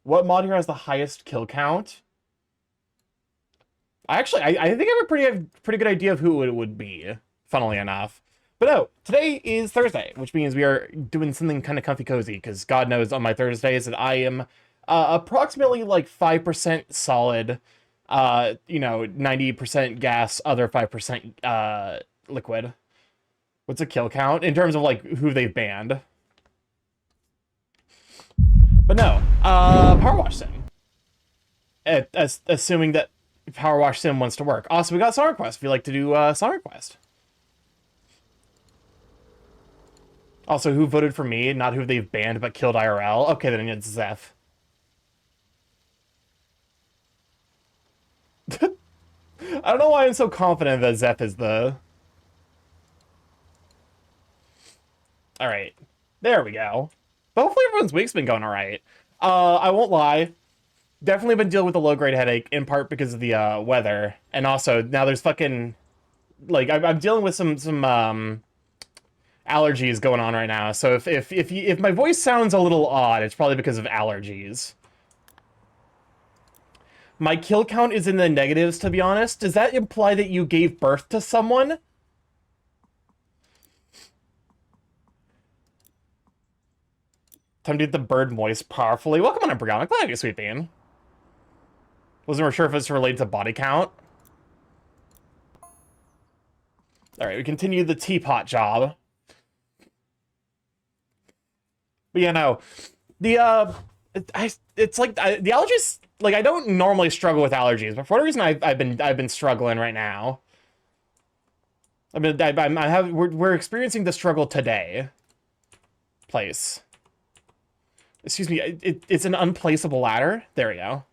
What mod here has the highest kill count? I think I have a pretty good idea of who it would be, funnily enough. But no, today is Thursday, which means we are doing something kind of comfy cozy, because God knows on my Thursdays that I am approximately like 5% solid, 90% gas, other 5% liquid. What's a kill count? In terms of like who they've banned. But no, Powerwash Sim. Assuming that Powerwash Sim wants to work. Also, we got song request if you'd like to do song request. Also, who voted for me, not who they've banned but killed IRL? Okay, then it's Zeph. I don't know why I'm so confident that Zeph is the... Alright. There we go. But hopefully everyone's week's been going alright. I won't lie. Definitely been dealing with a low-grade headache, in part because of the weather. And also, now there's fucking... Like, I'm dealing with some allergies going on right now. So if my voice sounds a little odd, it's probably because of allergies. My kill count is in the negatives, to be honest. Does that imply that you gave birth to someone? Time to get the bird moist powerfully. Welcome on, Brianna. Glad to have you, sweet bean. Wasn't sure if it's related to body count. Alright, we continue the teapot job. But yeah, no. It's like, the allergies... Like, I don't normally struggle with allergies, but for whatever reason, I've been struggling right now. We're experiencing the struggle today. Place. Excuse me, it's an unplaceable ladder. There we go.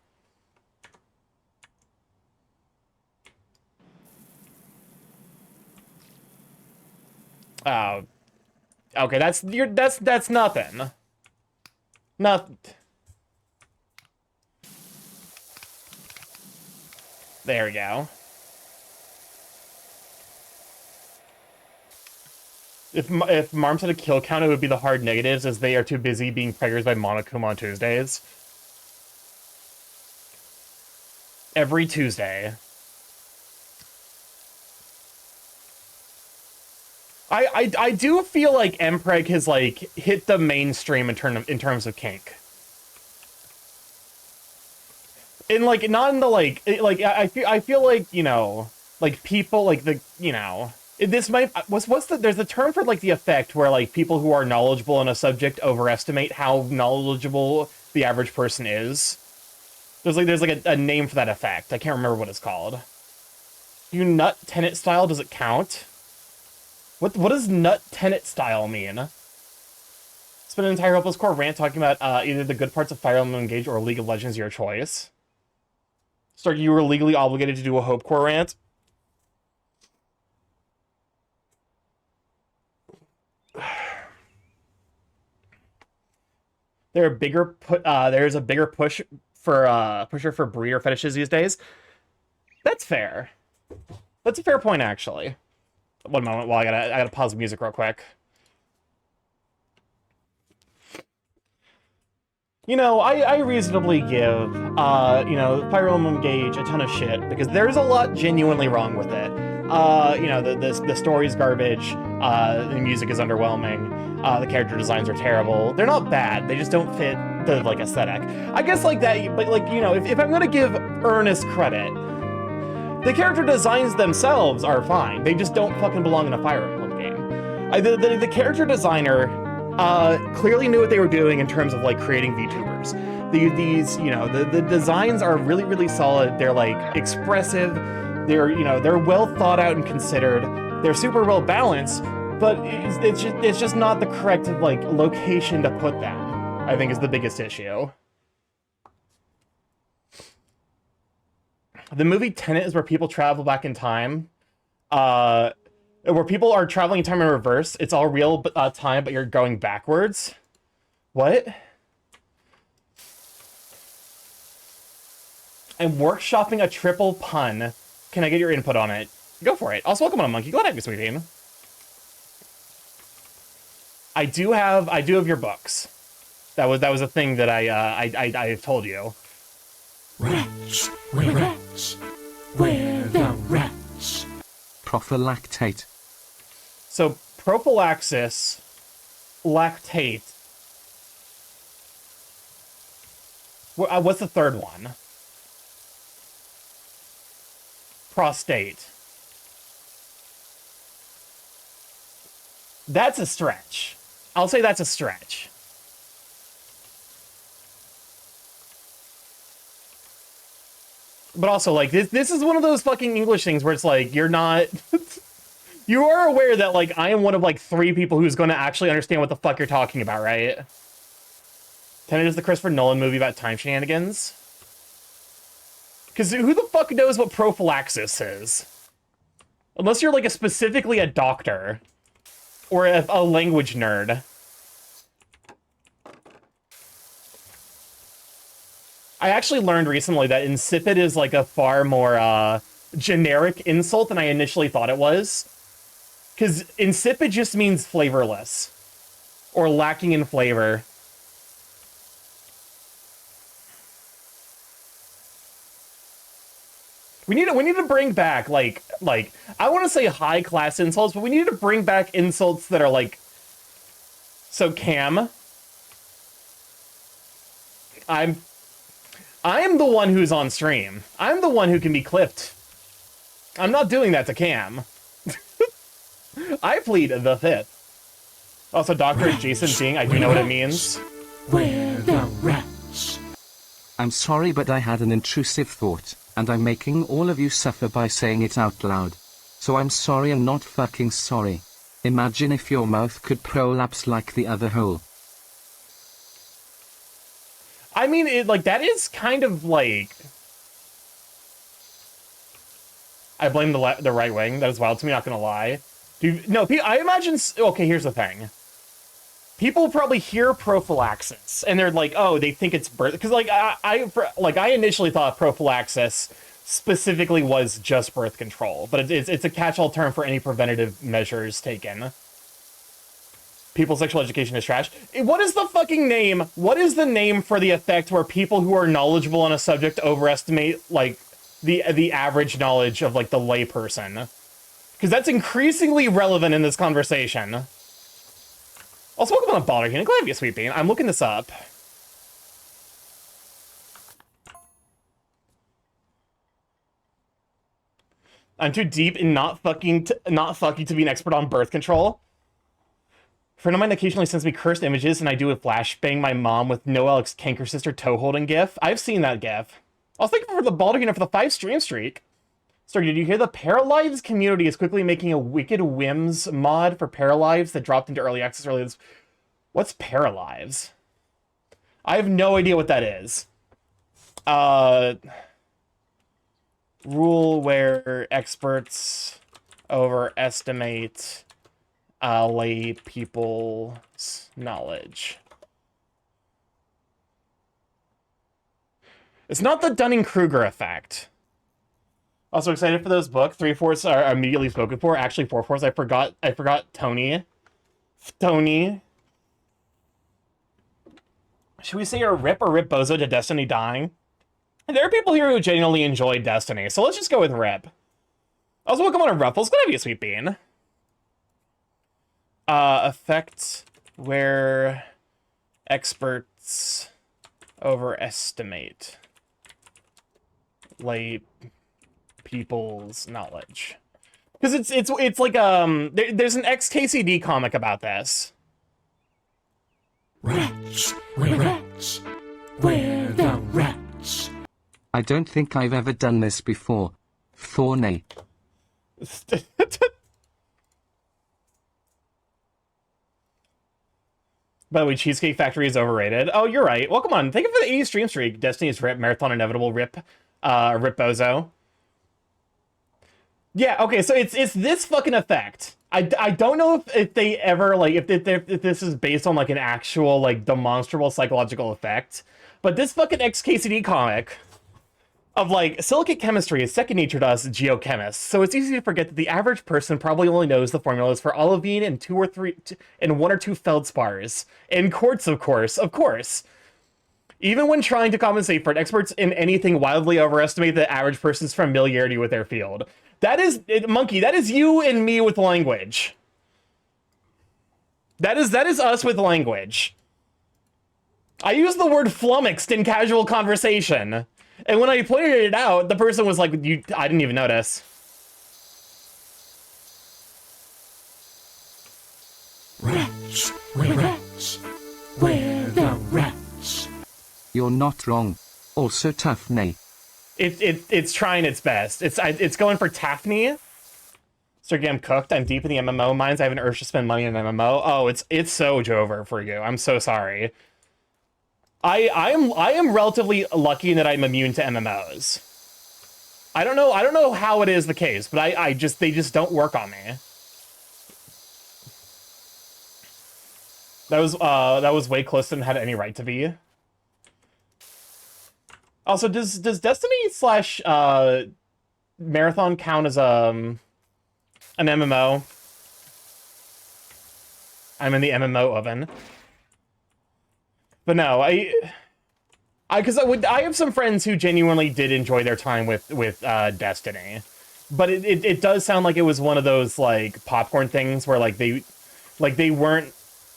Oh. Okay, that's nothing. Nothing. There we go. If Marms had a kill count, it would be the hard negatives, as they are too busy being preggers by Monokuma on Tuesdays. Every Tuesday. I do feel like Mpreg has, like, hit the mainstream in terms of kink. And, like, not in the, like, I feel like, you know, like, people, like, the, you know... This might... There's a term for, like, the effect where, like, people who are knowledgeable in a subject overestimate how knowledgeable the average person is. There's a name for that effect. I can't remember what it's called. You nut tenet style, does it count? What does nut tenet style mean? Spent an entire Hopeless Core rant talking about either the good parts of Fire Emblem Engage or League of Legends, your choice. Stark, you were legally obligated to do a Hope Core rant? There's a bigger pusher for breeder fetishes these days. That's fair. That's a fair point, actually. One moment while I gotta pause the music real quick. You know, I reasonably give, Fire Emblem Engage a ton of shit, because there's a lot genuinely wrong with it. The story's garbage, the music is underwhelming, the character designs are terrible. They're not bad, they just don't fit the, like, aesthetic. I guess, like, that, but, like, you know, if I'm gonna give earnest credit, the character designs themselves are fine. They just don't fucking belong in a Fire Emblem game. The character designer clearly knew what they were doing in terms of, like, creating VTubers. The designs are really, really solid. They're, like, expressive. They're well thought out and considered. They're super well balanced, but it's just not the correct, like, location to put them, I think, is the biggest issue. The movie Tenet is where people travel back in time. Where people are traveling time in reverse. It's all real time, but you're going backwards. What? I'm workshopping a triple pun. Can I get your input on it? Go for it. Also, welcome on, Monkey. Glad to have you, sweetie. I do have your books. That was a thing that I told you. Rats, we're rats. We're the rats. Prophylactate. So prophylaxis, lactate. What's the third one? Prostate. That's a stretch. I'll say that's a stretch. But also, like, this is one of those fucking English things where it's like, you're not... You are aware that, like, I am one of, like, 3 people who's going to actually understand what the fuck you're talking about, right? Tenet is the Christopher Nolan movie about time shenanigans. Because who the fuck knows what prophylaxis is? Unless you're, like, specifically a doctor. Or a language nerd. I actually learned recently that insipid is, like, a far more, generic insult than I initially thought it was. Because insipid just means flavorless. Or lacking in flavor. We need to bring back, like, I want to say high-class insults, but we need to bring back insults that are, like... So, Cam... I am the one who's on stream. I'm the one who can be clipped. I'm not doing that to Cam. I plead the fifth. Also, Dr. Jason Ting, I do know what it means. We're the rats. I'm sorry, but I had an intrusive thought, and I'm making all of you suffer by saying it out loud. So I'm sorry and not fucking sorry. Imagine if your mouth could prolapse like the other hole. I mean, that is kind of like... I blame the right wing. That is wild to me, not gonna lie. Dude, no, I imagine... Okay, here's the thing. People probably hear prophylaxis, and they're like, oh, they think it's birth... Because, like, I initially thought prophylaxis specifically was just birth control, but it's a catch-all term for any preventative measures taken. People's sexual education is trash. What is the fucking name? What is the name for the effect where people who are knowledgeable on a subject overestimate, like, the average knowledge of, like, the layperson? Because that's increasingly relevant in this conversation. Also, welcome on the Balder King. Glad to be a sweet bean. I'm looking this up. I'm too deep in not fucking to be an expert on birth control. A friend of mine occasionally sends me cursed images, and I do a flashbang my mom with Noel's canker sister toe holding gif. I've seen that gif. I was thinking for the Balder King for the 5 stream streak. Sorry, did you hear the Paralives community is quickly making a Wicked Whims mod for Paralives that dropped into early access earlier this... What's Paralives? I have no idea what that is. Rule where experts overestimate lay people's knowledge. It's not the Dunning-Kruger effect. Also excited for those books. 3/4 are immediately spoken for. Actually, 4/4. I forgot Tony. Tony. Should we say a rip bozo to Destiny dying? There are people here who genuinely enjoy Destiny, so let's just go with rip. Also, welcome on a Ruffles. Gonna be a sweet bean. Effect where experts overestimate lay people's knowledge, because it's like there's an XKCD comic about this. Rats, we're rats. We're the rats. I don't think I've ever done this before. Thorny. By the way, Cheesecake Factory is overrated. Oh, you're right. Welcome on. Thank you for the 80 stream streak. Destiny's Rip, Marathon Inevitable, Rip Bozo. Yeah, okay, so it's this fucking effect. I don't know if they ever, like, if this is based on, like, an actual, like, demonstrable psychological effect, but this fucking XKCD comic of like silicate chemistry is second nature to us geochemists, so it's easy to forget that the average person probably only knows the formulas for olivine and one or two feldspars and quartz, of course. Even when trying to compensate for it, experts in anything wildly overestimate the average person's familiarity with their field. That is, Monkey, that is you and me with language. That is us with language. I used the word flummoxed in casual conversation. And when I pointed it out, the person was like, I didn't even notice. Wretch, we're the wretch. You're not wrong. Also Taffney. It's trying its best. It's going for Taffney. Sir, I'm cooked. I'm deep in the MMO mines. I have an urge to spend money on MMO. Oh, it's so Jover for you. I'm so sorry. I am relatively lucky in that I'm immune to MMOs. I don't know how it is the case, but they just don't work on me. That was way closer than it had any right to be. Also, does Destiny / Marathon count as an MMO? I'm in the MMO oven. But no, I have some friends who genuinely did enjoy their time with Destiny, but it does sound like it was one of those like popcorn things where like they weren't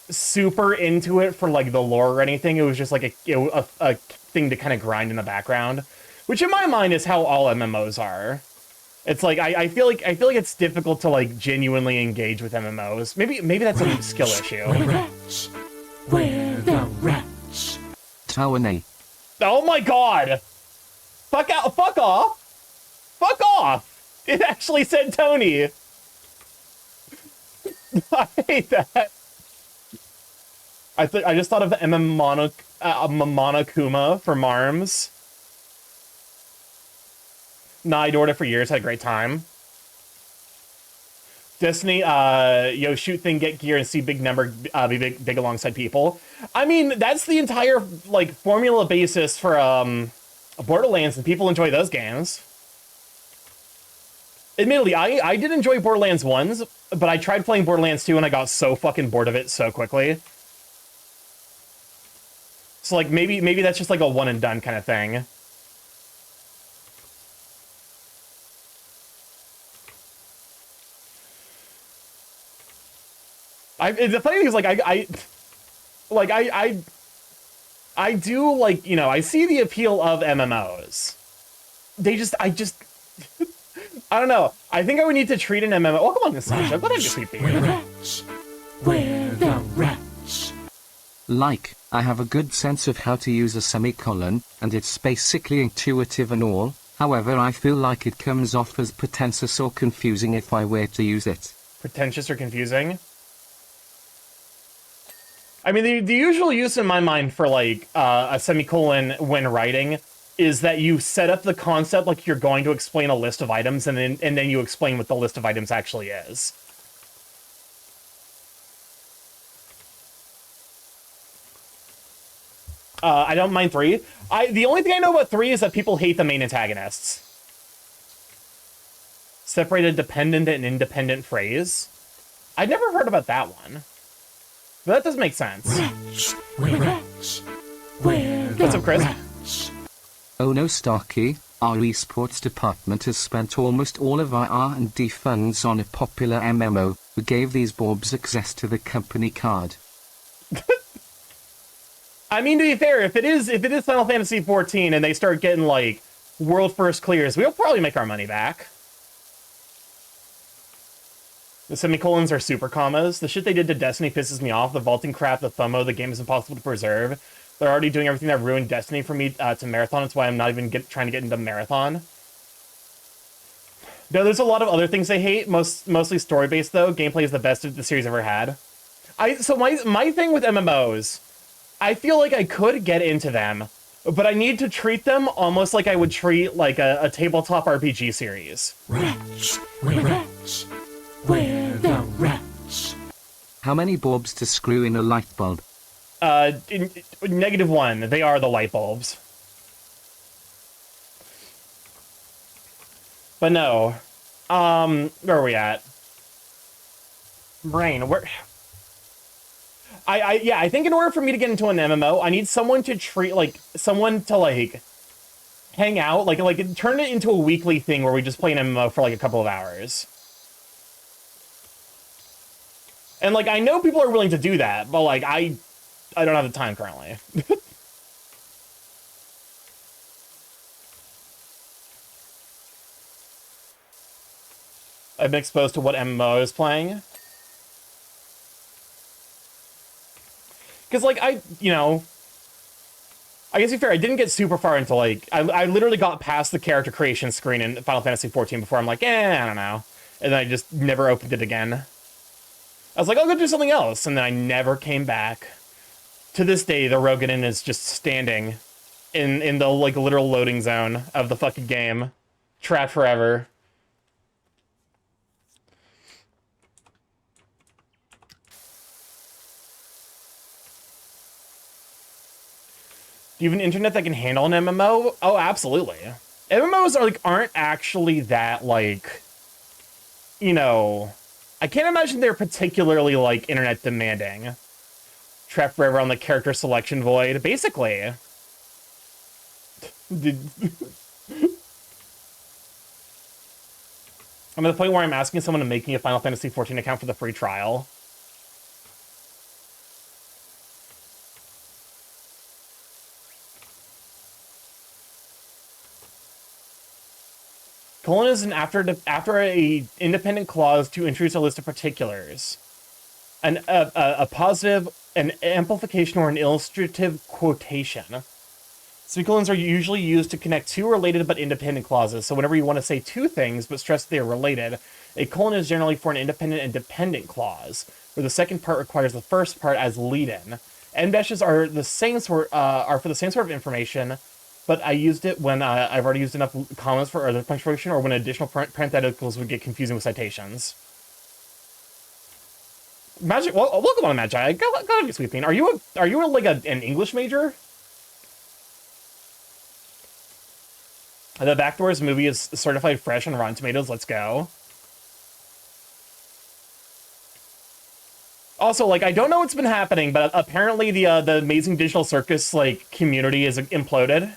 super into it for like the lore or anything. It was just like a thing to kind of grind in the background, which in my mind is how all MMOs are. It's like I feel like it's difficult to like genuinely engage with MMOs. Maybe that's a skill issue. We're the wretch. Tawane. Oh my god! Fuck out! Fuck off! Fuck off! It actually said Tony. I hate that. I just thought of Monokuma for Marms. Nah, I adored it for years. Had a great time. Destiny, yo, shoot thing, get gear, and see big number, be big alongside people. I mean, that's the entire, like, formula basis for, Borderlands, and people enjoy those games. Admittedly, I did enjoy Borderlands 1s, but I tried playing Borderlands 2 and I got so fucking bored of it so quickly. So, like, maybe that's just, like, a one and done kind of thing. The funny thing is, like, I do, like, you know, I see the appeal of MMOs. I don't know. I think I would need to treat an MMO. Welcome on, Sasha. What did I just sleep here? We're the wretch. Like, I have a good sense of how to use a semicolon, and it's basically intuitive and all. However, I feel like it comes off as pretentious or confusing if I were to use it. Pretentious or confusing? I mean, the usual use in my mind for, like, a semicolon when writing is that you set up the concept like you're going to explain a list of items, and then you explain what the list of items actually is. I don't mind 3. The only thing I know about 3 is that people hate the main antagonists. Separated dependent and independent phrase. I'd never heard about that one. But that does make sense. What's up, Chris? Oh no, Starky, our esports department has spent almost all of our R&D funds on a popular MMO. We gave these borbs access to the company card. I mean, to be fair, if it is Final Fantasy XIV and they start getting, like, world first clears, we'll probably make our money back. The semicolons are super commas. The shit they did to Destiny pisses me off. The vaulting crap, the FOMO, the game is impossible to preserve. They're already doing everything that ruined Destiny for me to Marathon. That's why I'm not even trying to get into Marathon. No, there's a lot of other things they hate, mostly story-based, though. Gameplay is the best the series ever had. So my thing with MMOs, I feel like I could get into them, but I need to treat them almost like I would treat, like, a tabletop RPG series. We're the wretch. How many borbs to screw in a light bulb? -1. They are the light bulbs. But no. Where are we at? Brain, where... Yeah, I think in order for me to get into an MMO, I need someone to treat, like, someone to, like, hang out, like, turn it into a weekly thing where we just play an MMO for, like, a couple of hours. And, like, I know people are willing to do that, but, like, I don't have the time currently. I've been exposed to what MMO I was playing. Because, like, you know, I guess to be fair, I didn't get super far into, like, I literally got past the character creation screen in Final Fantasy XIV before I'm like, I don't know. And then I just never opened it again. I was like, I'll go do something else. And then I never came back. To this day, the Roganin is just standing in the, like, literal loading zone of the fucking game. Trapped forever. Do you have an internet that can handle an MMO? Oh, absolutely. MMOs are, like, aren't actually that, like, you know, I can't imagine they're particularly, like, internet demanding. Trapped forever on the character selection void. Basically. I'm at the point where I'm asking someone to make me a Final Fantasy XIV account for the free trial. Colon is an after a independent clause to introduce a list of particulars. A positive, an amplification, or an illustrative quotation. Semicolons are usually used to connect two related but independent clauses, so whenever you want to say two things but stress they are related, a colon is generally for an independent and dependent clause, where the second part requires the first part as lead-in. End dashes are the same sort, are for the same sort of information, but I used it when I've already used enough commas for other punctuation, or when additional parentheticals would get confusing with citations. Magic, welcome on, Magi. Gotta be sweet bean. Are you like an English major? The Backdoors movie is certified fresh on Rotten Tomatoes. Let's go. Also, like, I don't know what's been happening, but apparently the Amazing Digital Circus, like, community is imploded.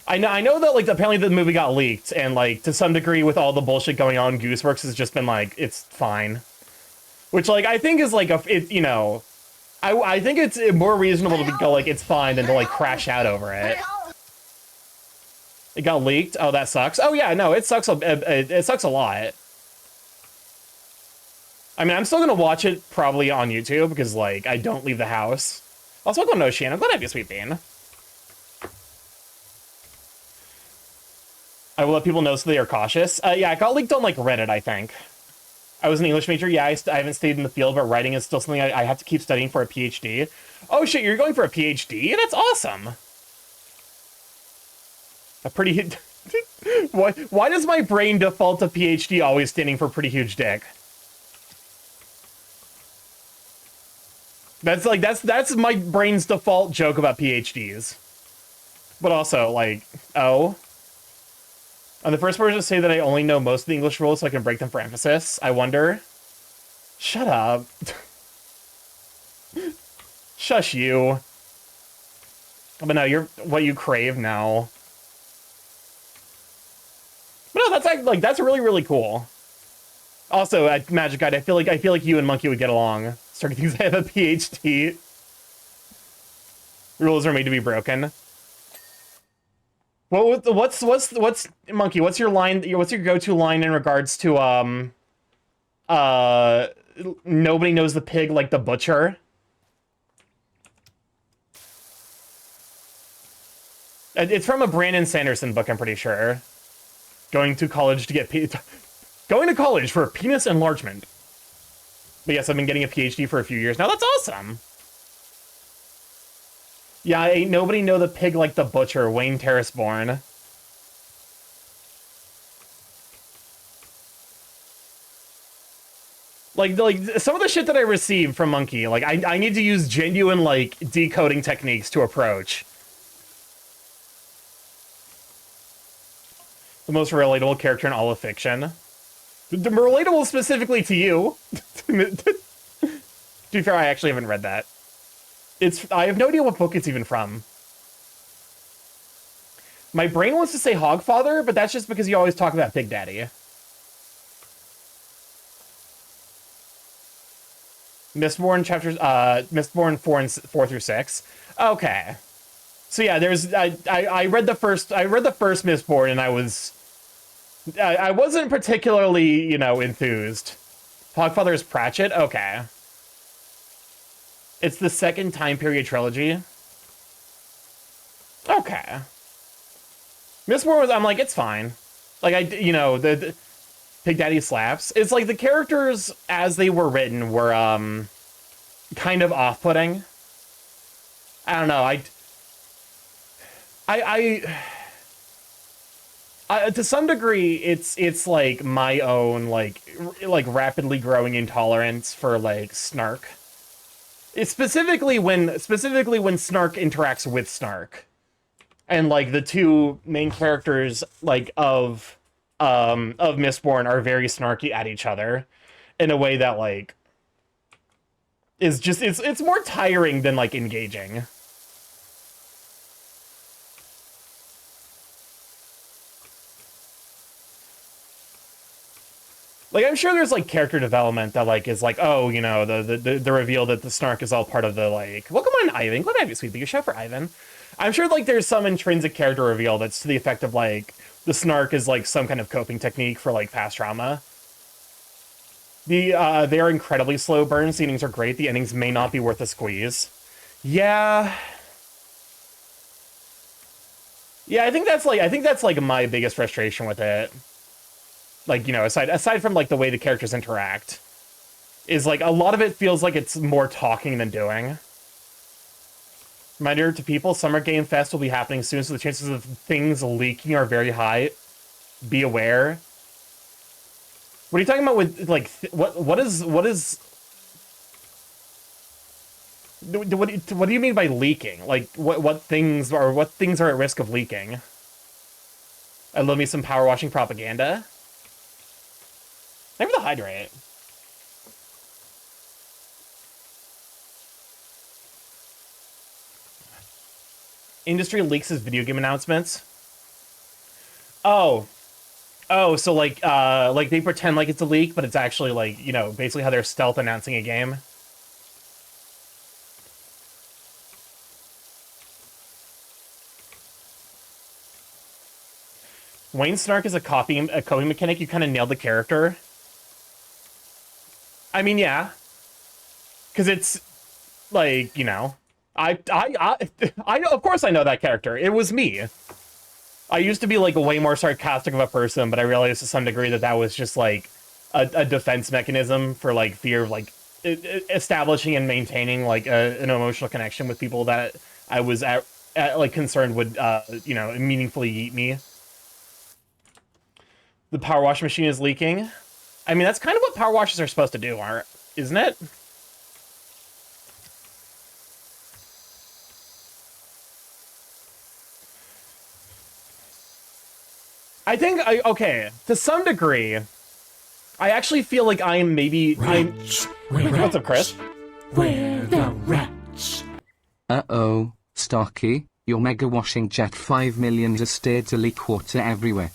I know that, like, apparently the movie got leaked, and, like, to some degree with all the bullshit going on, Gooseworks has just been like, it's fine. Which, like, I think is, like, you know, I think it's more reasonable to go, like, it's fine than to, like, crash out over it. It got leaked? Oh, that sucks. Oh, yeah, no, it sucks a lot. I mean, I'm still gonna watch it probably on YouTube, because, like, I don't leave the house. Also, welcome to Ocean. I'm glad I have you, sweet bean. I will let people know so they are cautious. Yeah, it got leaked on, like, Reddit, I think. I was an English major. Yeah, I haven't stayed in the field, but writing is still something I have to keep studying for a PhD. Oh, shit, you're going for a PhD? That's awesome. A pretty... Why does my brain default to PhD always standing for pretty huge dick? That's my brain's default joke about PhDs. But also, like, oh... I'm the first person to say that I only know most of the English rules so I can break them for emphasis. I wonder. Shut up. Shush you. But no, you're what you crave now. But no, that's really, really cool. Also, at Magic Guide, I feel like you and Monkey would get along. Starting things, I have a PhD. Rules are made to be broken. Well, what's Monkey? What's your line? What's your go-to line in regards to nobody knows the pig like the butcher? It's from a Brandon Sanderson book, I'm pretty sure. Going to college for penis enlargement. But yes, I've been getting a PhD for a few years now. That's awesome. Yeah, ain't nobody know the pig like the butcher, Wayne Terraceborn. Like some of the shit that I received from Monkey, like I need to use genuine like decoding techniques to approach. The most relatable character in all of fiction. Relatable specifically to you. To be fair, I actually haven't read that. I have no idea what book it's even from. My brain wants to say Hogfather, but that's just because you always talk about Big Daddy. Mistborn chapters, Mistborn 4 through 6. Okay. So yeah, I read the first Mistborn and I wasn't particularly, you know, enthused. Hogfather is Pratchett? Okay. It's the second time period trilogy. Okay. Mistborn was, I'm like, it's fine. Like, you know, the Big Daddy slaps. It's like the characters as they were written were, kind of off-putting. I don't know, to some degree, it's like my own, like rapidly growing intolerance for, like, snark. It's specifically when snark interacts with snark. And, like, the two main characters, like, of Mistborn are very snarky at each other in a way that, like, is just, it's more tiring than, like, engaging. Like, I'm sure there's, like, character development that, like, is like, oh, you know, the reveal that the snark is all part of the, like, welcome on, Ivan. Glad to have you, sweet. Be a shout for Ivan. I'm sure, like, there's some intrinsic character reveal that's to the effect of, like, the snark is, like, some kind of coping technique for, like, past trauma. They are incredibly slow burns. The endings are great. The endings may not be worth a squeeze. Yeah. Yeah, I think that's, like, my biggest frustration with it. Like, you know, aside from, like, the way the characters interact, is, like, a lot of it feels like it's more talking than doing. Reminder to people, Summer Game Fest will be happening soon, so the chances of things leaking are very high. Be aware. What are you talking about with, like, what do you mean by leaking? Like, what things are at risk of leaking? I love me some power washing propaganda. Maybe the hydrate. Industry leaks his video game announcements. Oh, so like they pretend like it's a leak, but it's actually, like, you know, basically how they're stealth announcing a game. Wayne Snark is a coping mechanic. You kind of nailed the character. I mean, yeah, because it's like, you know, I of course I know that character. It was me. I used to be, like, a way more sarcastic of a person, but I realized to some degree that was just, like, a defense mechanism for, like, fear of, like, establishing and maintaining, like, an emotional connection with people that I was like concerned would, you know, meaningfully eat me. The power wash machine is leaking. I mean, that's kind of what power washes are supposed to do, isn't it? I think okay, to some degree, I actually feel like I'm maybe, what's up, Chris? Where the rats? Uh-oh, Starky, your mega washing jet 5 million has steered to leak water everywhere.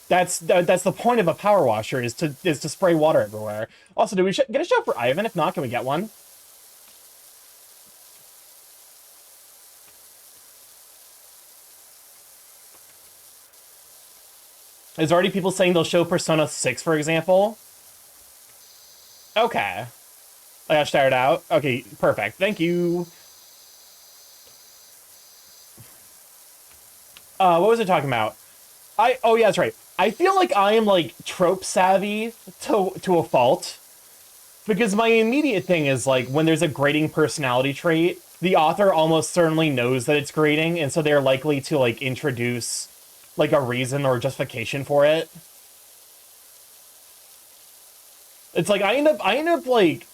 That's the point of a power washer, is to spray water everywhere. Also, do we get a shout for Ivan? If not, can we get one? There's already people saying they'll show Persona 6, for example. Okay. I got shouted out. Okay, perfect. Thank you. What was I talking about? Oh yeah, that's right. I feel like I am, like, trope savvy to a fault. Because my immediate thing is, like, when there's a grating personality trait, the author almost certainly knows that it's grating, and so they're likely to, like, introduce, like, a reason or justification for it. It's like I end up like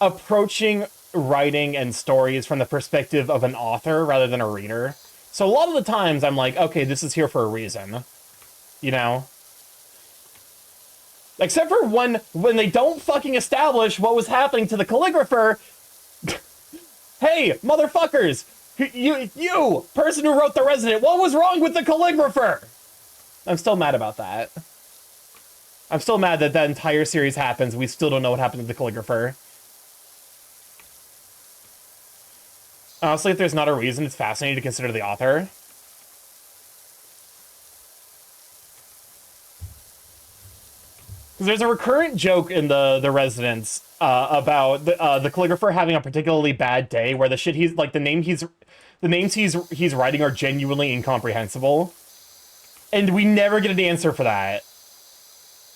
approaching writing and stories from the perspective of an author rather than a reader. So a lot of the times I'm like, okay, this is here for a reason, you know? Except for when they don't fucking establish what was happening to the calligrapher. Hey, motherfuckers! You, person who wrote The Resident, what was wrong with the calligrapher? I'm still mad about that. I'm still mad that that entire series happens. We still don't know what happened to the calligrapher. Honestly, if there's not a reason, it's fascinating to consider the author. There's a recurrent joke in the Residents about the calligrapher having a particularly bad day, where the shit the names he's writing are genuinely incomprehensible, and we never get an answer for that.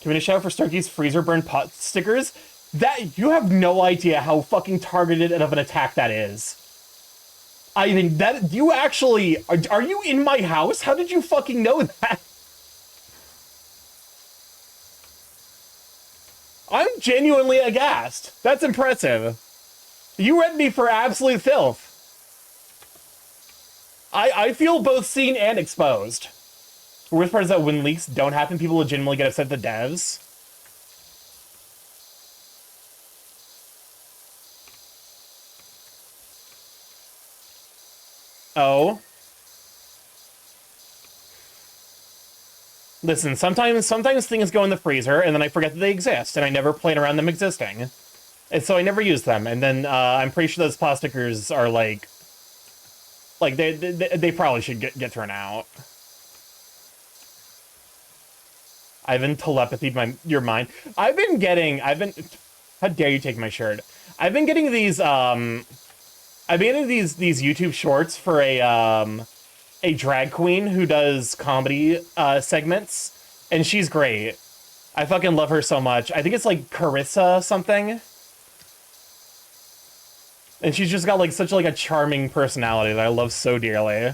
Can we just shout for Starky's freezer burn pot stickers? That you have no idea how fucking targeted of an attack that is. I mean, that you actually are you in my house? How did you fucking know that? I'm genuinely aghast. That's impressive. You read me for absolute filth. I feel both seen and exposed. The worst part is that when leaks don't happen, people legitimately get upset at the devs. Oh. Listen, sometimes things go in the freezer, and then I forget that they exist, and I never plan around them existing. And so I never use them, and then I'm pretty sure those plasticers are like they probably should get thrown out. I've been telepathied your mind. How dare you take my shirt? I've been getting these these YouTube shorts for a drag queen who does comedy segments, and she's great. I fucking love her so much. I think it's like Carissa something. And she's just got like such like a charming personality that I love so dearly.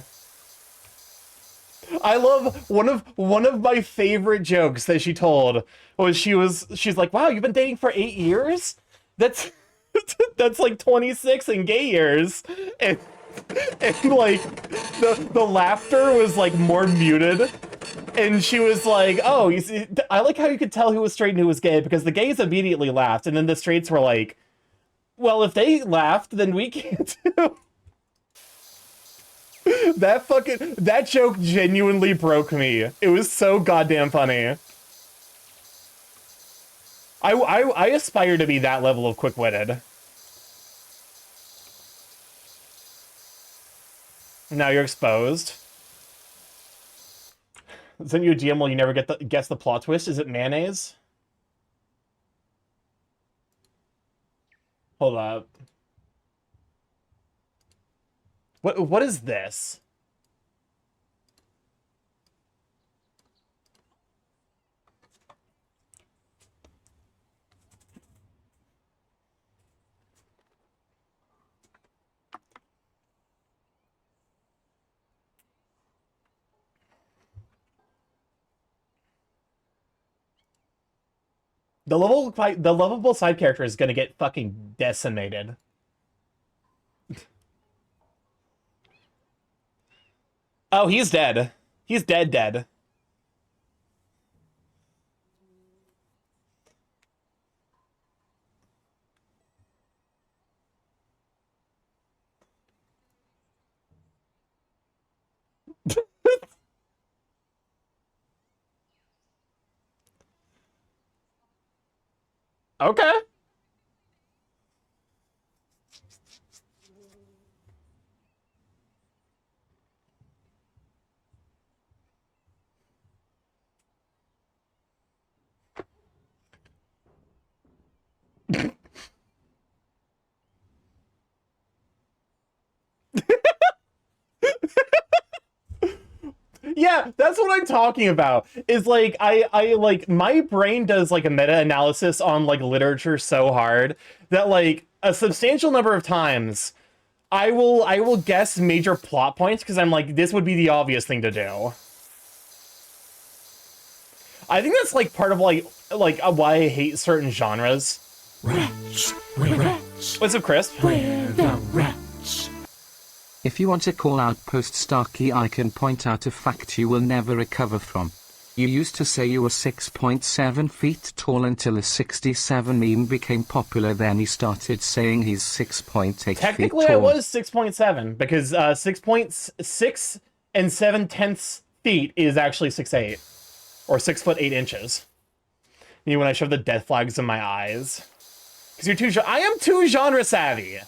I love one of my favorite jokes that she told was she's like, wow, you've been dating for 8 years? That's that's like 26 in gay years. And like the laughter was like more muted, and she was like, oh, you see, I like how you could tell who was straight and who was gay, because the gays immediately laughed, and then the straights were like, well, if they laughed, then we can't too. That joke genuinely broke me. It was so goddamn funny. I aspire to be that level of quick-witted. Now you're exposed. Send you a GM while you never guess the plot twist. Is it mayonnaise? Hold up. What is this? The lovable side character is gonna get fucking decimated. Oh, he's dead. He's dead. Okay. Yeah, that's what I'm talking about. Is like I like my brain does like a meta-analysis on like literature so hard that like a substantial number of times I will guess major plot points because I'm like, this would be the obvious thing to do. I think that's like part of like why I hate certain genres. Wretch, wretch, What's up, Chris? where the wretch? If you want to call out post Starky, I can point out a fact you will never recover from. You used to say you were 6.7 feet tall until a 67 meme became popular, then he started saying he's 6.8 feet tall. Technically, I was 6.7, because 6.6 and 7/10 feet is actually 6'8", or 6 foot 8 inches. You know, when I shove the death flags in my eyes. Because you're too... I am too genre savvy.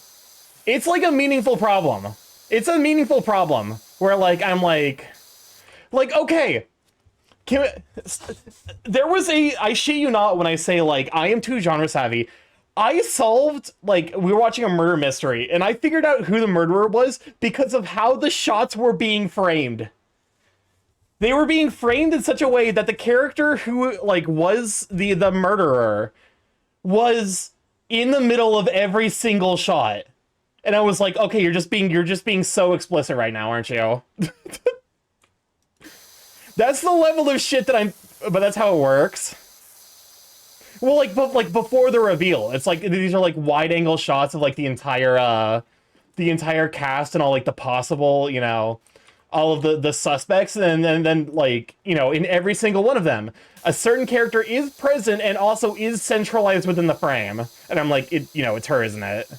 It's like a meaningful problem. It's a meaningful problem where, like, I'm like, okay, there was I shit you not when I say, like, I am too genre savvy. I solved, like, we were watching a murder mystery, and I figured out who the murderer was because of how the shots were being framed. They were being framed in such a way that the character who, like, was the murderer was in the middle of every single shot. And I was like, okay, you're just being so explicit right now, aren't you? That's the level of shit that but that's how it works. Well, like before the reveal, it's like, these are like wide angle shots of like the entire cast and all like the possible, you know, all of the suspects, and then like, you know, in every single one of them, a certain character is present and also is centralized within the frame. And I'm like, you know, it's her, isn't it?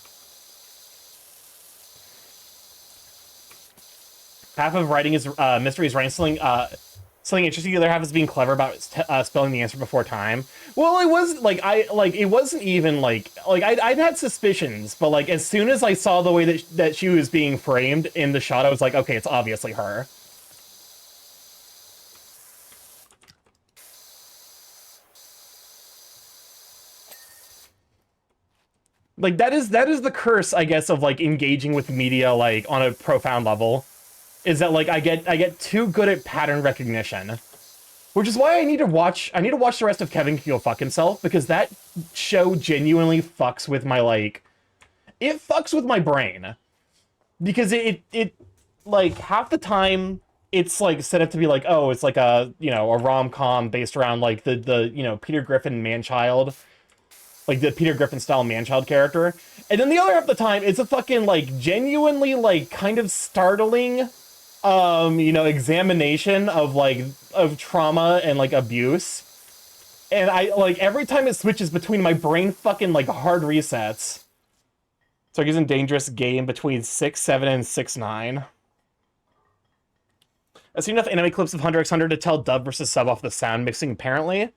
Half of writing is mysteries, writing something interesting. The other half is being clever about spelling the answer before time. Well, it was like it wasn't even like I'd had suspicions, but like as soon as I saw the way that she was being framed in the shot, I was like, okay, it's obviously her. Like that is the curse, I guess, of like engaging with media like on a profound level. Is that like I get too good at pattern recognition, which is why I need to watch the rest of Kevin Can Go Fuck Himself, because that show genuinely fucks with my it fucks with my brain, because it like half the time it's like set up to be like, oh, it's like a, you know, a rom-com based around like the you know, Peter Griffin man-child, like the Peter Griffin style man-child character, and then the other half of the time it's a fucking like genuinely like kind of startling you know, examination of trauma and like abuse. And I like every time it switches between, my brain fucking like hard resets. So he's in dangerous game between 6'7" and 6'9". I've seen enough anime clips of Hunter x Hunter to tell dub versus sub off the sound mixing. Apparently,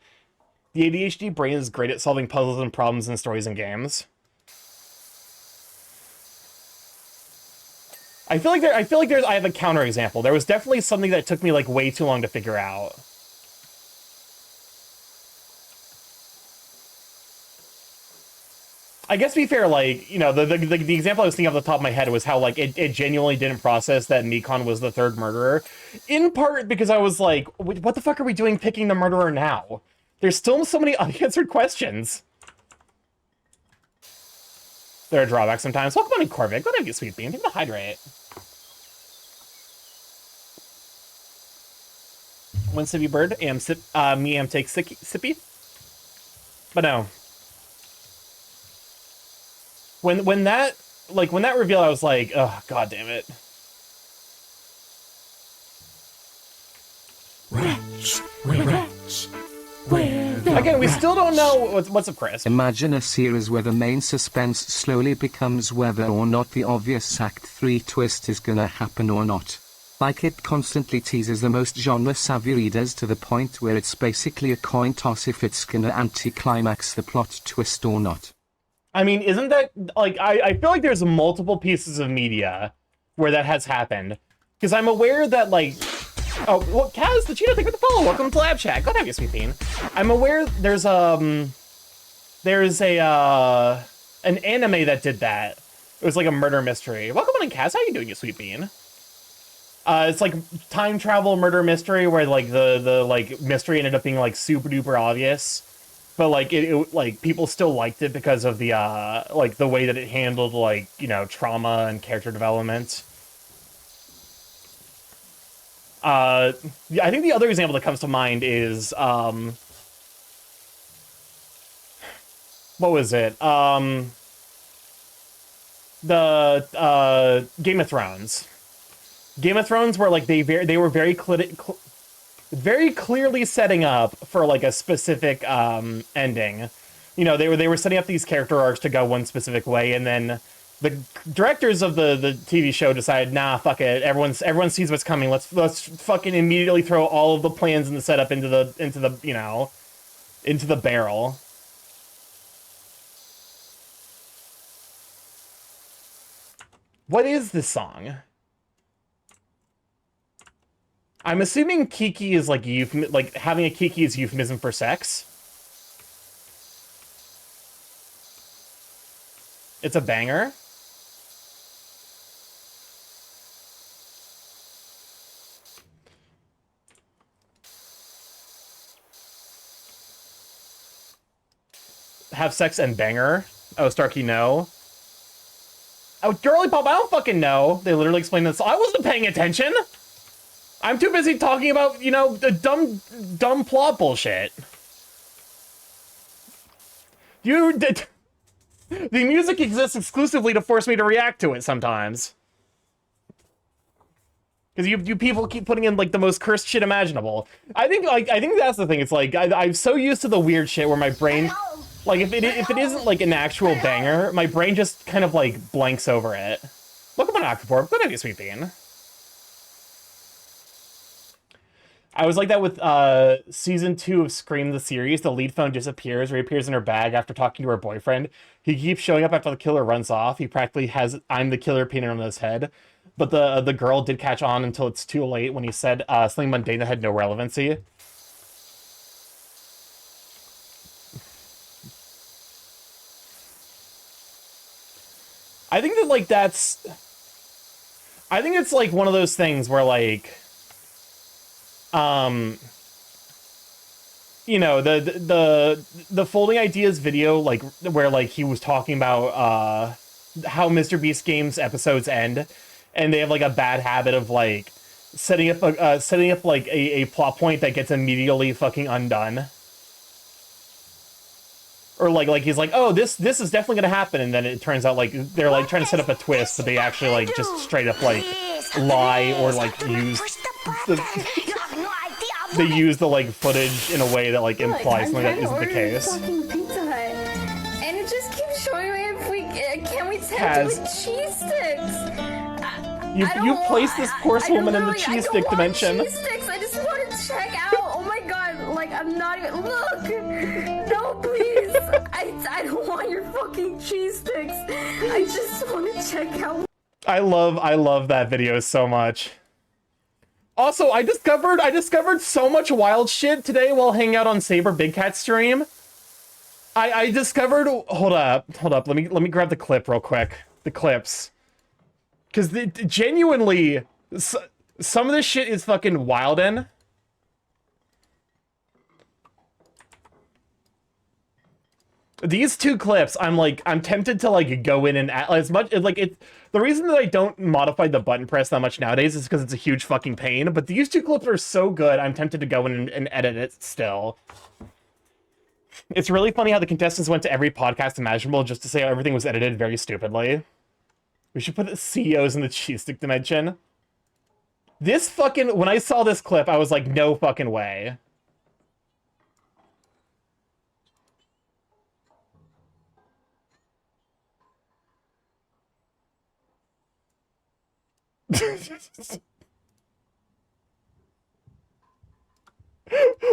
the ADHD brain is great at solving puzzles and problems in stories and games. I feel like I have a counterexample. There was definitely something that took me like way too long to figure out. I guess to be fair, like, you know, the example I was thinking off the top of my head was how like it genuinely didn't process that Mikon was the third murderer. In part because I was like, what the fuck are we doing picking the murderer now? There's still so many unanswered questions. There are drawbacks sometimes. Welcome on in, Corvic. Go ahead, you sweet bean. Take the hydrate. One sippy bird. Me am take sippy. But no. When that reveal, I was like, oh, god damn it. Wretch, wretch, where the Again, we still don't know what's up, Chris. Imagine a series where the main suspense slowly becomes whether or not the obvious Act 3 twist is gonna happen or not. Like it constantly teases the most genre-savvy readers to the point where it's basically a coin toss if it's gonna anti-climax the plot twist or not. I mean, isn't that, like, I feel like there's multiple pieces of media where that has happened. Because I'm aware that, like, oh, well, Kaz, the Cheetah, thank you for the follow. Welcome to Lab Chat. Go ahead, you sweet bean. I'm aware there's an anime that did that. It was like a murder mystery. Welcome on in, Kaz. How you doing, you sweet bean? It's like time travel murder mystery where like the like mystery ended up being like super duper obvious, but like it like people still liked it because of the like the way that it handled like, you know, trauma and character development. I think the other example that comes to mind is what was it? The Game of Thrones. Game of Thrones were like they were very very clearly setting up for like a specific ending. You know, they were setting up these character arcs to go one specific way, and then the directors of the TV show decided, nah, fuck it. Everyone sees what's coming. Let's fucking immediately throw all of the plans and the setup into the you know, into the barrel. What is this song? I'm assuming Kiki is like like having a Kiki is euphemism for sex. It's a banger. Have sex and banger. Oh, Starky, no. Oh, Girly Pop, I don't fucking know. They literally explained this. I wasn't paying attention. I'm too busy talking about, you know, the dumb plot bullshit. The music exists exclusively to force me to react to it sometimes. Because you people keep putting in, like, the most cursed shit imaginable. I think that's the thing. It's like, I'm so used to the weird shit where my brain... Like, if it isn't, like, an actual banger, my brain just kind of, like, blanks over it. Welcome on Octoporp. Good idea, Sweet Bean. I was like that with season 2 of Scream the series. The lead phone disappears, reappears in her bag after talking to her boyfriend. He keeps showing up after the killer runs off. He practically has "I'm the killer" painted on his head. But the girl did catch on until it's too late when he said something mundane that had no relevancy. I think that, like, I think it's, like, one of those things where, like, you know, the Folding Ideas video, like, where, like, he was talking about, how Mr. Beast games episodes end, and they have, like, a bad habit of, like, setting up, like, a plot point that gets immediately fucking undone. Or like he's like, oh, this is definitely gonna happen, and then it turns out like they're like trying to set up a twist, but they actually like just straight up like lie or like use they use the like footage in a way that like implies something that isn't the case. Pizza Hut, and it just keeps showing me if we can we tempt with cheese sticks. You placed this porcelain in the cheese stick dimension. Cheese sticks. I just want to check out. Oh my god! Like I'm not even look. No, please. I don't want your fucking cheese sticks. I just want to check out. I love that video so much. Also, I discovered so much wild shit today while hanging out on Saber Big Cat stream. I discovered. Hold up. Let me grab the clip real quick. The clips. Because genuinely, some of this shit is fucking wildin'. These two clips, I'm tempted to like go in and add as much like it. The reason that I don't modify the button press that much nowadays is because it's a huge fucking pain. But these two clips are so good, I'm tempted to go in and edit it still. It's really funny how the contestants went to every podcast imaginable just to say everything was edited very stupidly. We should put the CEOs in the cheese stick dimension. This fucking... When I saw this clip, I was like, no fucking way.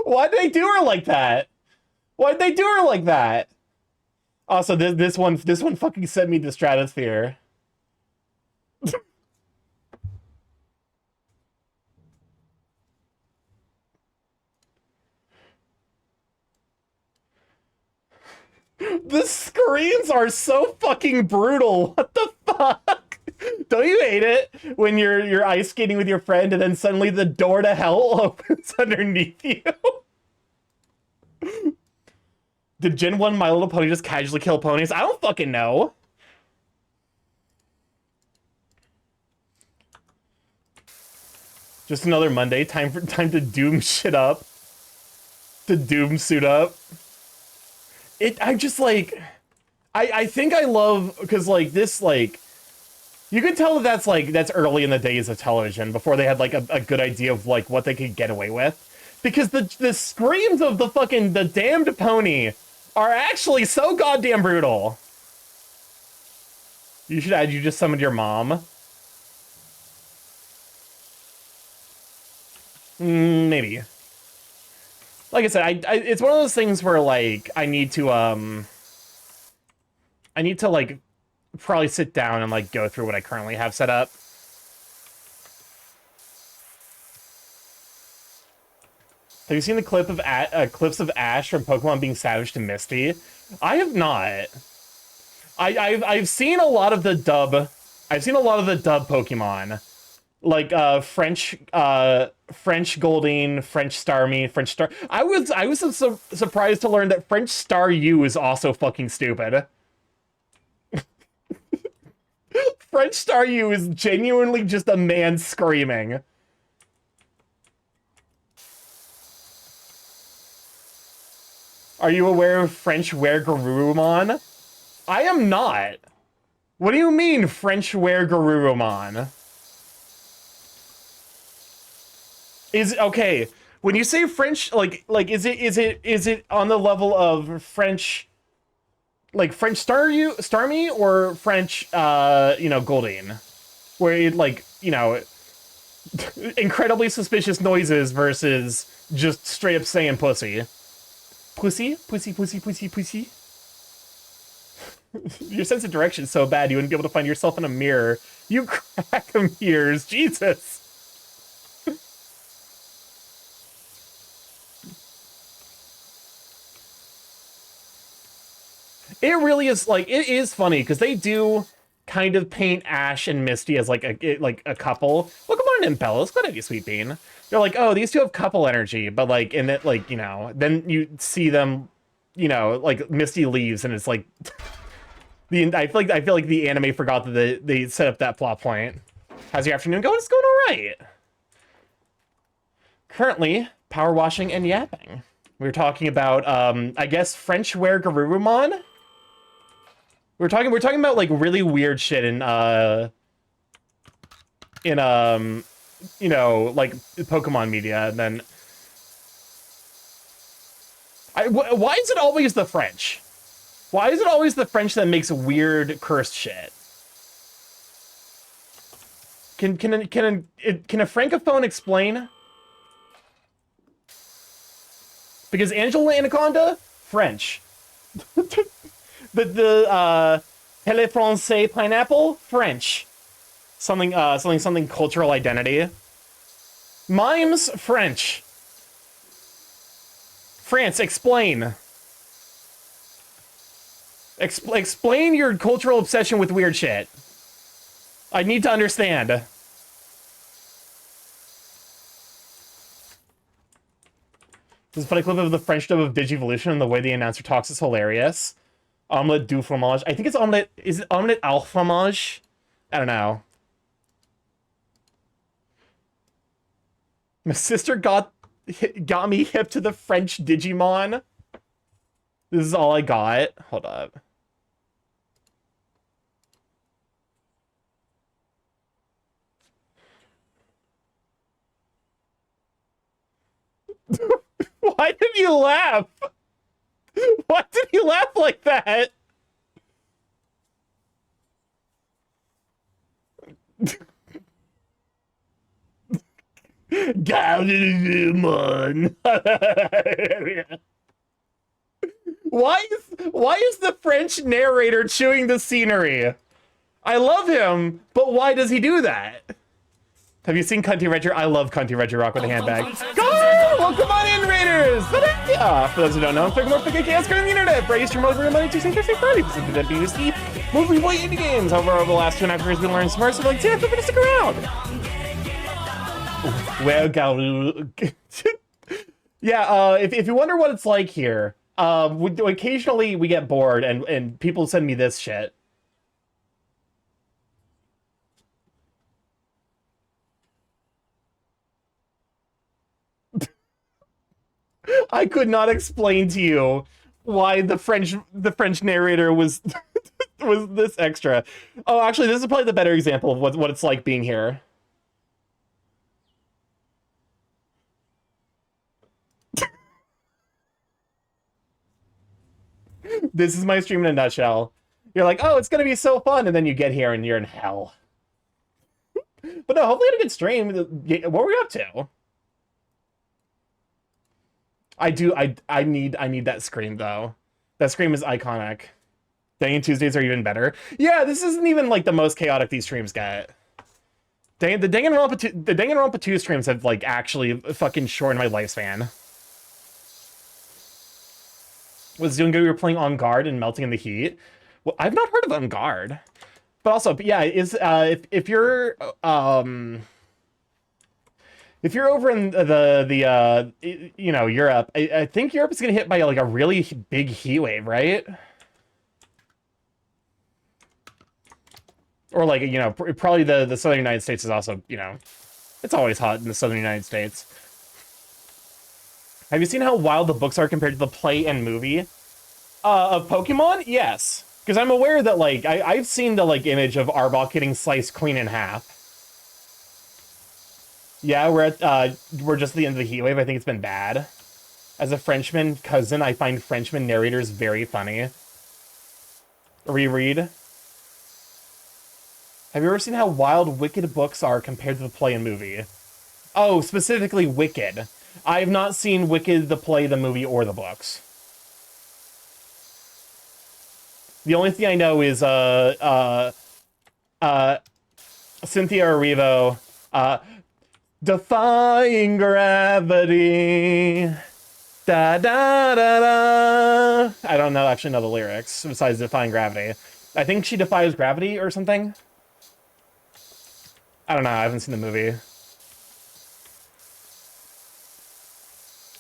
Why'd they do her like that? Why'd they do her like that? Also, this one fucking sent me to the stratosphere. The screams are so fucking brutal. What the fuck? Don't you hate it when you're ice skating with your friend and then suddenly the door to hell opens underneath you? Did Gen 1 My Little Pony just casually kill ponies? I don't fucking know. Just another Monday. Time to doom shit up. To doom suit up. I just like... I think I love... Because, like, this, like... You can tell that that's early in the days of television, before they had like a good idea of like what they could get away with. Because the screams of the damned pony are actually so goddamn brutal. You should add, you just summoned your mom. Maybe. Like I said, it's one of those things where like I need to like probably sit down and like go through what I currently have set up. Have you seen the clips of Ash from Pokemon being savage to Misty? I have not. I've seen a lot of the dub. I've seen a lot of the dub Pokemon, like French Goldeen, French Starmie, French Star. I was surprised to learn that French Staryu is also fucking stupid. French Staryu is genuinely just a man screaming. Are you aware of French Were-Garurumon? I am not. What do you mean, French Were-Garurumon? Okay, when you say French, like is it on the level of French, like French Starmie, or French Goldeen, where it, like, you know, incredibly suspicious noises versus just straight up saying pussy. Pussy? Pussy, pussy, pussy, pussy. Your sense of direction is so bad you wouldn't be able to find yourself in a mirror. You crack mirrors, Jesus. It really is, like, it is funny, because they do kind of paint Ash and Misty as, like, a couple. Well, come on in, Bella. Let's go to you, Sweet Bean. They're like, oh, these two have couple energy, but, like, in it, like, you know, then you see them, you know, like, Misty leaves, and it's like... I feel like the anime forgot that they set up that plot point. How's your afternoon going? It's going alright. Currently, power washing and yapping. We were talking about, I guess, French Were-Garurumon? We're talking about like really weird shit in you know, like Pokemon media, and then why is it always the French? Why is it always the French that makes weird cursed shit? Can a francophone explain? Because Angela Anaconda, French. the Tele Francais pineapple, French. Something cultural identity. Mimes, French. France, explain. Explain your cultural obsession with weird shit. I need to understand. This is a funny clip of the French dub of Digivolution, and the way the announcer talks is hilarious. Omelette du fromage. I think it's omelette. Is it omelette au fromage? I don't know. My sister got me hip to the French Digimon. This is all I got. Hold up. Why did you laugh? Why did you laugh like that? Why is the French narrator chewing the scenery? I love him, but why does he do that? Have you seen Cunty Reggie? I love Cunty Reggie Rock with a handbag. Well, come on in, Raiders! For those who don't know, I'm StarkyMorph, the chaos on the internet. Brave stream over Monday, Tuesday, Thursday, Friday. This is the BUSD. Mostly play indie games. However, over the last 2.5 years, we learned smart, so like, yeah, feel free to stick around. Well, yeah, if you wonder what it's like here, occasionally we get bored and people send me this shit. I could not explain to you why the French narrator was Was this extra? Oh, actually, this is probably the better example of what it's like being here. This is my stream in a nutshell. You're like, oh, it's gonna be so fun, and then you get here and you're in hell. But no, hopefully you had a good stream. What were you up to? I need that scream though. That scream is iconic. Dang Tuesdays are even better. Yeah, this isn't even like the most chaotic these streams get. Dang, the Danganronpa 2 streams have like actually fucking shortened my lifespan. Was doing good. We were playing On Guard and Melting in the Heat. Well, I've not heard of On Guard, but also, yeah, is if you're over in the you know, Europe, I think Europe is gonna hit by like a really big heat wave, right? Or like, you know, probably the southern United States is also, you know, it's always hot in the southern United States. Have you seen how wild the books are compared to the play and movie of Pokemon? Yes, because I'm aware that like I've seen the like image of Arbok getting sliced clean in half. Yeah, we're just at the end of the heat wave. I think it's been bad. As a Frenchman cousin, I find Frenchman narrators very funny. Reread. Have you ever seen how wild Wicked books are compared to the play and movie? Oh, specifically Wicked. I have not seen Wicked, the play, the movie, or the books. The only thing I know is Cynthia Erivo, defying gravity. Da da da da. I don't actually know the lyrics besides defying gravity. I think she defies gravity or something. I don't know. I haven't seen the movie.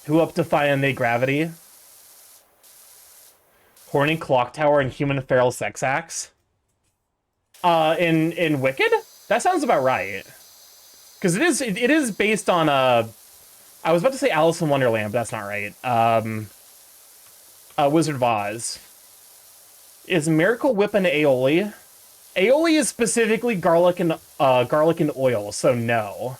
Who up defying the gravity? Horny clock tower and human feral sex acts. In Wicked? That sounds about right. Because it is based on I was about to say Alice in Wonderland, but that's not right. Wizard of Oz. Is Miracle Whip an aioli? Aioli is specifically garlic and oil, so no.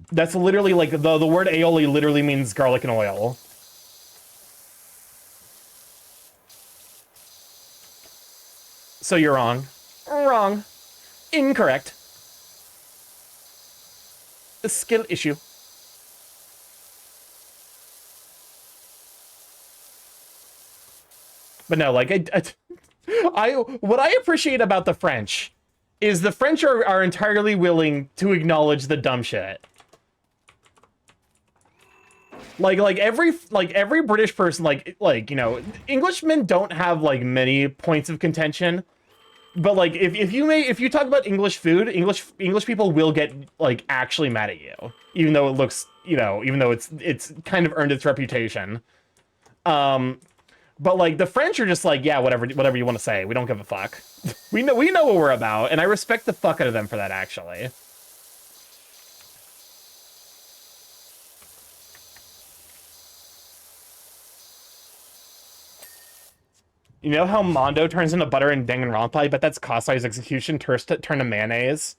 That's literally like the word aioli literally means garlic and oil. So you're wrong. Wrong. Incorrect. A skill issue. But no, like what I appreciate about the French is the French are entirely willing to acknowledge the dumb shit. Like every British person, like you know, Englishmen don't have like many points of contention, but like if you talk about English food, English people will get like actually mad at you, even though it looks, you know, even though it's kind of earned its reputation. But like the French are just like, yeah, whatever you want to say, we don't give a fuck. we know what we're about, and I respect the fuck out of them for that, actually. You know how Mondo turns into butter in Danganronpa? I bet that's Kasai's execution turn to mayonnaise.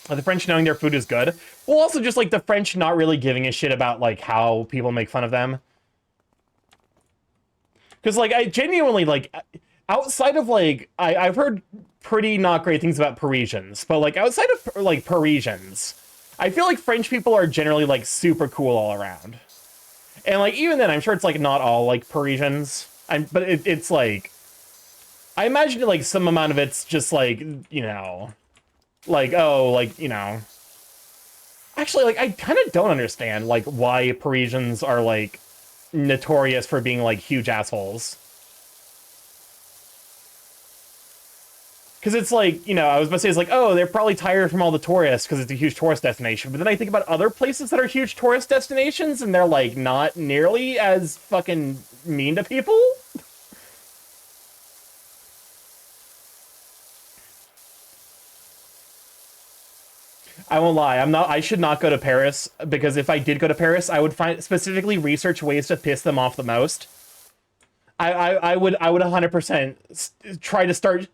The French knowing their food is good. Well, also just like the French not really giving a shit about like how people make fun of them. Because, like, I genuinely, like, outside of, like, I've heard pretty not great things about Parisians, but, like, outside of, like, Parisians, I feel like French people are generally, like, super cool all around. And, like, even then, I'm sure it's, like, not all, like, Parisians. But it's, like, I imagine, like, some amount of it's just, like, you know, like, oh, like, you know. Actually, like, I kind of don't understand, like, why Parisians are, like, notorious for being like huge assholes. Because it's like, you know, I was about to say, it's like, oh, they're probably tired from all the tourists because it's a huge tourist destination. But then I think about other places that are huge tourist destinations and they're like not nearly as fucking mean to people. I won't lie. I should not go to Paris, because if I did go to Paris, I would specifically research ways to piss them off the most. I would 100% try to start.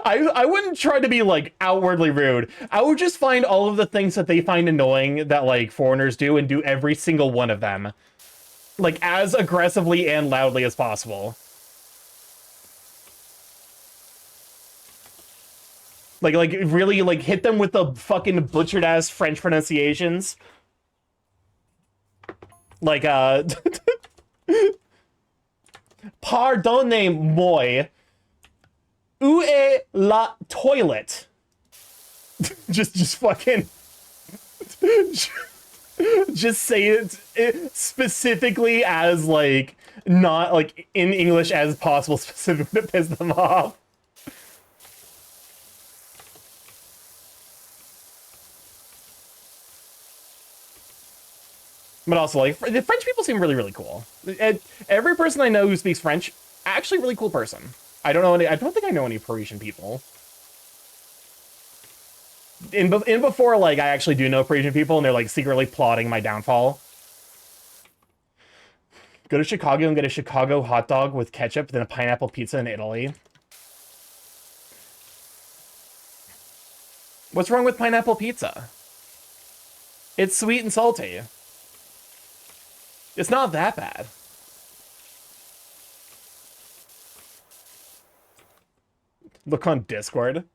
I wouldn't try to be like outwardly rude. I would just find all of the things that they find annoying that like foreigners do and do every single one of them, like as aggressively and loudly as possible. Like really like hit them with the fucking butchered ass French pronunciations. Like pardonnez-moi. Où est la toilette? just fucking just say it specifically as like not like in English as possible, specifically to piss them off. But also, like, the French people seem really, really cool. Every person I know who speaks French, actually really cool person. I don't think I know any Parisian people. In before, like, I actually do know Parisian people, and they're, like, secretly plotting my downfall. Go to Chicago and get a Chicago hot dog with ketchup, then a pineapple pizza in Italy. What's wrong with pineapple pizza? It's sweet and salty. It's not that bad. Look on Discord.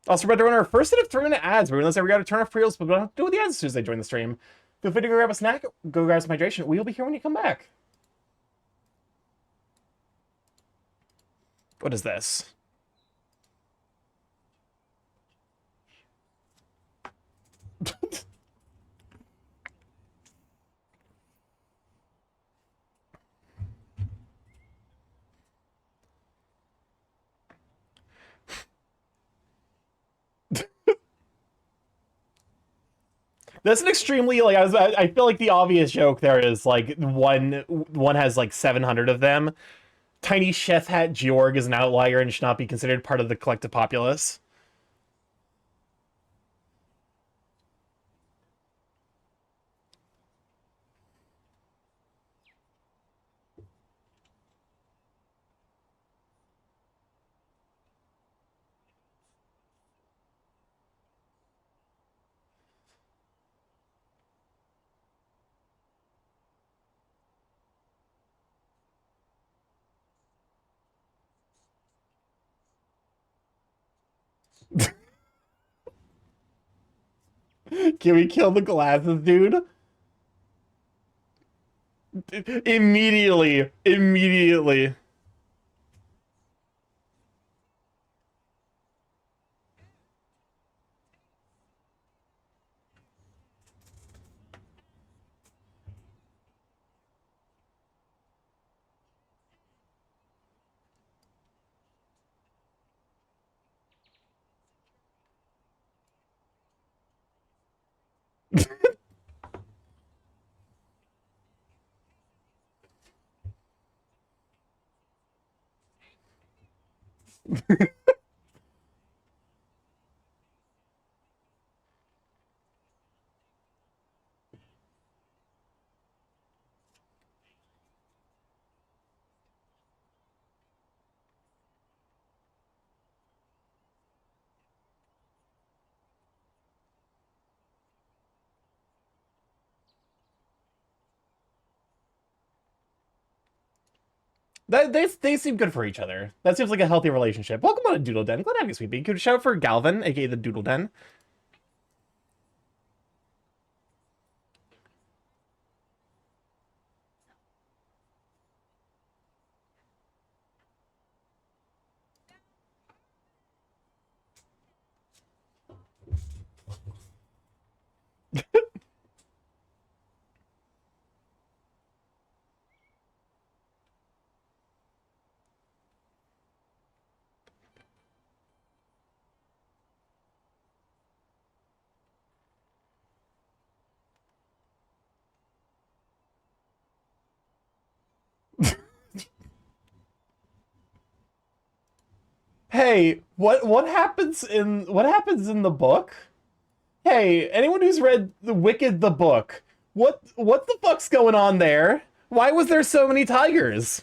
Also, we're about to run our first set of 3-minute ads. We realized that we got to turn off pre-rolls, but we don't have to do with the ads as soon as they join the stream. Feel free to go grab a snack, go grab some hydration. We'll be here when you come back. What is this? That's an extremely, like, I feel like the obvious joke there is, like, one has, like, 700 of them. Tiny chef hat Georg is an outlier and should not be considered part of the collective populace. Can we kill the glasses, dude? Immediately. Immediately. They seem good for each other. That seems like a healthy relationship. Welcome on to Doodle Den. Glad to have you, sweet pea. Could you shout out for Galvin, aka the Doodle Den? Hey, what happens in the book? Hey, anyone who's read The Wicked the book, what the fuck's going on there? Why was there so many tigers?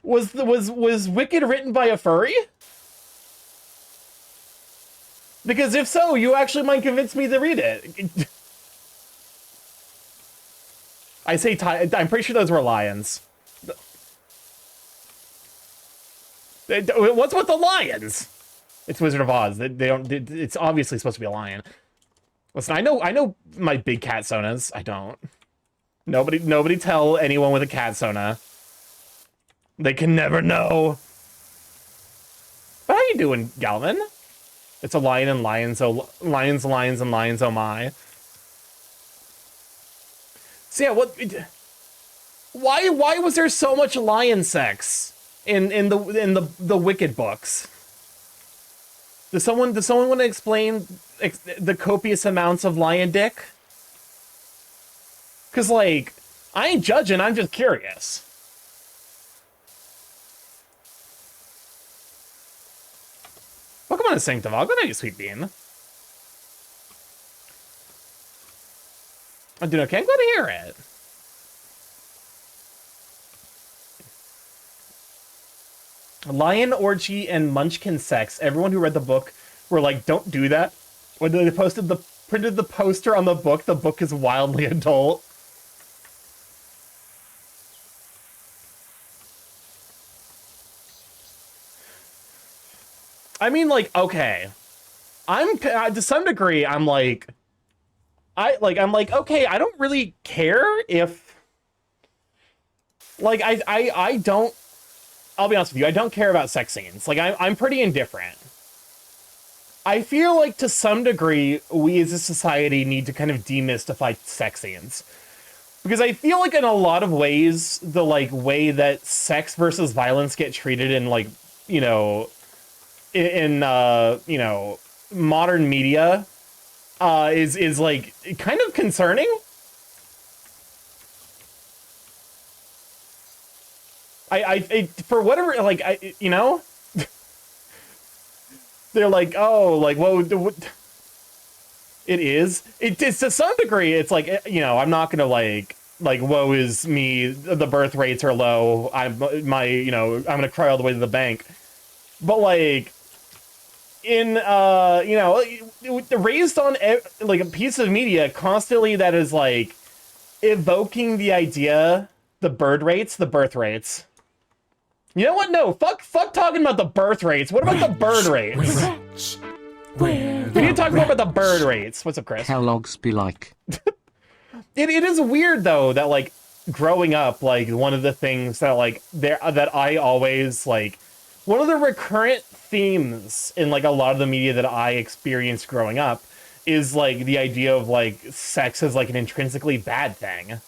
Was Wicked written by a furry? Because if so, you actually might convince me to read it. I say I'm pretty sure those were lions. What's with the lions? It's Wizard of Oz. They don't. It's obviously supposed to be a lion. Listen, I know my big cat sonas. I don't. Nobody tell anyone with a cat sona. They can never know. But how you doing, Galvin? It's a lion and lions, so lions and lions, oh my. So yeah, why was there so much lion sex in the Wicked books? Does someone want to explain the copious amounts of lion dick? Cause like, I ain't judging, I'm just curious. Welcome on to Sanctum. Good night, you sweet bean. I'm doing okay. I'm glad to hear it. Lion orgy and munchkin sex. Everyone who read the book were like, "Don't do that." When they printed the poster on the book is wildly adult. I mean, like, okay, I'm to some degree, I'm like, okay, I don't really care if, like, I don't, I'll be honest with you, I don't care about sex scenes. Like, I'm pretty indifferent. I feel like to some degree, we as a society need to kind of demystify sex scenes. Because I feel like in a lot of ways, the, like, way that sex versus violence get treated in, like, you know, in you know, modern media is like kind of concerning. I for whatever, like, you know, they're like, oh, like, what it is to some degree, it's like, you know, I'm not gonna like woe is me, the birth rates are low, you know, I'm gonna cry all the way to the bank. But like, in you know, raised on like a piece of media constantly that is like evoking the idea, the birth rates. You know what? No, fuck talking about the birth rates. What about the bird rates? We need to talk more about the bird rates. What's up, Chris? Kellogg's be like. It is weird though that like growing up, like one of the things that like that I always like, one of the recurrent themes in like a lot of the media that I experienced growing up is like the idea of like sex as like an intrinsically bad thing.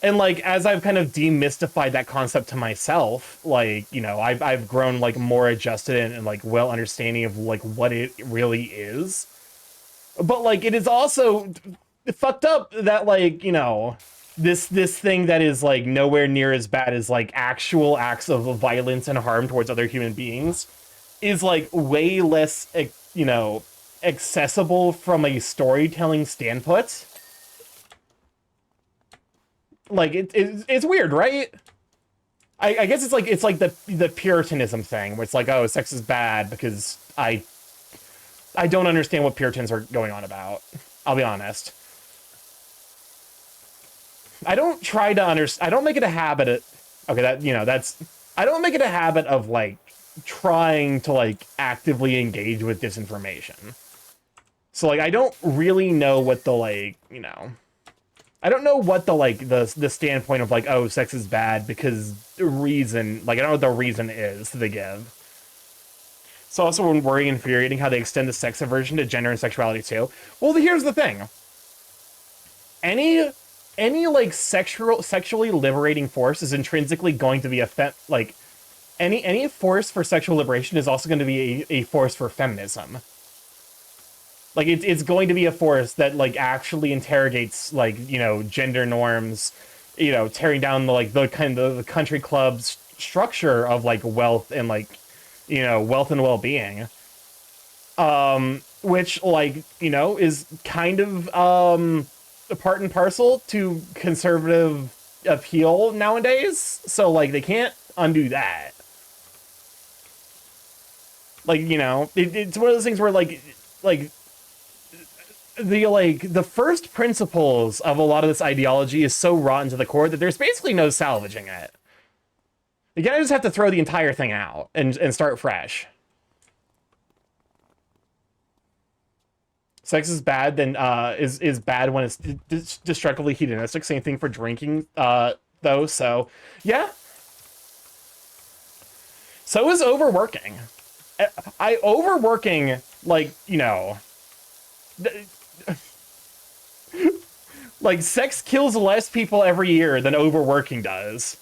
And like, as I've kind of demystified that concept to myself, like, you know, I've grown like more adjusted and like well understanding of like what it really is. But like, it is also fucked up that like, you know, this thing that is like nowhere near as bad as like actual acts of violence and harm towards other human beings is like way less, you know, accessible from a storytelling standpoint. Like it's weird, right? I guess it's like the Puritanism thing where it's like, oh, sex is bad because I don't understand what Puritans are going on about. I'll be honest. I don't try to understand. I don't make it a habit of, okay, that, you know, that's, I don't make it a habit of like trying to like actively engage with disinformation. So like, I don't really know what the like, you know, I don't know what the like the standpoint of like, oh, sex is bad because the reason, like, I don't know what the reason is they give. It's also worrying and infuriating how they extend the sex aversion to gender and sexuality too. Well, here's the thing. Any like sexually liberating force is intrinsically going to be like any force for sexual liberation is also going to be a force for feminism. Like it's going to be a force that like actually interrogates like, you know, gender norms, you know, tearing down the like the kind of the country clubs, structure of like wealth and like, you know, wealth and well-being. Which like, you know, is kind of part and parcel to conservative appeal nowadays. So like they can't undo that. Like, you know, it's one of those things where like the first principles of a lot of this ideology is so rotten to the core that there's basically no salvaging it. You kind of just have to throw the entire thing out and start fresh. Sex is bad, then is bad when it's destructively hedonistic. Same thing for drinking, though. So, yeah. So is overworking. Overworking, like, you know, like sex kills less people every year than overworking does.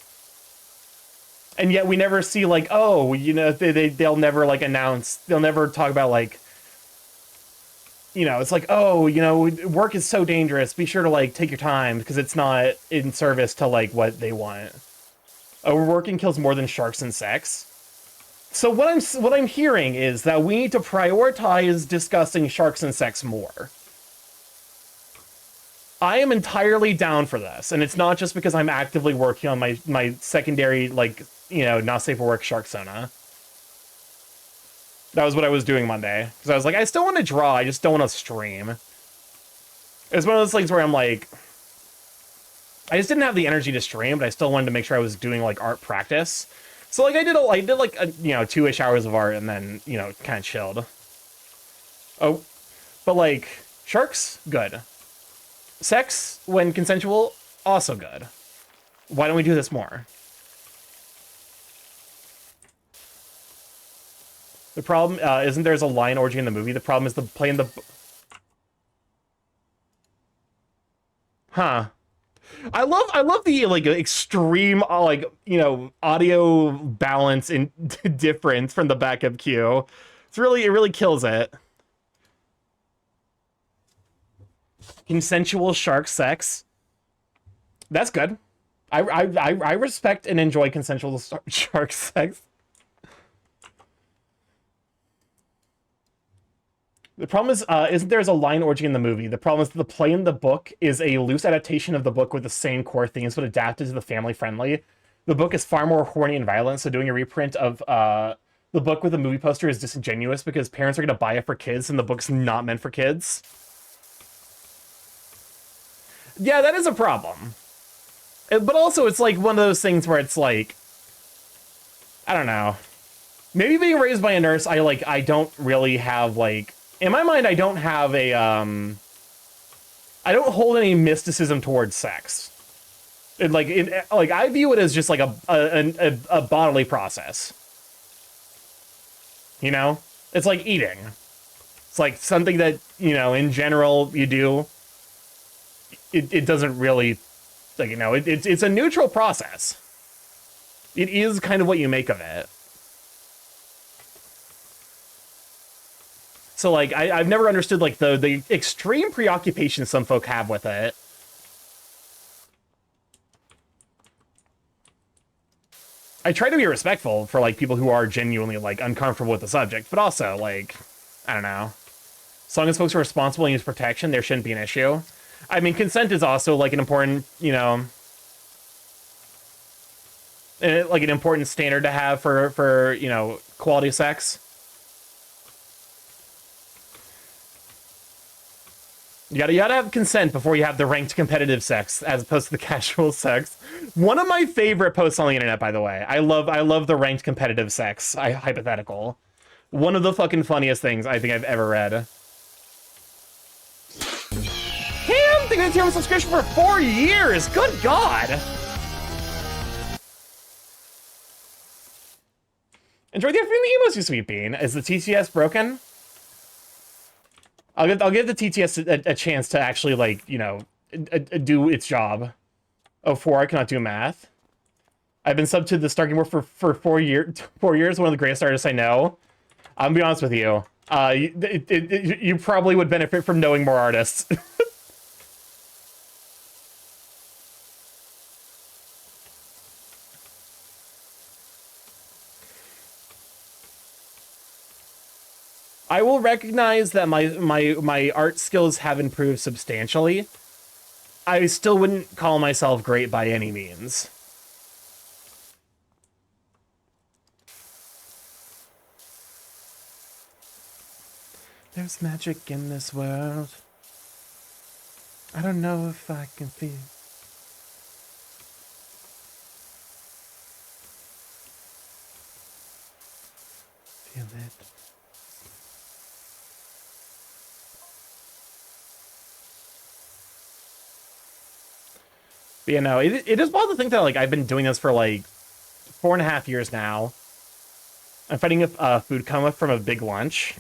And yet we never see like, oh, you know, they'll never like announce, they'll never talk about like, you know, it's like, oh, you know, work is so dangerous. Be sure to like take your time because it's not in service to like what they want. Overworking kills more than sharks and sex. So what I'm hearing is that we need to prioritize discussing sharks and sex more. I am entirely down for this, and it's not just because I'm actively working on my secondary, like, you know, not safe for work shark sona. That was what I was doing Monday. Because I was like, I still want to draw, I just don't want to stream. It's one of those things where I'm like, I just didn't have the energy to stream, but I still wanted to make sure I was doing, like, art practice. So, like, I did like, you know, 2-ish hours of art and then, you know, kind of chilled. Oh, but, like, sharks, good. Sex, when consensual, also good. Why don't we do this more? The problem isn't there's a lion orgy in the movie. The problem is the playing the. Huh. I love the like extreme like, you know, audio balance and difference from the backup cue. It really kills it. Consensual shark sex. That's good. I respect and enjoy consensual shark sex. The problem is, isn't there's a lion orgy in the movie? The problem is the play in the book is a loose adaptation of the book with the same core themes, but adapted to the family-friendly. The book is far more horny and violent, so doing a reprint of the book with a movie poster is disingenuous because parents are going to buy it for kids, and the book's not meant for kids. Yeah, that is a problem. But also, it's like one of those things where it's like, I don't know. Maybe being raised by a nurse, I don't really have, like, in my mind, I don't have a, I don't hold any mysticism towards sex. I view it as just like a bodily process. You know? It's like eating. It's like something that, you know, in general you do. It doesn't really, like, you know, it's a neutral process. It is kind of what you make of it. So, like, I've never understood, like, the extreme preoccupation some folk have with it. I try to be respectful for, like, people who are genuinely, like, uncomfortable with the subject, but also, like, I don't know. As long as folks are responsible and use protection, there shouldn't be an issue. I mean, consent is also, like, an important, you know, like, an important standard to have for you know, quality sex. You gotta have consent before you have the ranked competitive sex, as opposed to the casual sex. One of my favorite posts on the internet, by the way. I love the ranked competitive sex hypothetical. One of the fucking funniest things I think I've ever read. Damn, thank you for a subscription for 4 years. Good God. Enjoy the afternoon emos, you sweet bean. Is the TTS broken? I'll give the TTS a chance to actually, like, you know, do its job. Oh, 4, I cannot do math. I've been subbed to the StarkyMorph for 4 years. 4 years, one of the greatest artists I know. I'm gonna be honest with you. You probably would benefit from knowing more artists. I will recognize that my art skills have improved substantially. I still wouldn't call myself great by any means. There's magic in this world. I don't know if I can feel it. But you know, it is wild to think that like I've been doing this for like 4.5 years now. I'm fighting a food coma from a big lunch.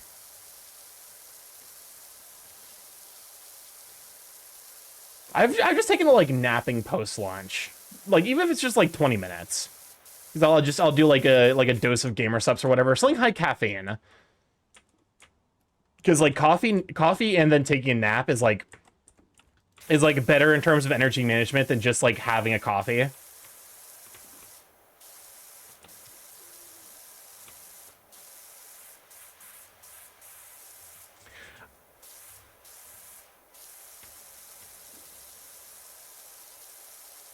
I've just taken a like napping post lunch, like even if it's just like 20 minutes, because I'll do like a dose of gamer subs or whatever, something high caffeine. Because like coffee and then taking a nap is like better in terms of energy management than just like having a coffee.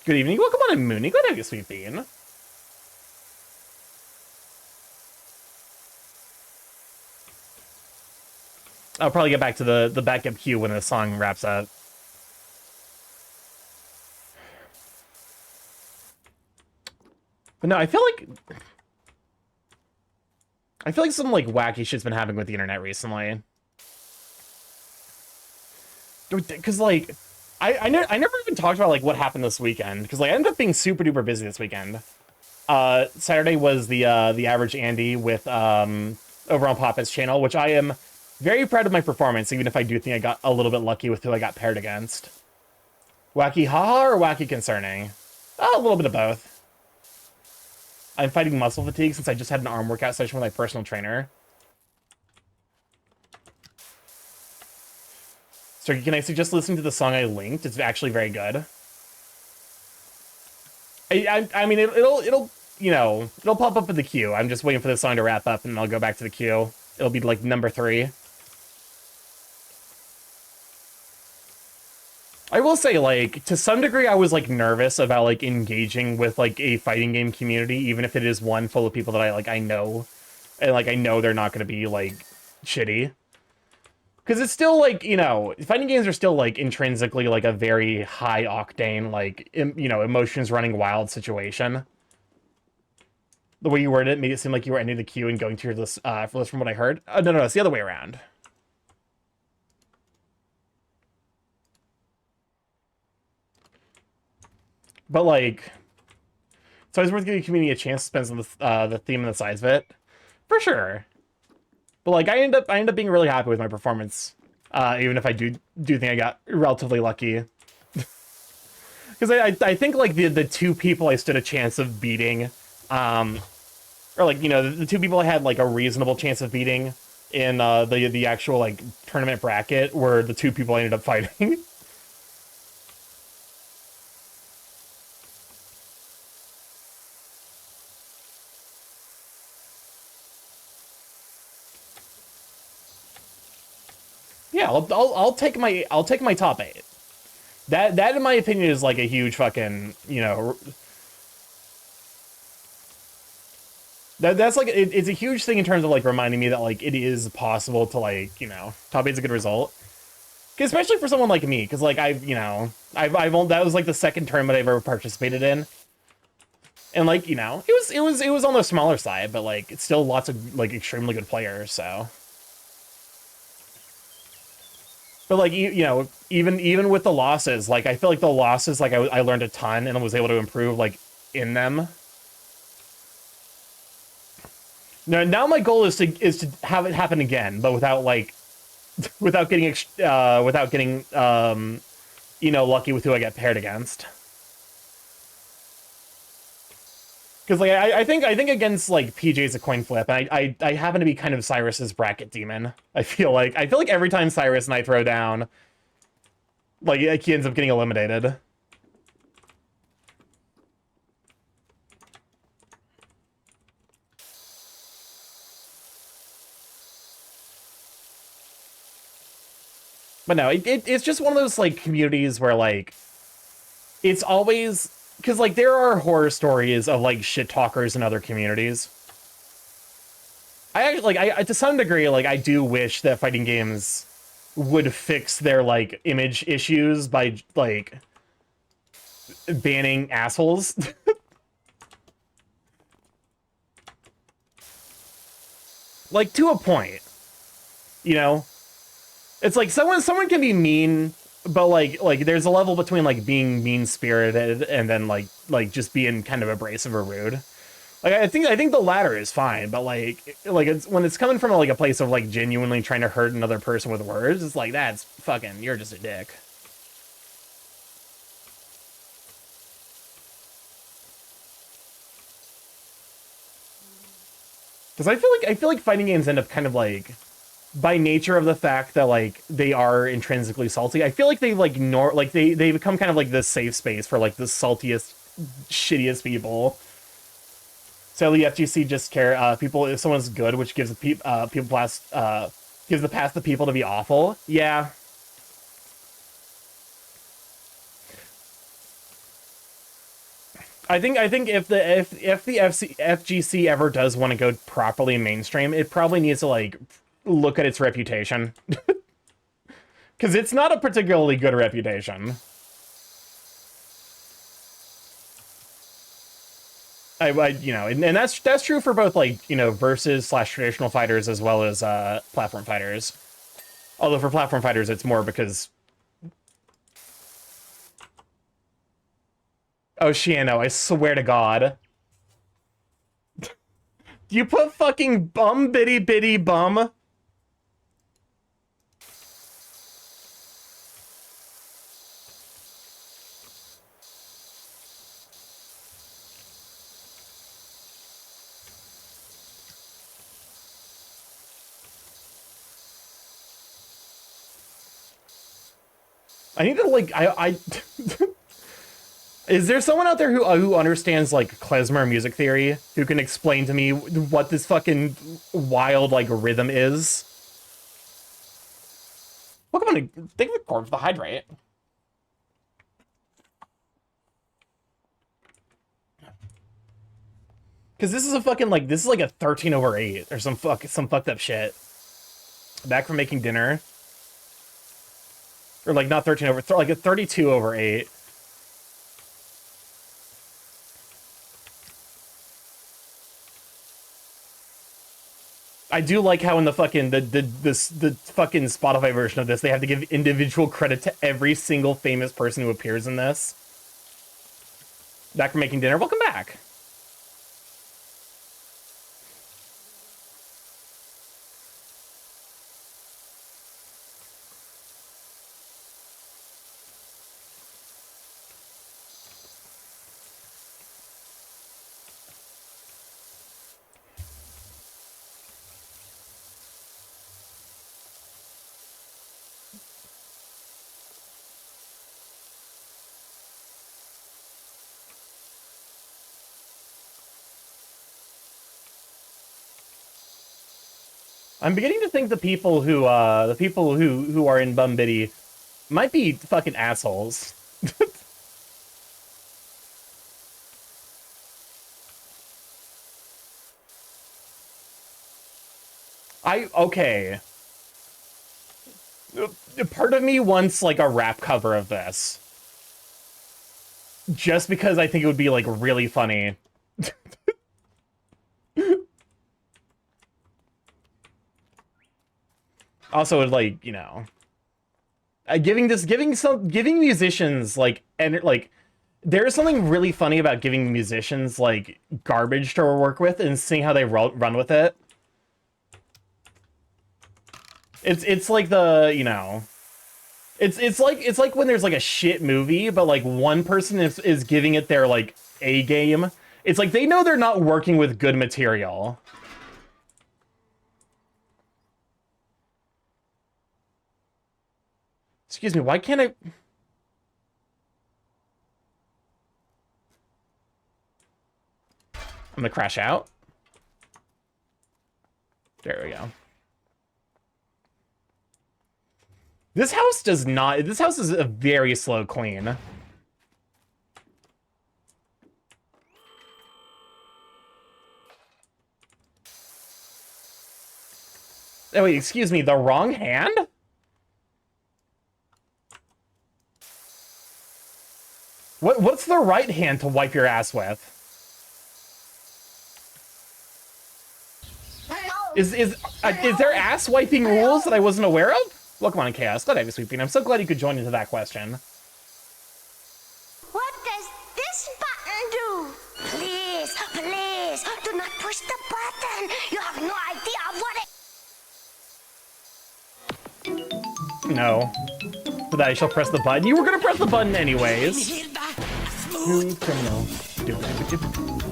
Good evening. Welcome on, Mooney. Glad to have you, sweet bean. I'll probably get back to the backup queue when the song wraps up. But no, I feel like some like wacky shit's been happening with the internet recently. Because like I never even talked about like what happened this weekend, because like I ended up being super duper busy this weekend. Saturday was the average Andy with over on Poppet's channel, which I am very proud of my performance, even if I do think I got a little bit lucky with who I got paired against. Wacky haha or wacky concerning? A little bit of both. I'm fighting muscle fatigue since I just had an arm workout session with my personal trainer. So can I suggest listening to the song I linked? It's actually very good. I mean, it'll you know, it'll pop up in the queue. I'm just waiting for the song to wrap up and I'll go back to the queue. It'll be like number 3. I will say, like, to some degree, I was, like, nervous about, like, engaging with, like, a fighting game community, even if it is one full of people that I know, and, like, I know they're not going to be, like, shitty. Because it's still, like, you know, fighting games are still, like, intrinsically, like, a very high-octane, like, you know, emotions running wild situation. The way you worded it made it seem like you were ending the queue and going to your list, from what I heard. No, it's the other way around. But, like, it's always worth giving the community a chance to spend on the theme and the size of it. For sure. But, like, I end up being really happy with my performance. Even if I do think I got relatively lucky. Because I think, like, the 2 people I stood a chance of beating, or, like, you know, the 2 people I had, like, a reasonable chance of beating in the actual, like, tournament bracket were the 2 people I ended up fighting. Yeah, I'll take my top 8. That in my opinion is like a huge fucking, you know, that's like it's a huge thing in terms of like reminding me that like it is possible to, like, you know, top 8's a good result. Especially for someone like me, because like I've that was like the second tournament I've ever participated in. And like, you know, it was on the smaller side, but like it's still lots of like extremely good players, so. But like, you know, even with the losses, like I feel like the losses, like I learned a ton and was able to improve like in them. Now my goal is to have it happen again, but without like without getting you know, lucky with who I get paired against. Because like I think against like PJ's a coin flip, and I happen to be kind of Cyrus's bracket demon. I feel like every time Cyrus and I throw down, like he ends up getting eliminated. But no, it's just one of those like communities where like it's always because like there are horror stories of like shit talkers in other communities. I to some degree like I do wish that fighting games would fix their like image issues by like banning assholes. Like to a point, you know. It's like someone can be mean, but like there's a level between like being mean-spirited and then like just being kind of abrasive or rude. Like I think the latter is fine, but like it's when it's coming from like a place of like genuinely trying to hurt another person with words, it's like that's fucking you're just a dick. Because I feel like fighting games end up kind of like, by nature of the fact that like they are intrinsically salty, I feel like they like they become kind of like this safe space for like the saltiest, shittiest people. So the FGC just care people if someone's good, which gives the people pass gives the pass to people to be awful. Yeah. I think if the FGC ever does want to go properly mainstream, it probably needs to like look at its reputation. Because it's not a particularly good reputation. You know, and that's true for both like, you know, versus/traditional fighters as well as platform fighters. Although for platform fighters, it's more because. Oh, Shiano, I swear to God. You put fucking bum bitty bitty bum? I need to like I Is there someone out there who understands like klezmer music theory who can explain to me what this fucking wild like rhythm is? Welcome on to thank you for the hydrate. Because this is a fucking like this is like a 13/8 or some fucked up shit. Back from making dinner. Or like not 13 over like a 32/8. I do like how in the fucking the fucking Spotify version of this they have to give individual credit to every single famous person who appears in this. Back from making dinner. Welcome back. I'm beginning to think the people who are in Bumbitty might be fucking assholes. Okay. Part of me wants like a rap cover of this. Just because I think it would be like really funny. Also, like, you know, giving musicians like there's something really funny about giving musicians like garbage to work with and seeing how they run with it. It's like the, you know, it's like when there's like a shit movie, but like one person is giving it their like A game. It's like they know they're not working with good material. Excuse me, why can't I... I'm gonna crash out. There we go. This house does not... This house is a very slow clean. Oh, wait, excuse me, the wrong hand? What's the right hand to wipe your ass with? Is there ass wiping rules that I wasn't aware of? Welcome on, Chaos. Glad I have you, Sweeping. I'm so glad you could join into that question. What does this button do? Please, please, do not push the button. You have no idea what it... No. For that, I shall press the button. You were gonna press the button anyways. Smooth criminal. To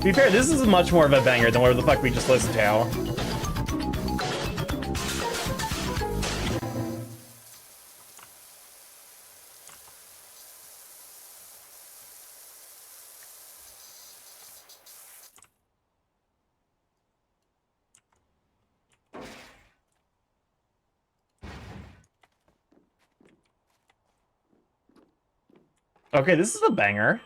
be fair, this is much more of a banger than whatever the fuck we just listened to. Okay, this is a banger.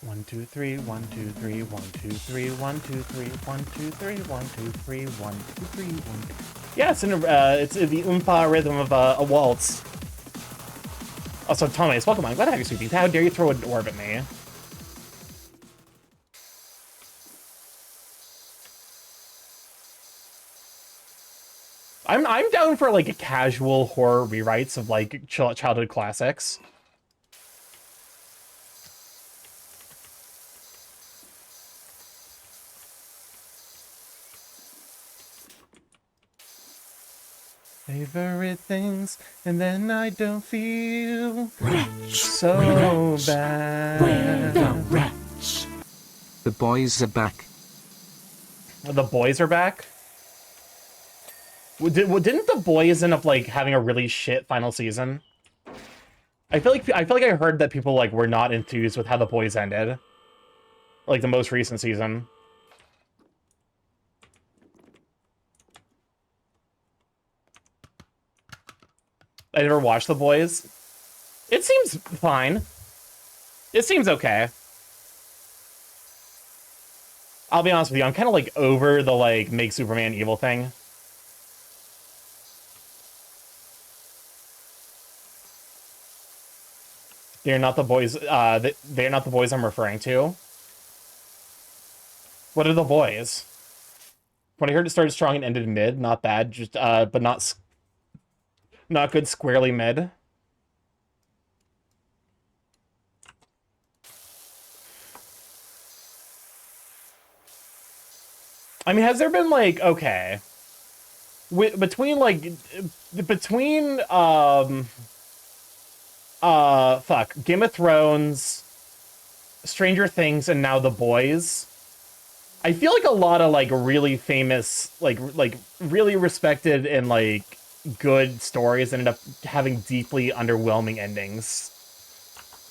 One, two, three, 1, 2, 3, 1, 2, 3, 1, 2, 3, 1, 2, 3, 1, 2, 3, 1, 2, 3, 1. Yeah, it's the oompa rhythm of a waltz. Also, Thomas, welcome on. I'm glad to have you, Sweeping. How dare you throw an orb at me? I'm down for like a casual horror rewrites of like childhood classics. Favorite things, and then I don't feel so bad. Where the wretch? The boys are back. The boys are back? Didn't the boys end up like having a really shit final season? I feel like I heard that people like were not enthused with how the boys ended. Like the most recent season. I never watched The Boys. It seems fine. It seems okay. I'll be honest with you, I'm kind of like over the like make Superman evil thing. They're not the boys. They're not the boys I'm referring to. What are the boys? When I heard it started strong and ended mid, not bad, just but not good squarely mid. I mean, has there been like okay, between fuck, Game of Thrones, Stranger Things, and now The Boys, I feel like a lot of like really famous, like really respected and like good stories ended up having deeply underwhelming endings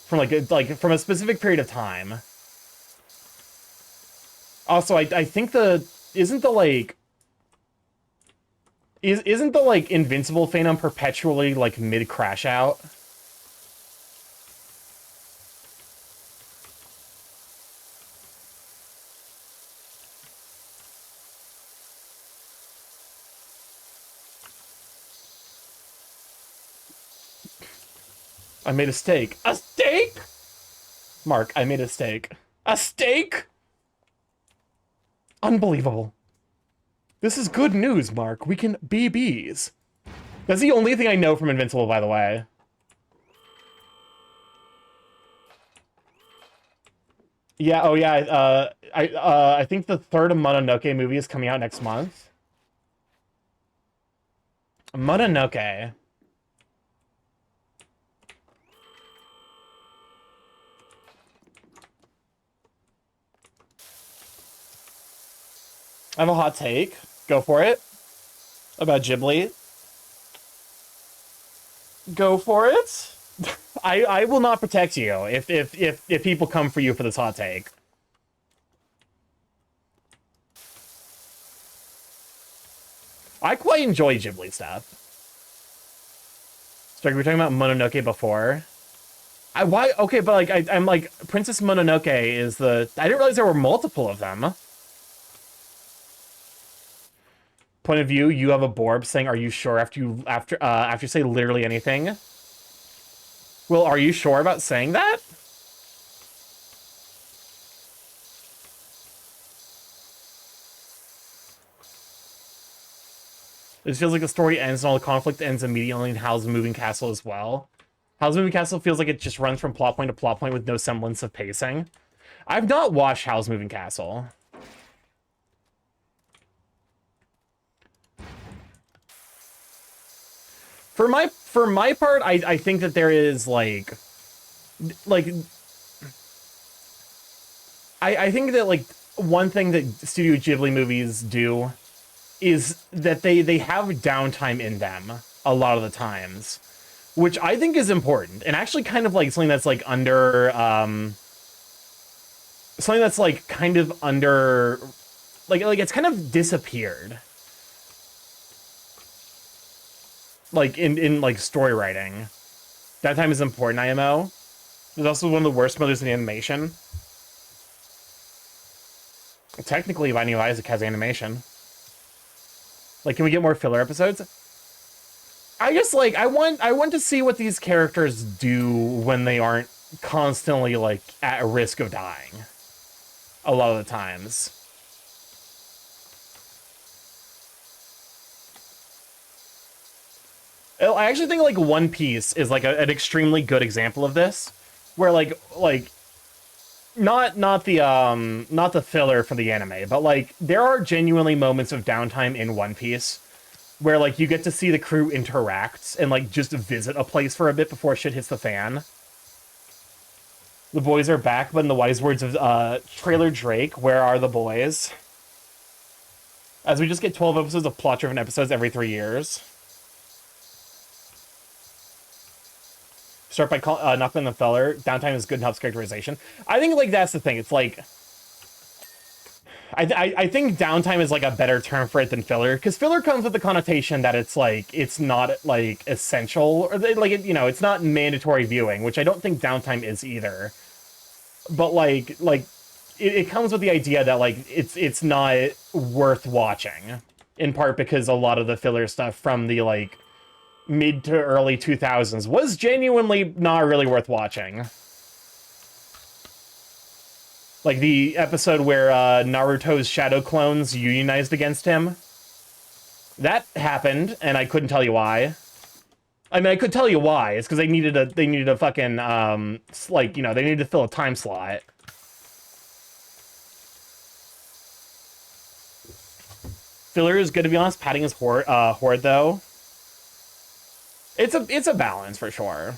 from like from a specific period of time. Also, I think isn't the Invincible fandom perpetually like mid crash out? I made a steak. A steak? Mark, I made a steak. A steak? Unbelievable. This is good news, Mark. We can BBs. That's the only thing I know from Invincible, by the way. Yeah, oh yeah, I think the third Mononoke movie is coming out next month. Mononoke. I have a hot take. Go for it. About Ghibli. Go for it. I will not protect you if people come for you for this hot take. I quite enjoy Ghibli stuff. So we were talking about Mononoke before. Okay, but like I'm like Princess Mononoke is the. I didn't realize there were multiple of them. Point of view, you have a Borb saying, "Are you sure?" After you say literally anything. Well, are you sure about saying that? It feels like the story ends and all the conflict ends immediately in Howl's Moving Castle as well. Howl's Moving Castle feels like it just runs from plot point to plot point with no semblance of pacing. I've not watched Howl's Moving Castle. For my part, I think that there is like I think that like one thing that Studio Ghibli movies do is that they have downtime in them a lot of the times, which I think is important and actually kind of like something that's like under something that's like kind of under like it's kind of disappeared. Like in like story writing, downtime is important. IMO. There's also one of the worst mothers in animation. Technically, Binding of Isaac has animation. Like, can we get more filler episodes? I just like I want to see what these characters do when they aren't constantly like at risk of dying. A lot of the times. I actually think like One Piece is like an extremely good example of this, where like not the filler for the anime, but like there are genuinely moments of downtime in One Piece where like you get to see the crew interact and like just visit a place for a bit before shit hits the fan. The boys are back, but in the wise words of Trailer Drake, where are the boys? As we just get 12 episodes of plot-driven episodes every 3 years. Start by not being the filler. Downtime is good and helps characterization. I think like that's the thing. It's like I think downtime is like a better term for it than filler, because filler comes with the connotation that it's like it's not like essential or like it, you know, it's not mandatory viewing, which I don't think downtime is either. But like it comes with the idea that like it's not worth watching, in part because a lot of the filler stuff from the like mid to early 2000s was genuinely not really worth watching. Like the episode where Naruto's shadow clones unionized against him. That happened, and I couldn't tell you why. I mean, I could tell you why. It's because they needed a fucking like, you know, they needed to fill a time slot. Filler is good, to be honest. Padding is horde though. It's a balance for sure.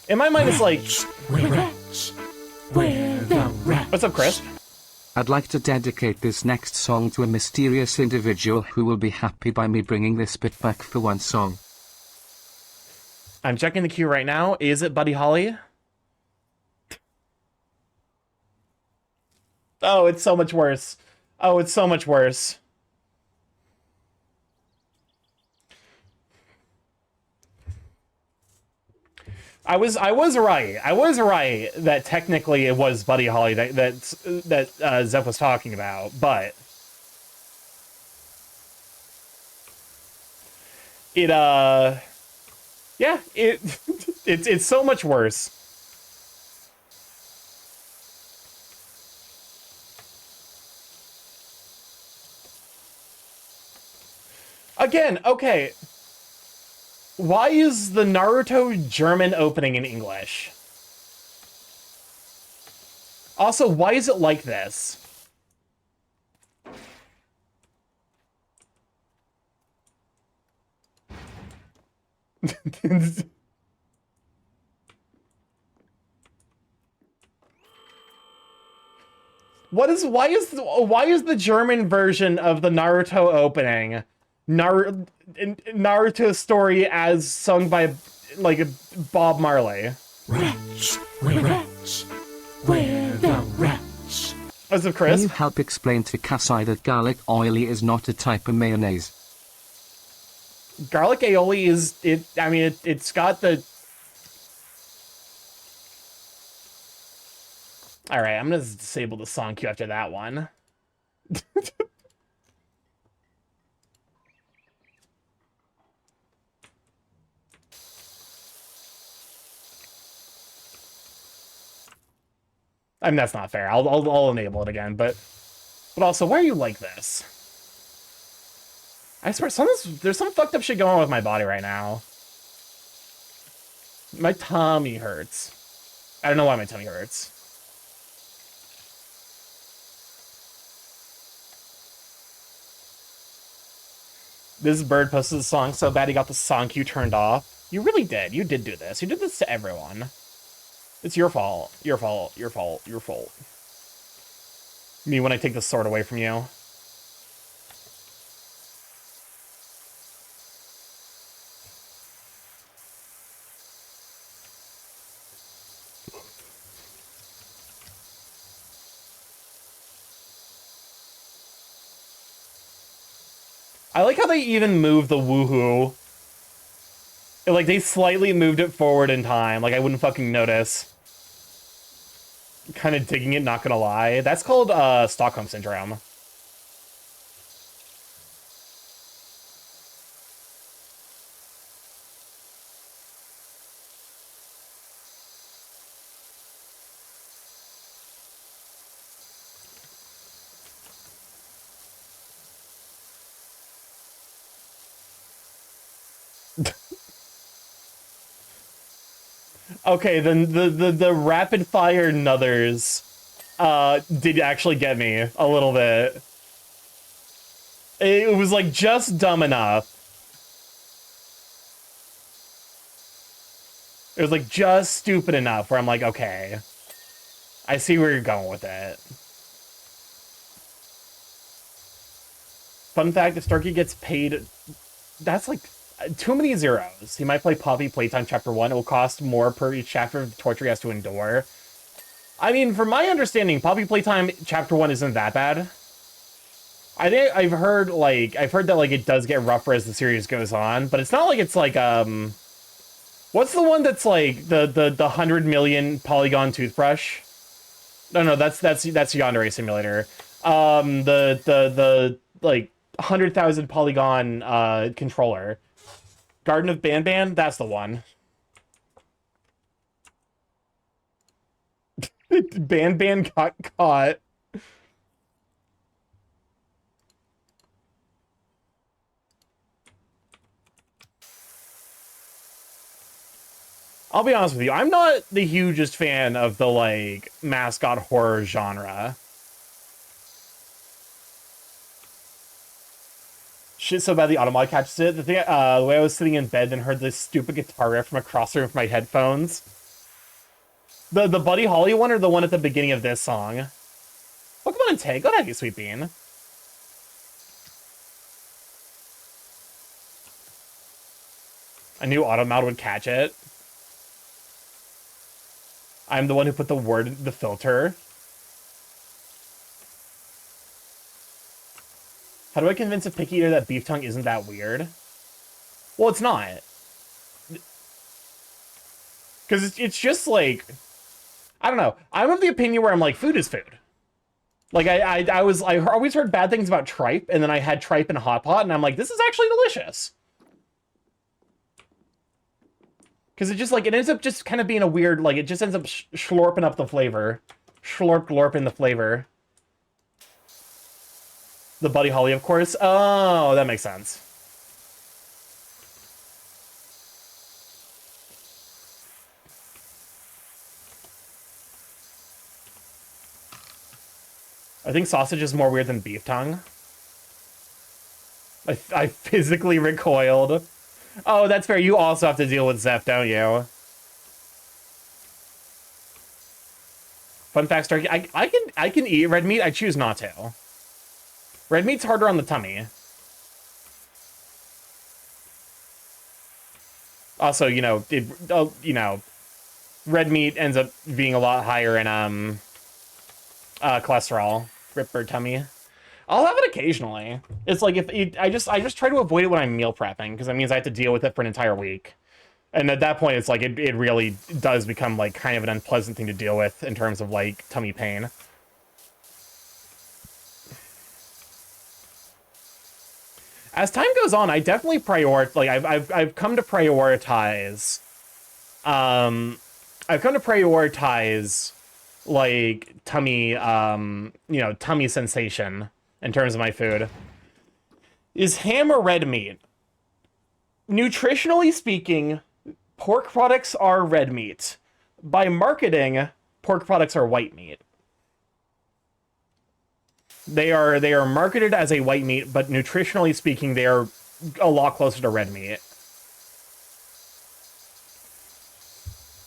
In my mind, it's like. What's up, Chris? I'd like to dedicate this next song to a mysterious individual who will be happy by me bringing this bit back for one song. I'm checking the queue right now. Is it Buddy Holly? Oh, it's so much worse. Oh, it's so much worse. I was right. I was right that technically it was Buddy Holly that Zeph was talking about, but it yeah, it's so much worse. Again, okay. Why is the Naruto German opening in English? Also, why is it like this? Why is the German version of the Naruto opening Naruto's story as sung by like Bob Marley? Rats, we're the rats. What's up, Can you Chris? help explain to Kasai that garlic oily is not a type of mayonnaise? Garlic aioli is it. I mean, it's got the. All right, I'm gonna disable the song queue after that one. I mean, that's not fair. I'll enable it again, but also, why are you like this? I swear, there's some fucked up shit going on with my body right now. My tummy hurts. I don't know why my tummy hurts. This bird posted the song so bad he got the song queue turned off. You really did. You did do this. You did this to everyone. It's your fault. Your fault. Your fault. Your fault. Me when I take the sword away from you. I like how they even moved the woohoo. Like, they slightly moved it forward in time. Like, I wouldn't fucking notice. Kind of digging it, not gonna lie. That's called, Stockholm Syndrome. Okay, then the rapid fire nuthers did actually get me a little bit. It was like just dumb enough. It was like just stupid enough where I'm like, okay, I see where you're going with it. Fun fact, if Starky gets paid, that's like too many zeros. He might play Poppy Playtime Chapter 1. It will cost more per each chapter of the torture he has to endure. I mean, from my understanding, Poppy Playtime Chapter 1 isn't that bad. I think I've heard that like it does get rougher as the series goes on, but it's not like it's like what's the one that's like the 100 million polygon toothbrush? No, that's Yandere Simulator. The like 100,000 polygon controller. Garden of Banban, that's the one. Banban got caught. I'll be honest with you, I'm not the hugest fan of the, like, mascot horror genre. Shit so bad the automod catches it. The way I was sitting in bed and heard this stupid guitar riff from across the room from my headphones. The Buddy Holly one or the one at the beginning of this song? Pokemon Tag, go ahead, you sweet bean. I knew automod would catch it. I'm the one who put the word in the filter. How do I convince a picky eater that beef tongue isn't that weird? Well, it's not. Because it's just like... I don't know. I'm of the opinion where I'm like, food is food. Like, I always heard bad things about tripe, and then I had tripe in Hot Pot, and I'm like, this is actually delicious. Because it just, like, it ends up just kind of being a weird, like, it just ends up slurping up the flavor. Slurp glorping the flavor. The Buddy Holly, of course. Oh, that makes sense. I think sausage is more weird than beef tongue. I physically recoiled. Oh, that's fair. You also have to deal with Zeph, don't you? Fun fact, Starky, I can eat red meat. I choose not to. Red meat's harder on the tummy. Also, you know, red meat ends up being a lot higher in cholesterol. Rip bird tummy. I'll have it occasionally. It's like I just try to avoid it when I'm meal prepping, because that means I have to deal with it for an entire week. And at that point, it's like it really does become like kind of an unpleasant thing to deal with in terms of like tummy pain. As time goes on, I definitely I've come to prioritize. I've come to prioritize like tummy, tummy sensation in terms of my food. Is ham or red meat? Nutritionally speaking, pork products are red meat. By marketing, pork products are white meat. They are marketed as a white meat, but nutritionally speaking, they are a lot closer to red meat.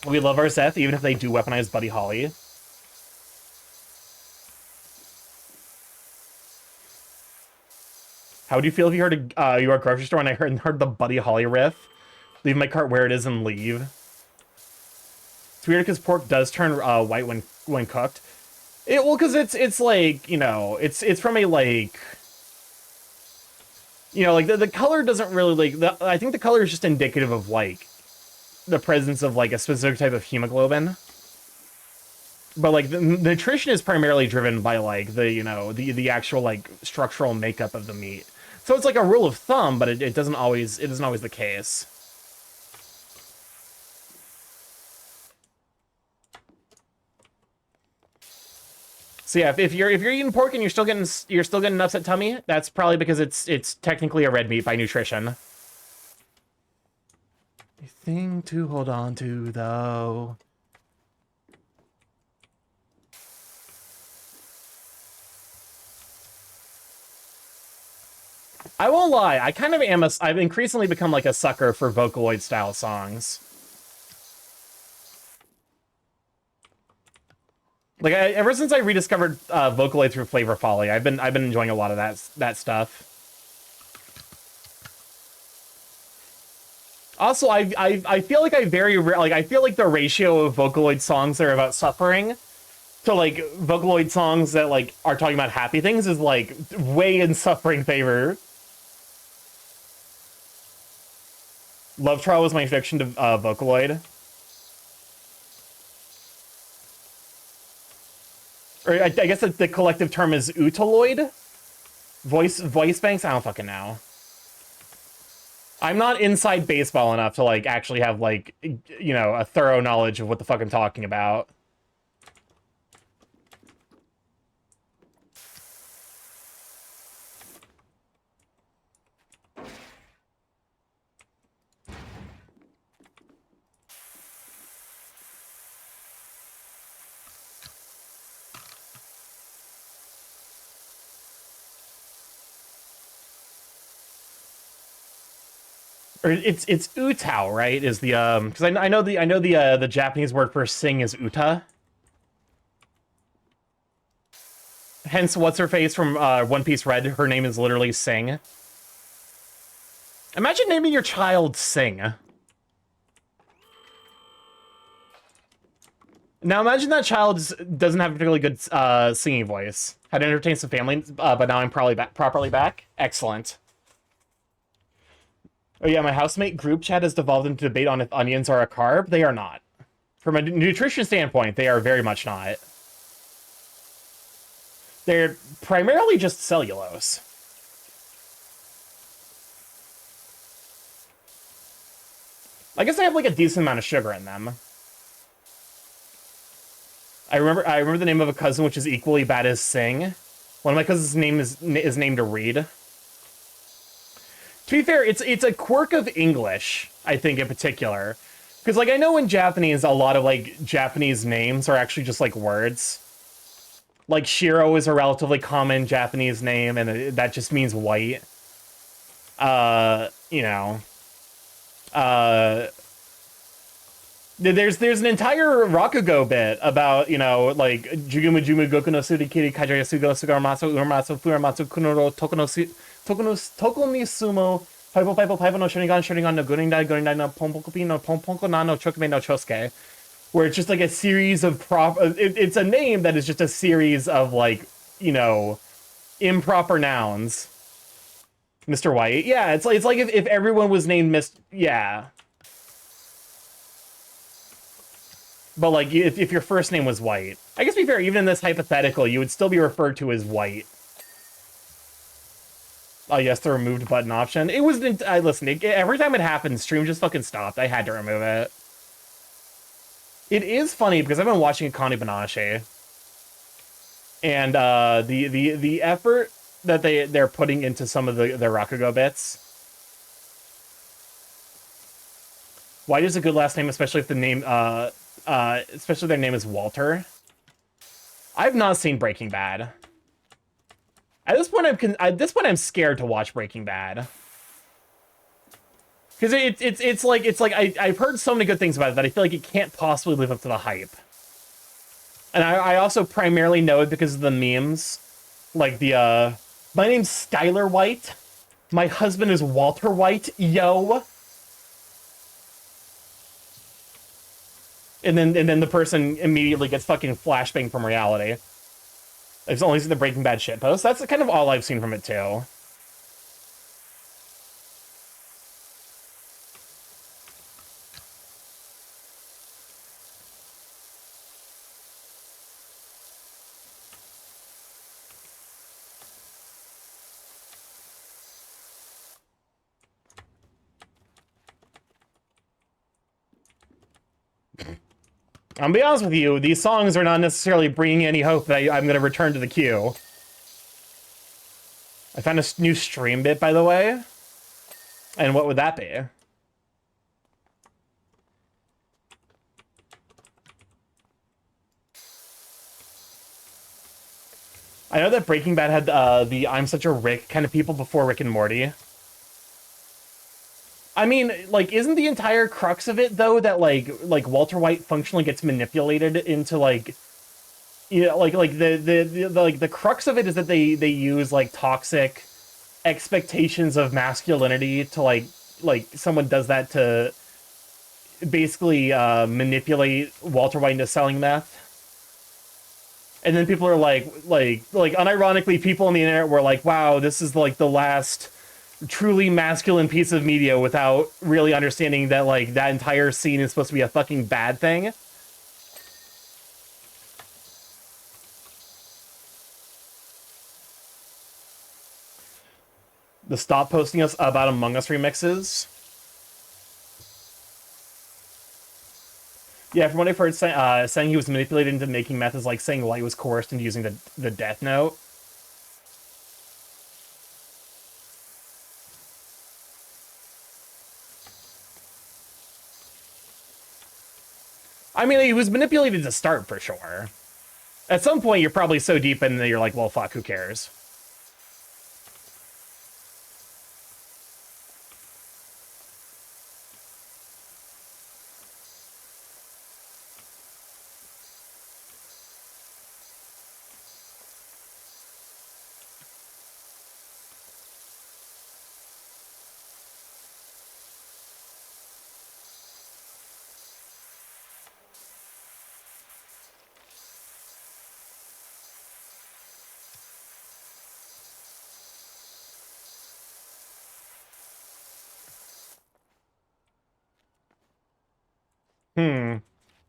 We love our Seth, even if they do weaponize Buddy Holly. How would you feel if you heard you were at a grocery store and I heard the Buddy Holly riff? Leave my cart where it is and leave. It's weird because pork does turn white when cooked. Well, because it's like, it's from a like, like the color doesn't really like I think the color is just indicative of like the presence of like a specific type of hemoglobin. But like the nutrition is primarily driven by like the actual like structural makeup of the meat. So it's like a rule of thumb, but it isn't always the case. So yeah, if you're eating pork and you're still getting an upset tummy, that's probably because it's technically a red meat by nutrition. A thing to hold on to, though. I won't lie, I kind of am I've increasingly become like a sucker for Vocaloid style songs. Like ever since I rediscovered Vocaloid through Flavor Folly, I've been enjoying a lot of that stuff. Also, I feel like I feel like the ratio of Vocaloid songs that are about suffering to like Vocaloid songs that like are talking about happy things is like way in suffering favor. Love Trial was my introduction to Vocaloid. Or I guess the collective term is Utaloid? Voice banks? I don't fucking know. I'm not inside baseball enough to, like, actually have, like, a thorough knowledge of what the fuck I'm talking about. Or it's utao, right? Is the because I know the Japanese word for sing is uta. Hence, what's her face from One Piece Red? Her name is literally Sing. Imagine naming your child Sing. Now imagine that child doesn't have a particularly good singing voice. Had to entertain some family, but now I'm probably properly back. Excellent. Oh yeah, my housemate group chat has devolved into debate on if onions are a carb. They are not. From a nutrition standpoint, they are very much not. They're primarily just cellulose. I guess they have like a decent amount of sugar in them. I remember the name of a cousin which is equally bad as Sing. One of my cousins' name is named Reed. To be fair, it's a quirk of English, I think, in particular. Because, like, I know in Japanese, a lot of, like, Japanese names are actually just, like, words. Like, Shiro is a relatively common Japanese name, and that just means white. There's an entire Rakugo bit about, like, Jugumu Jumu Goku no Surikiri Kaijaya Sugo Sugaramatsu Uramatsu Furamatsu Kunoro Tokoni Sumo Paipo no Sharingan no Gurindai no Pompokopi no Pompoko no Chokime no Chosuke. where it's just like a series of it's a name that is just a series of like, you know, improper nouns. Mr. White. Yeah, it's like if everyone was named yeah. But like if your first name was White. I guess to be fair, even in this hypothetical, you would still be referred to as White. Oh yes, the removed button option. It was listen, every time it happened, stream just fucking stopped. I had to remove it. It is funny because I've been watching Akane Banashi, and the effort that they're putting into some of their Rakugo bits. White is a good last name, especially if the name especially if their name is Walter. I've not seen Breaking Bad. At this point, I'm scared to watch Breaking Bad. Because it's like I've heard so many good things about it that I feel like it can't possibly live up to the hype. And I also primarily know it because of the memes. Like the, my name's Skylar White. My husband is Walter White. Yo. And then the person immediately gets fucking flashbang from reality. I've only seen the Breaking Bad shitpost. That's kind of all I've seen from it, too. I'll be honest with you, these songs are not necessarily bringing any hope that I'm going to return to the queue. I found a new stream bit, by the way. And what would that be? I know that Breaking Bad had the I'm such a Rick kind of people before Rick and Morty. I mean, like, isn't the entire crux of it, though, that, like Walter White functionally gets manipulated into, like, you know, like the crux of it is that they use, like, toxic expectations of masculinity to, like, someone does that to basically manipulate Walter White into selling meth. And then people are like, unironically, people on the internet were like, wow, this is, like, the last truly masculine piece of media, without really understanding that, like, that entire scene is supposed to be a fucking bad thing. The stop posting us about Among Us remixes. Yeah, from what I've heard, saying he was manipulated into making meth is like saying Light was coerced into using the Death Note. I mean, he was manipulated to start, for sure. At some point, you're probably so deep in that you're like, well, fuck, who cares?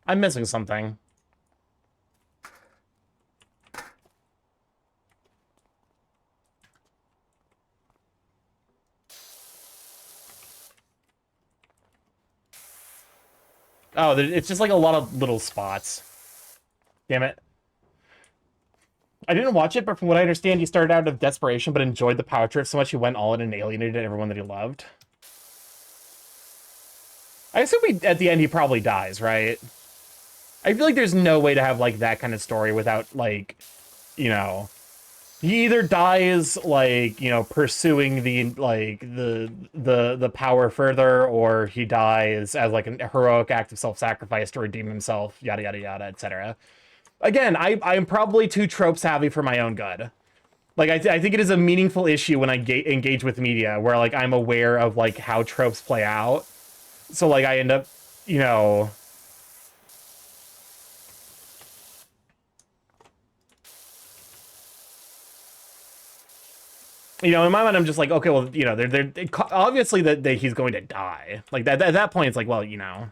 I'm missing something. Oh, it's just like a lot of little spots. Damn it. I didn't watch it, but from what I understand, he started out of desperation, but enjoyed the power trip so much he went all in and alienated everyone that he loved. I assume at the end he probably dies, right? I feel like there's no way to have, like, that kind of story without, like, you know, he either dies, like, you know, pursuing the power further, or he dies as, like, a heroic act of self-sacrifice to redeem himself, yada, yada, yada, etc. Again, I'm probably too trope savvy for my own good. Like, I think it is a meaningful issue when I engage with media, where, like, I'm aware of, like, how tropes play out. So, like, I end up, you know, You know, in my mind, I'm just like, okay, well, you know, they're obviously that he's going to die. Like at that point, it's like, well, you know.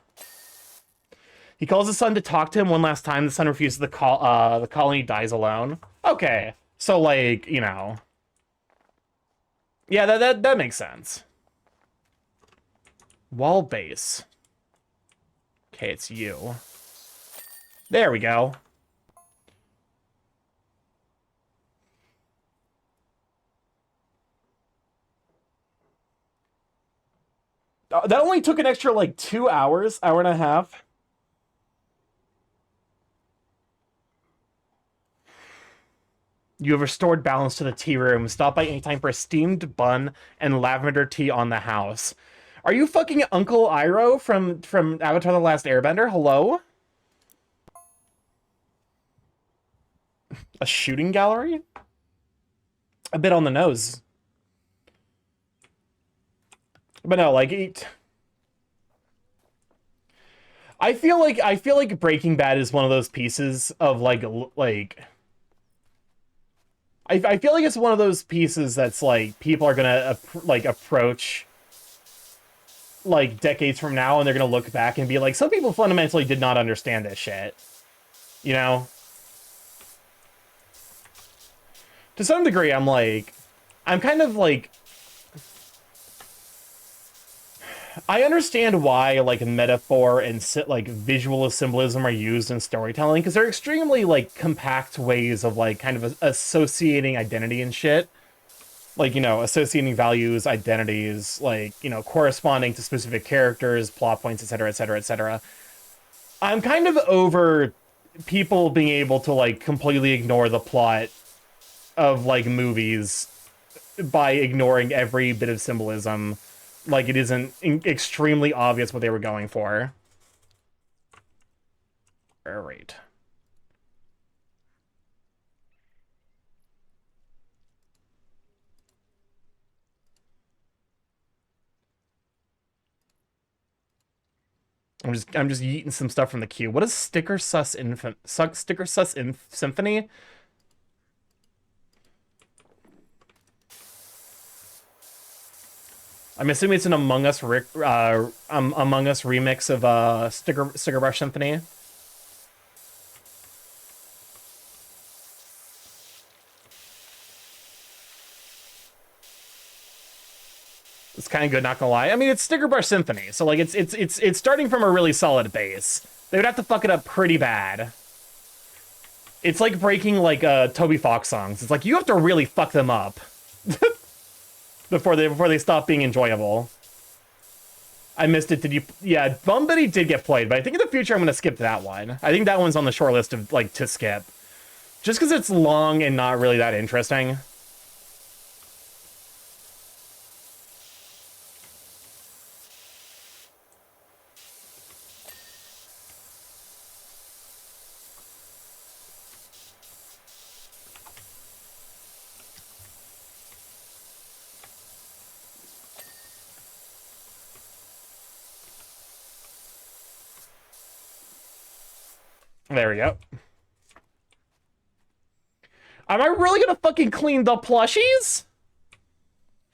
He calls his son to talk to him one last time. The son refuses the call. The colony dies alone. Okay, so like, you know, yeah, that makes sense. Wall base. Okay, it's you. There we go. That only took an extra, like, 2 hours, hour and a half. You have restored balance to the tea room. Stop by anytime for a steamed bun and lavender tea on the house. Are you fucking Uncle Iroh from Avatar The Last Airbender? Hello? A shooting gallery? A bit on the nose. But no, like, I feel like Breaking Bad is one of those pieces of I feel like it's one of those pieces that's like people are gonna approach like decades from now, and they're gonna look back and be like, some people fundamentally did not understand this shit, you know. To some degree, I'm kind of like, I understand why, like, metaphor and, like, visual symbolism are used in storytelling, because they're extremely, like, compact ways of, like, kind of associating identity and shit. Like, you know, associating values, identities, like, you know, corresponding to specific characters, plot points, etc., etc., etc. I'm kind of over people being able to, like, completely ignore the plot of, like, movies by ignoring every bit of symbolism. Like, it isn't extremely obvious what they were going for. Alright. I'm just yeeting some stuff from the queue. What is Sticker Sus Symphony? I'm assuming it's an Among Us remix of Sticker Brush Symphony. It's kind of good, not gonna lie. I mean, it's Sticker Brush Symphony, so like it's starting from a really solid base. They would have to fuck it up pretty bad. It's like breaking like Toby Fox songs. It's like you have to really fuck them up before they stop being enjoyable. I missed it. Did you? Yeah, Bum Buddy did get played, but I think in the future I'm gonna skip that one. I think that one's on the short list of like to skip, just because it's long and not really that interesting. There we go. Am I really gonna fucking clean the plushies?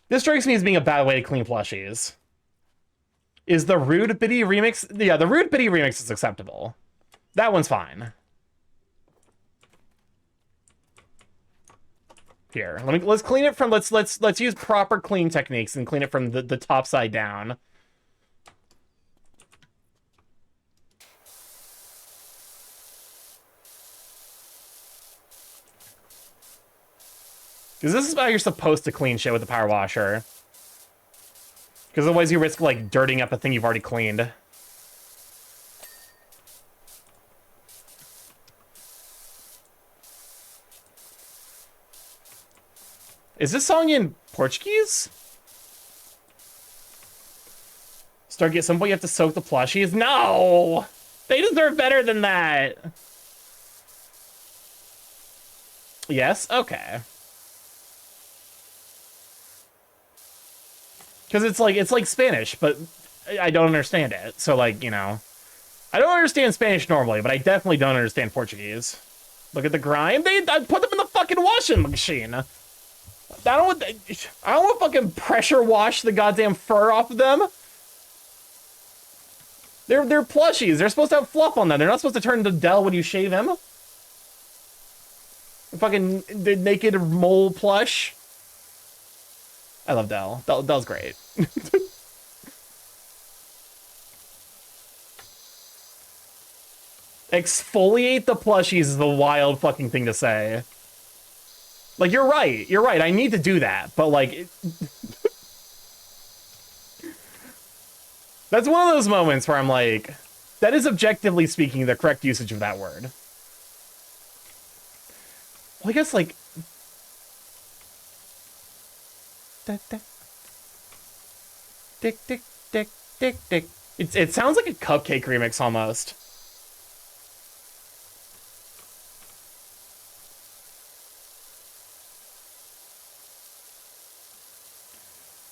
This strikes me as being a bad way to clean plushies. Is the Rude Biddy remix? Yeah, the Rude Biddy remix is acceptable. That one's fine. Here, let's clean it from let's use proper clean techniques and clean it from the top side down. Because this is how you're supposed to clean shit with the power washer. Because otherwise you risk, like, dirtying up a thing you've already cleaned. Is this song in Portuguese? Starky, at some point you have to soak the plushies? No! They deserve better than that! Yes? Okay. Because it's like Spanish, but I don't understand it. So, like, you know, I don't understand Spanish normally, but I definitely don't understand Portuguese. Look at the grime. I put them in the fucking washing machine. I don't want to fucking pressure wash the goddamn fur off of them. They're plushies. They're supposed to have fluff on them. They're not supposed to turn into Dell when you shave him. Fucking the naked mole plush. I love Dell. Dell's great. Exfoliate the plushies is the wild fucking thing to say. Like, you're right. You're right. I need to do that. But, like... That's one of those moments where I'm like, that is objectively speaking the correct usage of that word. Well, I guess, like... Dick, dick, dick, dick, dick. It sounds like a Cupcake remix, almost.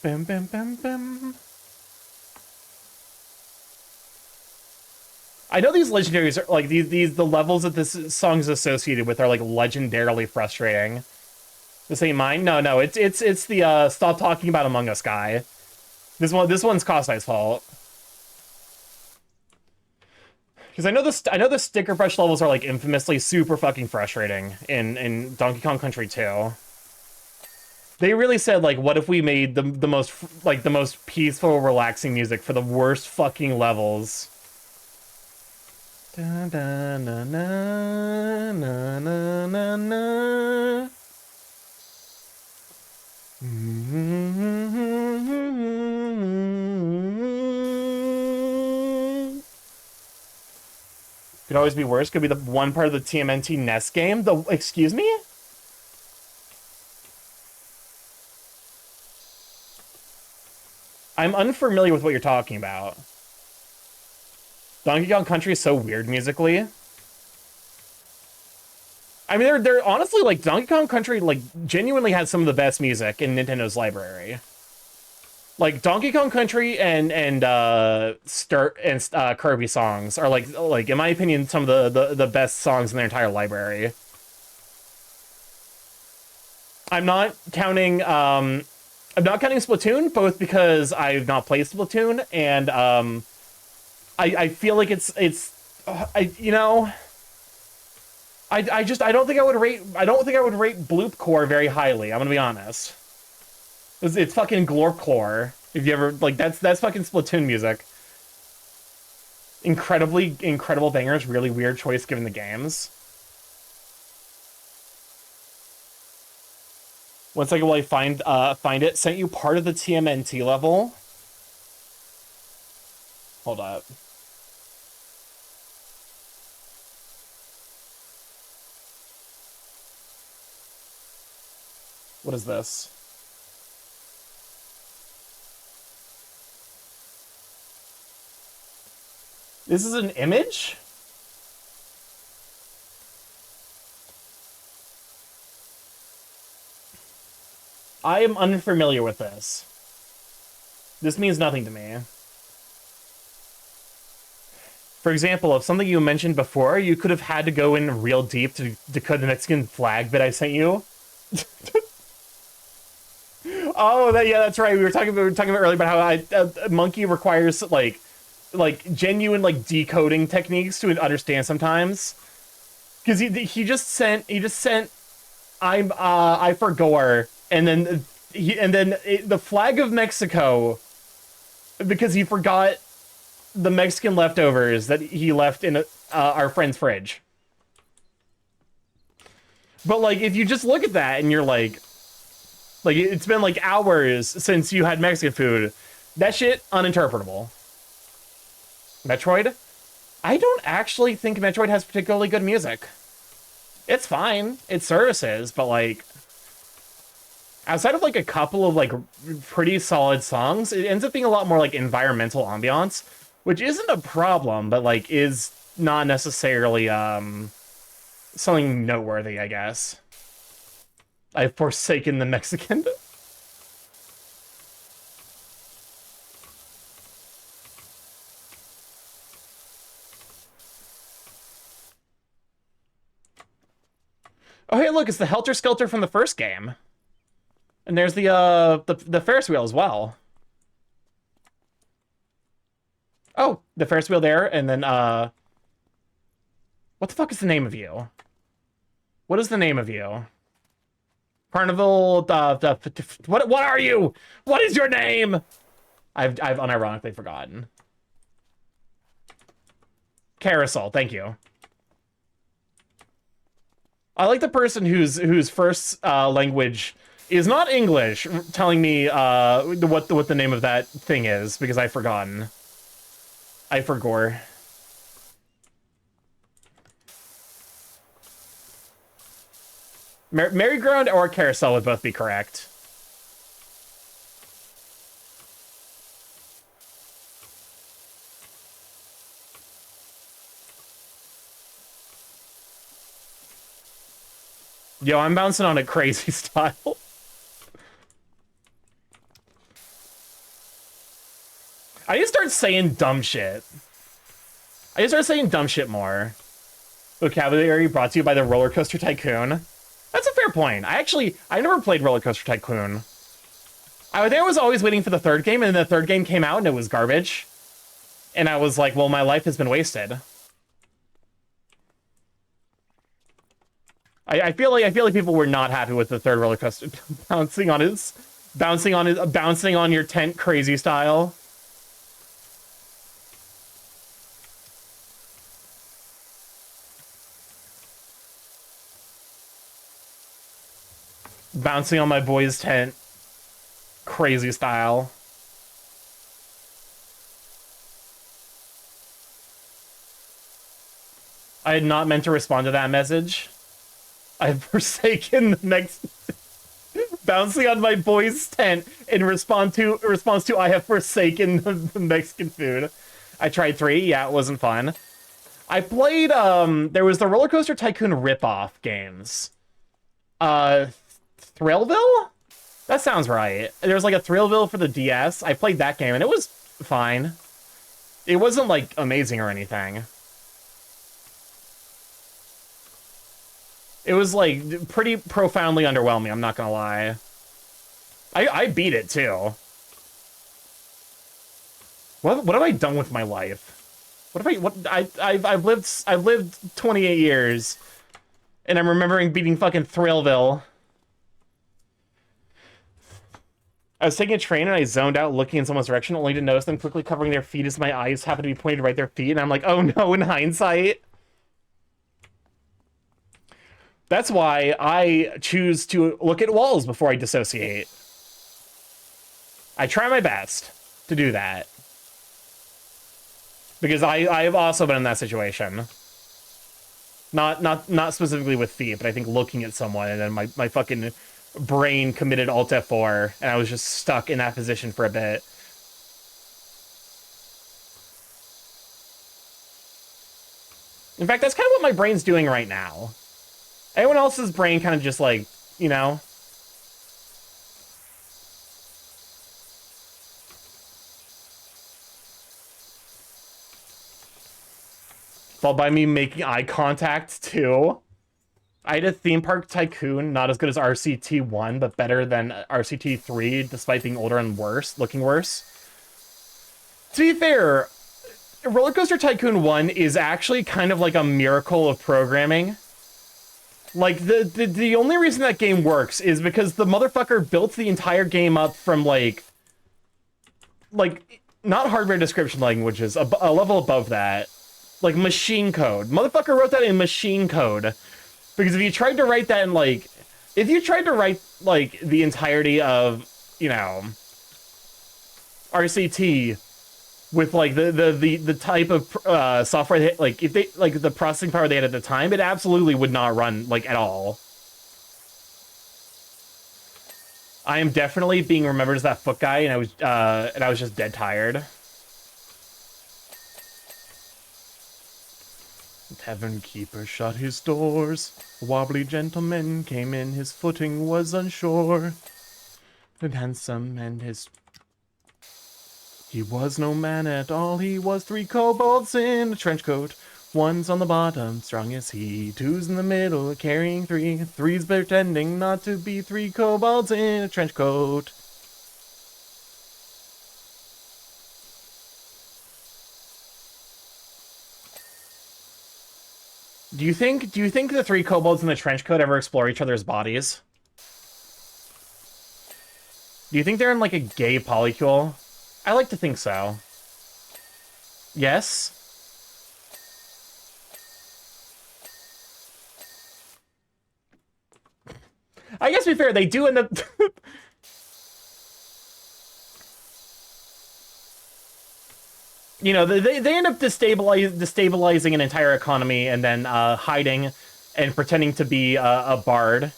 Bam, bam, bam, bam. I know these legendaries are like the levels that this song is associated with are like legendarily frustrating. This ain't mine. No, it's the stop talking about Among Us guy. This one's Cosai's fault. Because I know the sticker brush levels are like infamously super fucking frustrating in Donkey Kong Country 2. They really said, like, what if we made the most peaceful, relaxing music for the worst fucking levels? Da, da, na, na, na, na, na, na. Could always be worse. Could be the one part of the TMNT NES game. Excuse me? I'm unfamiliar with what you're talking about. Donkey Kong Country is so weird musically. I mean, they're honestly, like, Donkey Kong Country, like, genuinely has some of the best music in Nintendo's library. Like, Donkey Kong Country and Kirby songs are, like, in my opinion, some of the best songs in their entire library. I'm not counting Splatoon, both because I've not played Splatoon, and I feel like I don't think I would rate Bloop Core very highly. I'm gonna be honest. It's fucking Glorpcore. If you ever like, that's fucking Splatoon music. Incredible bangers. Really weird choice given the games. One second while I find it. Sent you part of the TMNT level. Hold up. What is this? This is an image? I am unfamiliar with this. This means nothing to me. For example, of something you mentioned before, you could have had to go in real deep to decode the Mexican flag bit I sent you. Oh, yeah, that's right. We were talking about earlier about how Monkey requires like genuine like decoding techniques to understand sometimes. Because he just sent I for Gore, and then the flag of Mexico, because he forgot the Mexican leftovers that he left in our friend's fridge. But like, if you just look at that and you're like it's been like hours since you had Mexican food, that shit uninterpretable. Metroid? I don't actually think Metroid has particularly good music. It's fine. It services, but like, outside of like a couple of like pretty solid songs, it ends up being a lot more like environmental ambiance, which isn't a problem, but like is not necessarily something noteworthy, I guess. I've forsaken the Mexican. Oh, hey, look, it's the Helter Skelter from the first game. And there's the Ferris wheel as well. Oh, the Ferris wheel there, and then what the fuck is the name of you? What is the name of you? Carnival, what are you? What is your name? I've unironically forgotten. Carousel, thank you. I like the person whose first language is not English telling me what the name of that thing is, because I've forgotten. I forgore. Merry-go-round or carousel would both be correct. Yo, I'm bouncing on a crazy style. I need to start saying dumb shit. I need to start saying dumb shit more. Vocabulary brought to you by the Roller Coaster Tycoon. That's a fair point. I never played Roller Coaster Tycoon. I was always waiting for the third game, and the third game came out and it was garbage. And I was like, well, my life has been wasted. I feel like people were not happy with the third roller coaster bouncing on your tent crazy style. Bouncing on my boy's tent crazy style. I had not meant to respond to that message. I've forsaken the next bouncing on my boy's tent in response to I have forsaken the Mexican food. I tried 3, yeah, it wasn't fun. I played there was the Roller Coaster Tycoon ripoff games. Thrillville? That sounds right. There was like a Thrillville for the DS. I played that game and it was fine. It wasn't like amazing or anything. It was, like, pretty profoundly underwhelming, I'm not gonna lie. I beat it, too. What have I done with my life? I've lived 28 years, and I'm remembering beating fucking Thrillville. I was taking a train, and I zoned out looking in someone's direction, only to notice them quickly covering their feet as my eyes happened to be pointed right at their feet, and I'm like, oh no, in hindsight. That's why I choose to look at walls before I dissociate. I try my best to do that. Because I've also been in that situation. Not specifically with feet, but I think looking at someone and then my fucking brain committed Alt F4 and I was just stuck in that position for a bit. In fact, that's kind of what my brain's doing right now. Everyone else's brain kind of just like, you know. Followed by me making eye contact too. I had a theme park tycoon, not as good as RCT1, but better than RCT3, despite being older and looking worse. To be fair, Roller Coaster Tycoon 1 is actually kind of like a miracle of programming. Like, the only reason that game works is because the motherfucker built the entire game up from, like, not hardware description languages, a level above that. Like, machine code. Motherfucker wrote that in machine code. Because if you tried to write that in, like... If you tried to write, like, the entirety of, you know... RCT... with, like, the type of software they, like, if they, like, the processing power they had at the time, it absolutely would not run, like, at all. I am definitely being remembered as that foot guy, and I was just dead tired. Tavern keeper shut his doors. A wobbly gentleman came in, his footing was unsure. And handsome and his... He was no man at all, he was 3 kobolds in a trench coat. One's on the bottom, strong as he. Two's in the middle, carrying three. Three's pretending not to be three kobolds in a trench coat. Do you think the three kobolds in the trench coat ever explore each other's bodies? Do you think they're in like a gay polycule? I like to think so. Yes? I guess to be fair, they do end up... you know, they end up destabilizing an entire economy and then hiding and pretending to be a bard.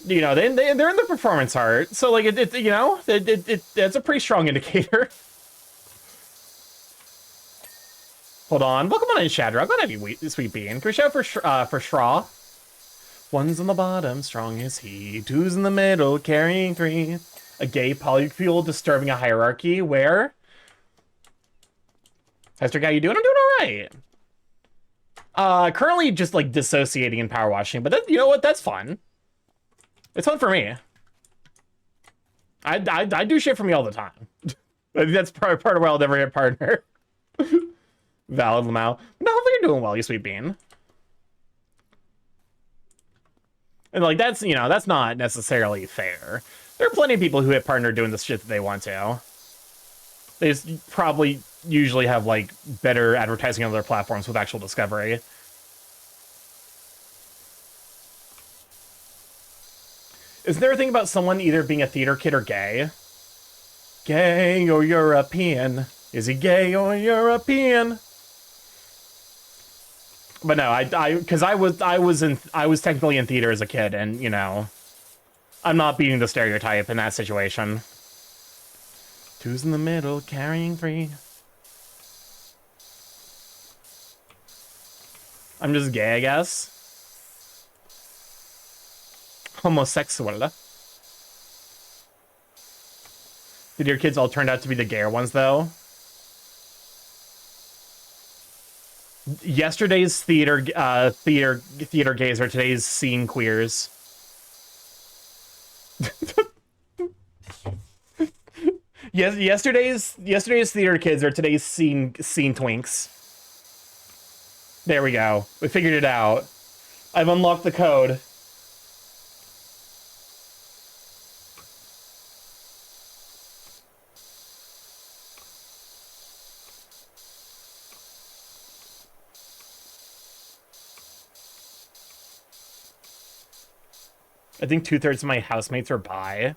You know, they're in the performance art, so like you know, it's a pretty strong indicator. Hold on, welcome on in, Shadrach. What have you, Sweet Bean? Can we shout for Shraw? One's on the bottom, strong as he. Two's in the middle, carrying three. A gay polycule disturbing a hierarchy. Where? Hester, how you doing? I'm doing all right. Currently just like dissociating and power washing, but you know what? That's fun. It's fun for me. I do shit for me all the time. I think that's part of why I'll never hit partner. Valid, Lamau. No, hopefully you're doing well, you sweet bean. And like that's, you know, that's not necessarily fair. There are plenty of people who hit partner doing the shit that they want to. They just probably usually have like better advertising on other platforms with actual discovery. Isn't there a thing about someone either being a theater kid or gay? Gay or European? Is he gay or European? But no, because I was technically in theater as a kid, and you know, I'm not beating the stereotype in that situation. Two's in the middle, carrying three. I'm just gay, I guess. Homosexual. Did your kids all turn out to be the gayer ones, though? Yesterday's theater gays are today's scene queers. Yes, yesterday's theater kids are today's scene twinks. There we go. We figured it out. I've unlocked the code. I think 2/3 of my housemates are bi.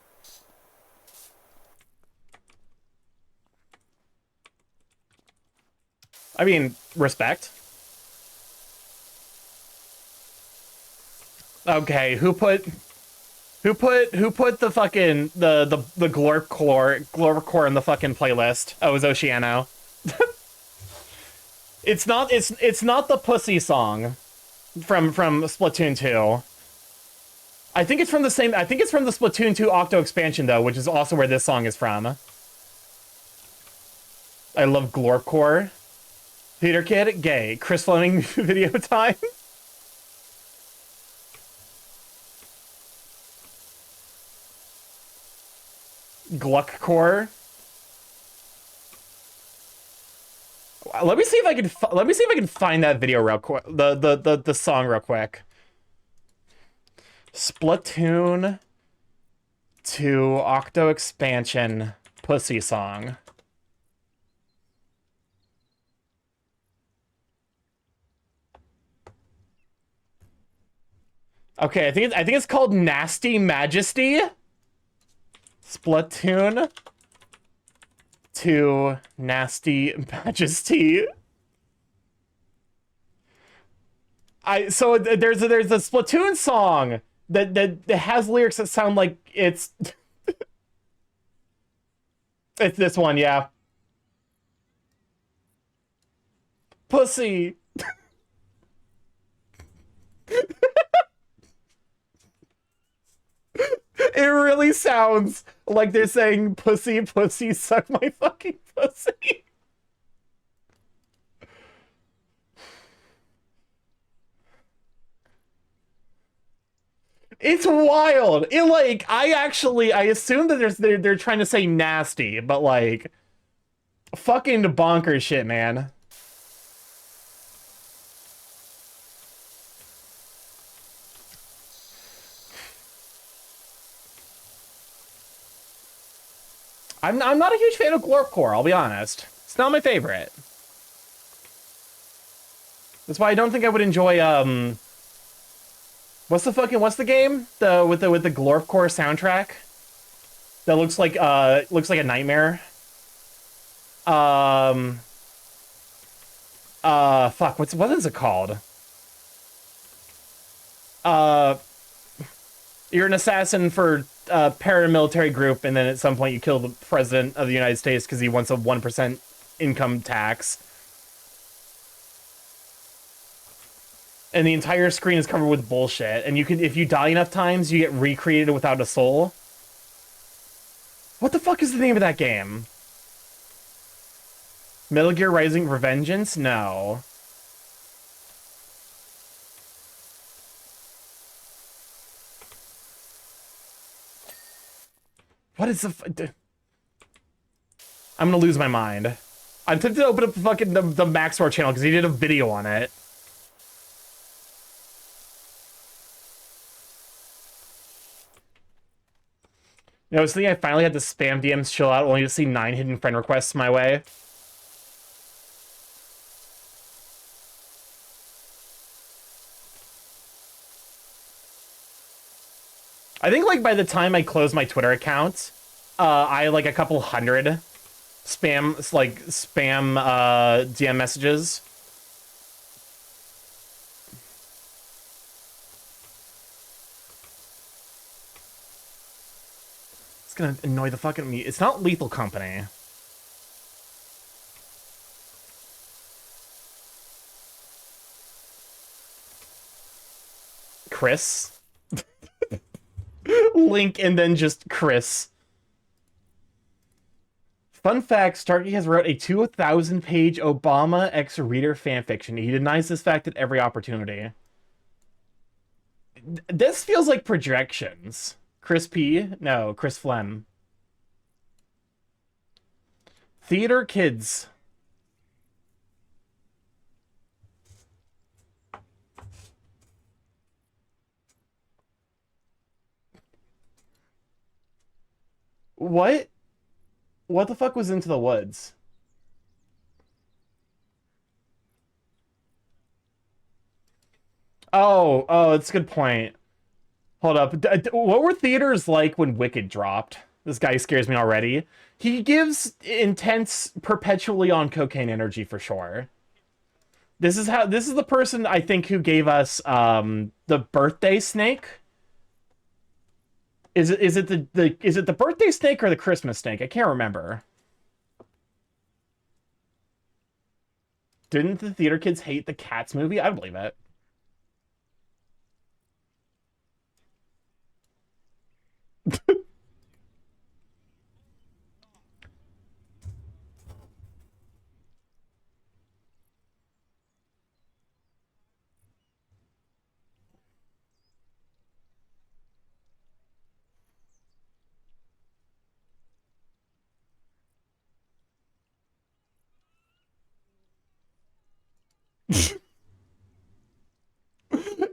I mean, respect. Okay, who put the fucking the glorpcore in the fucking playlist? Oh, it was Oceano. It's not the pussy song from Splatoon 2. I think it's from the Splatoon 2 Octo expansion though, which is also where this song is from. I love glorpcore. Theater kid, gay. Chris Fleming video time. Gluckcore. Let me see if I can find that video real quick. The song real quick. Splatoon 2 Octo expansion pussy song. Okay, I think it's called Nasty Majesty. Splatoon 2 Nasty Majesty. So there's a Splatoon song that has lyrics that sound like it's it's this one, yeah. Pussy. It really sounds like they're saying, pussy, pussy, suck my fucking pussy. It's wild. It like I assume that they're trying to say nasty, but like fucking bonkers shit, man. I'm not a huge fan of Glorpcore, I'll be honest. It's not my favorite. That's why I don't think I would enjoy what's the game? With the Glorpcore soundtrack? That looks like a nightmare. Fuck, what is it called? You're an assassin for a paramilitary group, and then at some point you kill the president of the United States because he wants a 1% income tax. And the entire screen is covered with bullshit, and if you die enough times, you get recreated without a soul. What the fuck is the name of that game? Metal Gear Rising Revengeance? No. What is the... I'm gonna lose my mind. I'm tempted to open up fucking the Maxwell channel because he did a video on it. You know, I was thinking I finally had to spam DMs chill out only to see 9 hidden friend requests my way. I think, like, by the time I closed my Twitter account, I had, like, a couple hundred spam DM messages. It's gonna annoy the fucking me. It's not Lethal Company. Chris? Link and then just Chris. Fun fact, Starky has wrote a 2,000-page Obama ex-reader fanfiction. He denies this fact at every opportunity. This feels like projections. Chris P? No, Chris Flem. Theater Kids. What? What the fuck was Into the Woods? Oh, that's a good point. Hold up. What were theaters like when Wicked dropped? This guy scares me already. He gives intense, perpetually on cocaine energy for sure. This is the person I think who gave us the birthday snake. Is it the birthday snake or the Christmas snake? I can't remember. Didn't the theater kids hate the Cats movie? I believe it.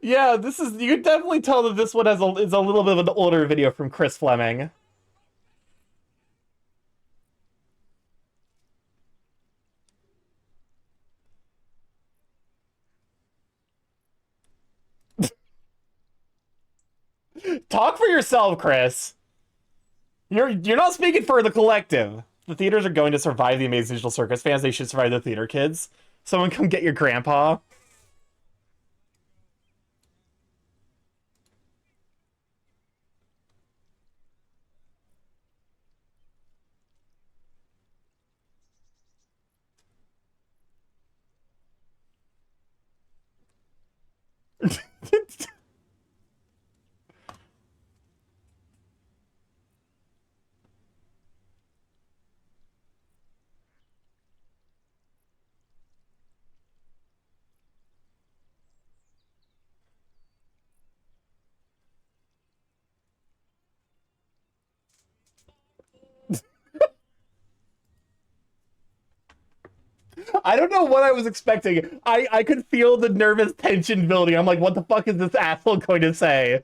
Yeah, you can definitely tell that this one is a little bit of an older video from Chris Fleming. Talk for yourself, Chris. You're not speaking for the collective. The theaters are going to survive the Amazing Digital Circus fans. They should survive the theater kids. Someone come get your grandpa. I don't know what I was expecting. I could feel the nervous tension building. I'm like, what the fuck is this asshole going to say?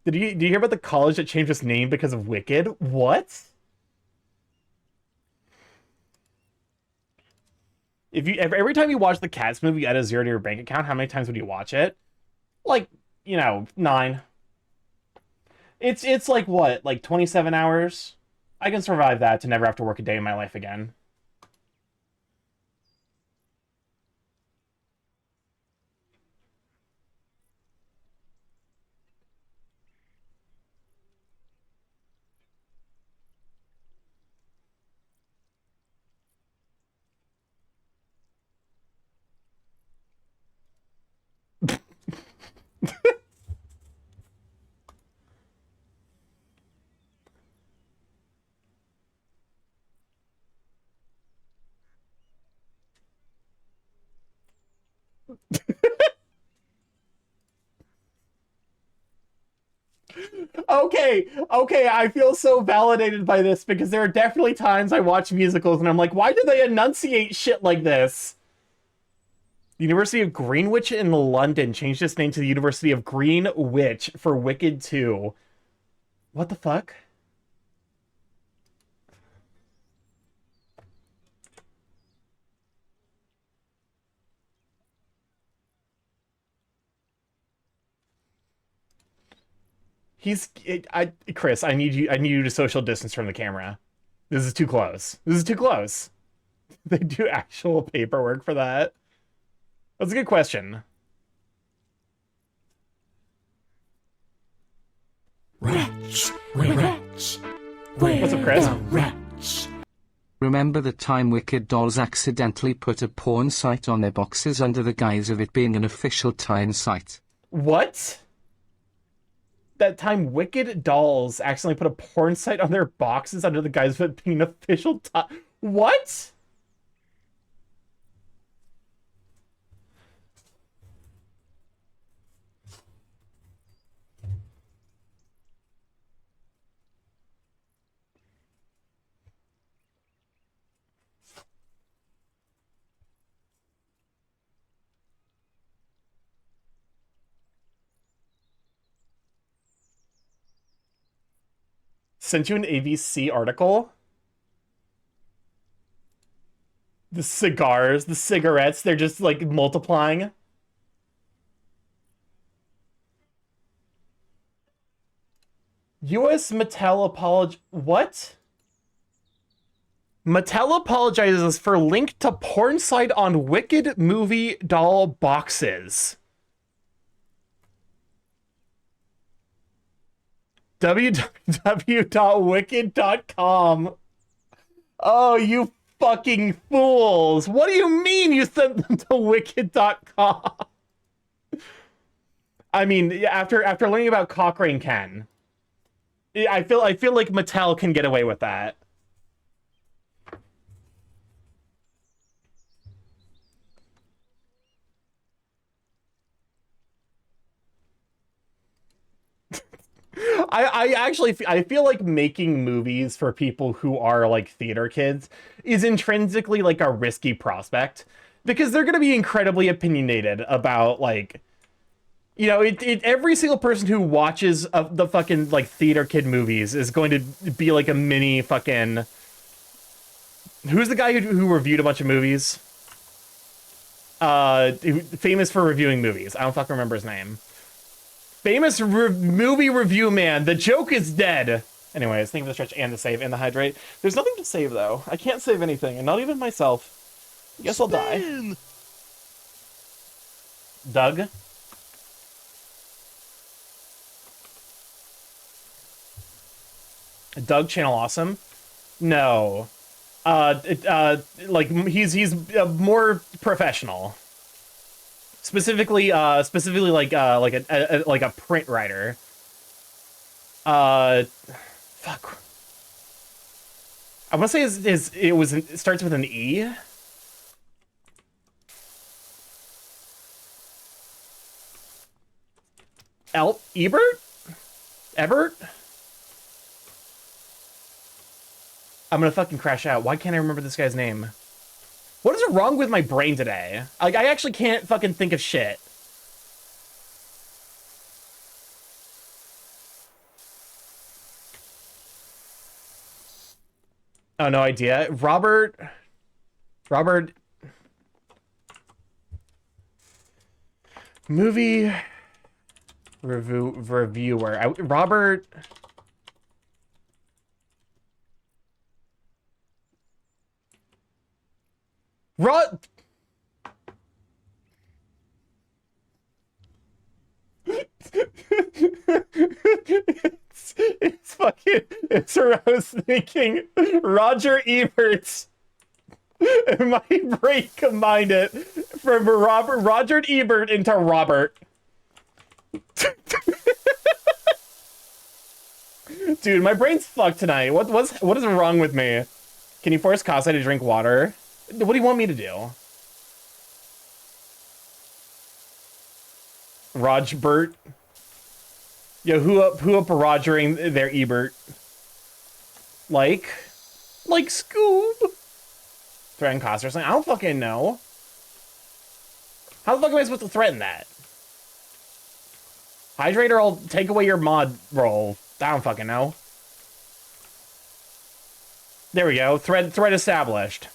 Did you hear about the college that changed its name because of Wicked? What? If you every time you watch the Cats movie, you add a 0 to your bank account, how many times would you watch it? Like, 9. It's like what, like 27 hours? I can survive that to never have to work a day in my life again. Okay, I feel so validated by this because there are definitely times I watch musicals and I'm like, why do they enunciate shit like this? The University of Greenwich in London changed its name to the University of Greenwich for Wicked 2. What the fuck? Chris, I need you to social distance from the camera. This is too close. This is too close. They do actual paperwork for that? That's a good question. Rats, we're rats. We're What's up, Chris? the rats. Remember the time Wicked Dolls accidentally put a porn site on their boxes under the guise of it being an official tie-in site? What? That time Wicked Dolls accidentally put a porn site on their boxes under the guise of it being an official What? Sent you an ABC article. The cigars, the cigarettes, they're just like multiplying. US Mattel what? Mattel apologizes for link to porn site on Wicked movie doll boxes. www.wicked.com. Oh, you fucking fools. What do you mean you sent them to wicked.com? I mean, after learning about Cochrane Ken, I feel like Mattel can get away with that. I feel like making movies for people who are like theater kids is intrinsically like a risky prospect because they're going to be incredibly opinionated about like, every single person who watches the fucking like theater kid movies is going to be like a mini fucking, who's the guy who reviewed a bunch of movies? Famous for reviewing movies. I don't fucking remember his name. Famous movie review man. The joke is dead. Anyways, think of the stretch and the save and the hydrate. There's nothing to save, though. I can't save anything, and not even myself. Guess I'll die. Doug? Doug Channel Awesome? No. Like, he's more professional. Specifically like a print writer. Fuck. I want to say it starts with an E. Ebert? I'm gonna fucking crash out. Why can't I remember this guy's name? What is wrong with my brain today? Like, I actually can't fucking think of shit. Oh, no idea. Robert... Movie... Reviewer. Robert... it's fucking... It's what I was thinking. Roger Ebert. My brain combined it from Roger Ebert into Robert. Dude, my brain's fucked tonight. What is wrong with me? Can you force Kasai to drink water? What do you want me to do? Rojbert. Yo, who up Rogering their Ebert? Like Scoob? Threaten Costa or something? I don't fucking know. How the fuck am I supposed to threaten that? Hydrator, I'll take away your mod roll. I don't fucking know. There we go. Threat established.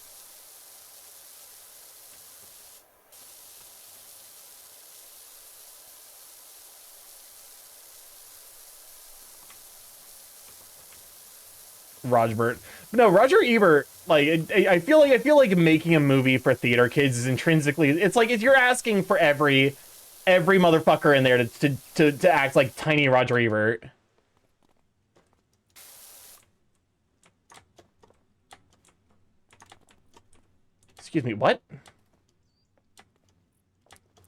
Rojbert. No, Roger Ebert, like, I feel like making a movie for theater kids is intrinsically, it's like if you're asking for every motherfucker in there to act like tiny Roger Ebert. Excuse me, what?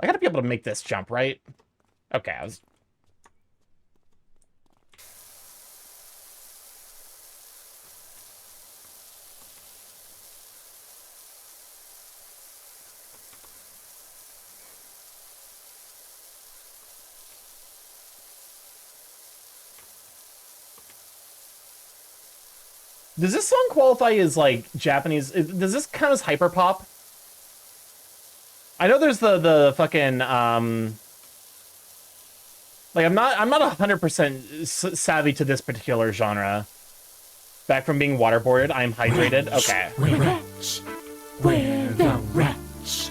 I gotta be able to make this jump, right? Okay, I was... Does this song qualify as, like, Japanese? Does this count as hyperpop? I know there's the fucking, like, I'm not 100% savvy to this particular genre. Back from being waterboarded, I'm hydrated. Okay. We're rich. We're the rich.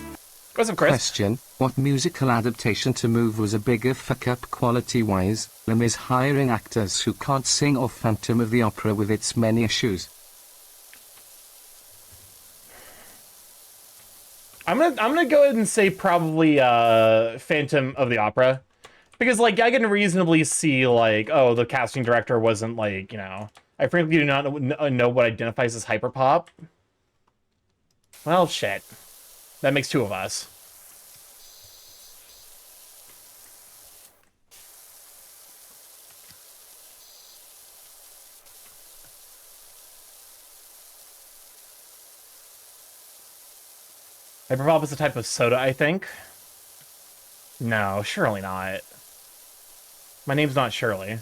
What's up, Chris? Question: what musical adaptation to Move was a bigger fuck up quality-wise? Them is hiring actors who can't sing, or Phantom of the Opera with its many issues. I'm gonna go ahead and say probably Phantom of the Opera, because like I can reasonably see like, oh, the casting director wasn't like, you know, I frankly do not know what identifies as hyperpop. Well, shit. That makes two of us. Hyperpop is a type of soda, I think. No, surely not. My name's not Shirley.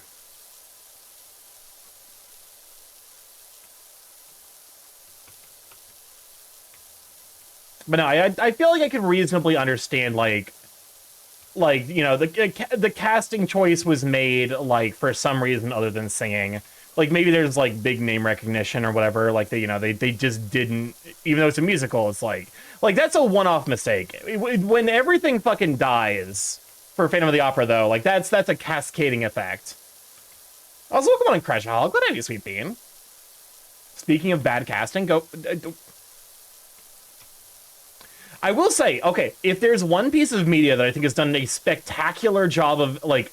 But no, I feel like I can reasonably understand, like you know, the casting choice was made, like, for some reason other than singing. Like, maybe there's, like, big name recognition or whatever, like, they, you know, they just didn't, even though it's a musical, it's like, that's a one-off mistake. When everything fucking dies for Phantom of the Opera, though, like, that's a cascading effect. Also, welcome on Crash Hall. Glad to have you, Sweet Bean. Speaking of bad casting, go... I will say, okay, if there's one piece of media that I think has done a spectacular job of, like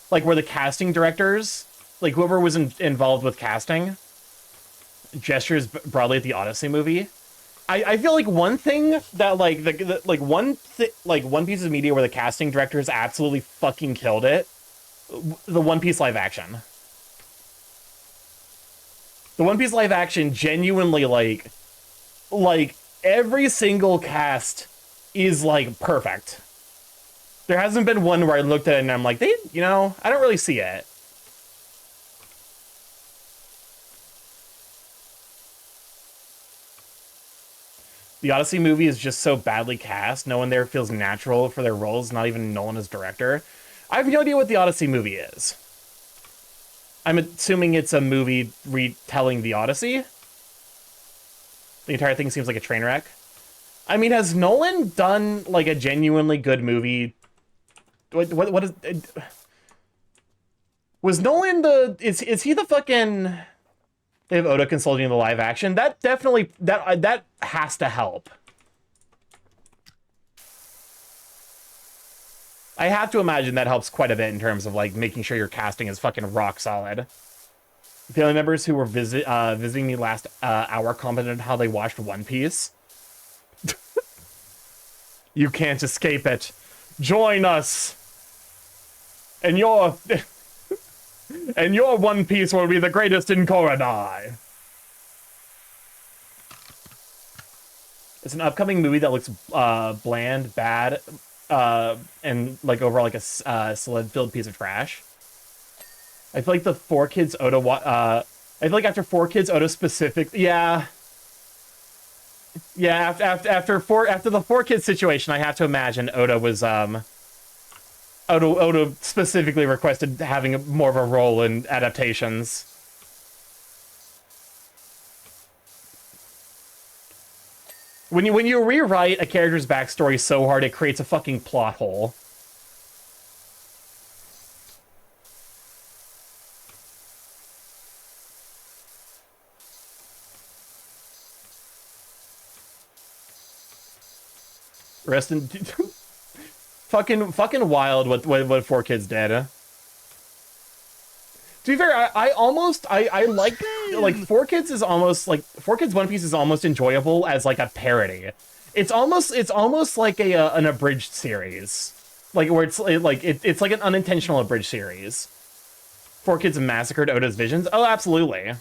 where the casting directors, like, whoever was involved with casting, gestures broadly at the Odyssey movie, I feel like one thing that, like, one piece of media where the casting directors absolutely fucking killed it, the One Piece live action. The One Piece live action genuinely, like, every single cast is, like, perfect. There hasn't been one where I looked at it and I'm like, you know, I don't really see it. The Odyssey movie is just so badly cast. No one there feels natural for their roles, not even Nolan as director. I have no idea what the Odyssey movie is. I'm assuming it's a movie retelling the Odyssey. The entire thing seems like a train wreck. I mean, has Nolan done, like, a genuinely good movie? What is... Was Nolan the... Is he the fucking... They have Oda consulting the live action? That definitely... That has to help. I have to imagine that helps quite a bit in terms of, like, making sure your casting is fucking rock solid. Family members who were visiting me last hour commented on how they watched One Piece. You can't escape it. Join us. And your One Piece will be the greatest in Korodai. It's an upcoming movie that looks bland, bad, and like overall like a sled-filled piece of trash. I feel like the 4Kids Oda I feel like after 4Kids Oda specific, yeah, after the 4Kids situation, I have to imagine Oda was Oda specifically requested having more of a role in adaptations. When you rewrite a character's backstory so hard it creates a fucking plot hole. Rest in fucking wild what 4Kids did. To be fair, I like 4Kids is almost like 4Kids One Piece is almost enjoyable as like a parody. It's almost like an abridged series, like where it's like an unintentional abridged series. 4Kids massacred Oda's visions. Oh, absolutely.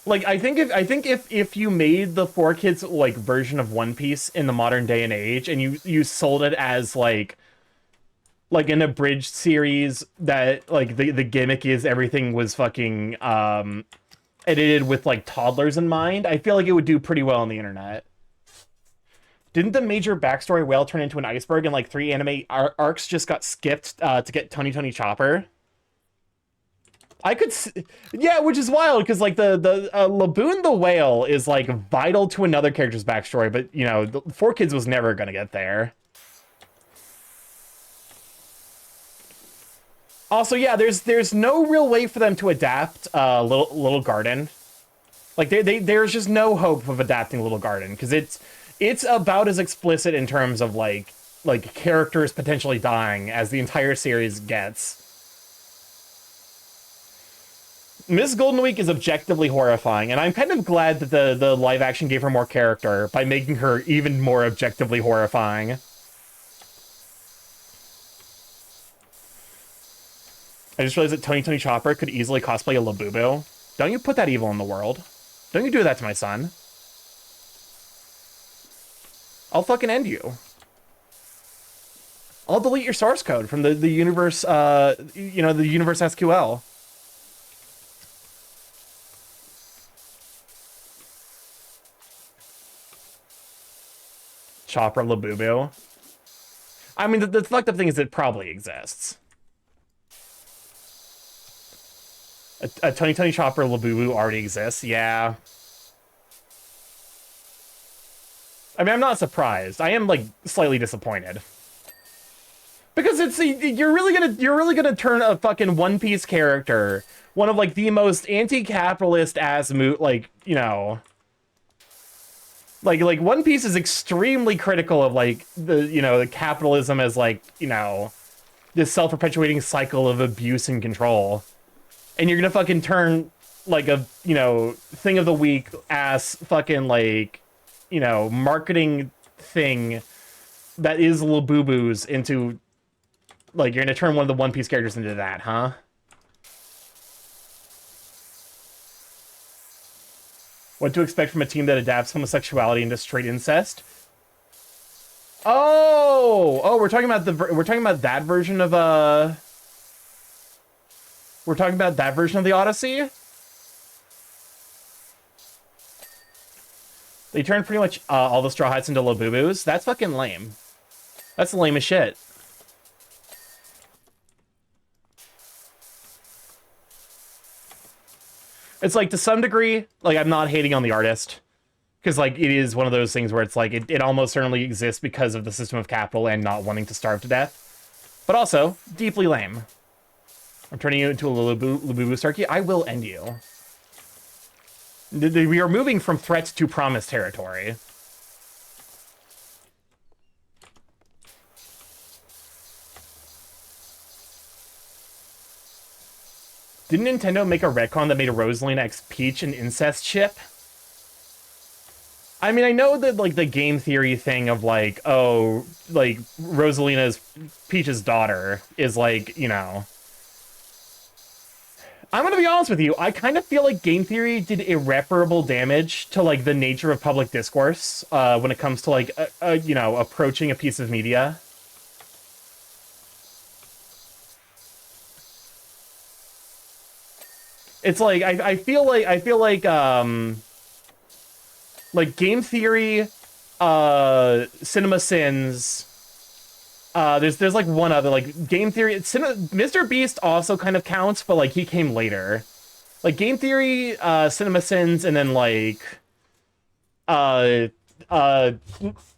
Like I think if you made the 4Kids like version of One Piece in the modern day and age, and you sold it as like an abridged series that like the gimmick is everything was fucking edited with like toddlers in mind, I feel like it would do pretty well on the internet. Didn't the major backstory whale turn into an iceberg and like 3 anime arcs just got skipped to get Tony Chopper? I could yeah, which is wild because like the Laboon the whale is like vital to another character's backstory, but you know, the 4Kids was never gonna get there. Also, yeah, there's no real way for them to adapt Little Garden. Like there's just no hope of adapting Little Garden because it's about as explicit in terms of like characters potentially dying as the entire series gets. Miss Golden Week is objectively horrifying, and I'm kind of glad that the live action gave her more character by making her even more objectively horrifying. I just realized that Tony Chopper could easily cosplay a Labubu. Don't you put that evil in the world. Don't you do that to my son. I'll fucking end you. I'll delete your source code from the universe, you know, the universe SQL. Chopper Labubu. I mean, the fucked up thing is it probably exists. A Tony Chopper Labubu already exists, yeah. I mean, I'm not surprised. I am, like, slightly disappointed. Because it's you're really gonna turn a fucking One Piece character, one of like the most anti-capitalist ass like, you know, like One Piece is extremely critical of like the capitalism as like, you know, this self-perpetuating cycle of abuse and control. And you're gonna fucking turn like a, you know, thing of the week ass fucking like, you know, marketing thing that is Labubus into, like, you're gonna turn one of the One Piece characters into that, huh? What to expect from a team that adapts homosexuality into straight incest? Oh, we're talking about that version of we're talking about that version of the Odyssey? They turned pretty much all the Straw Hats into Labubus. That's fucking lame. That's lame as shit. It's like, to some degree, like, I'm not hating on the artist. Because, like, it is one of those things where it's like, it almost certainly exists because of the system of capital and not wanting to starve to death. But also, deeply lame. I'm turning you into a Labubu Starky. I will end you. We are moving from threat to promise territory. Didn't Nintendo make a retcon that made a Rosalina X Peach an incest chip? I mean, I know that, like, the game theory thing of, like, oh, like, Rosalina's Peach's daughter is, like, you know... I'm gonna be honest with you, I kind of feel like game theory did irreparable damage to, like, the nature of public discourse when it comes to, like, you know, approaching a piece of media. It's like, I feel like game theory, Cinema Sins, there's like one other, like, game theory, Mr. Beast also kind of counts, but, like, he came later. Like, game theory, Cinema Sins, and then, like,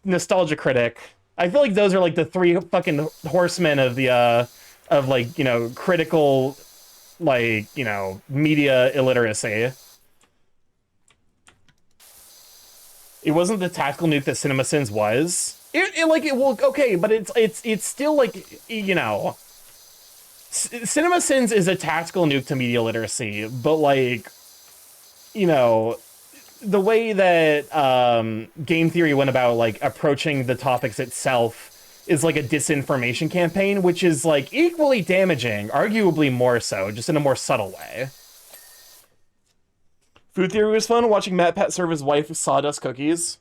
Nostalgia Critic. I feel like those are, like, the three fucking horsemen of the, of, like, you know, critical, like, you know, media illiteracy. It wasn't the tactical nuke that Cinema Sins was. Well, okay, but it's still, like, you know, Cinema Sins is a tactical nuke to media literacy, but, like, you know, the way that game theory went about, like, approaching the topics itself is like a disinformation campaign, which is, like, equally damaging, arguably more so, just in a more subtle way. Food theory was fun. Watching Matt Pat serve his wife sawdust cookies.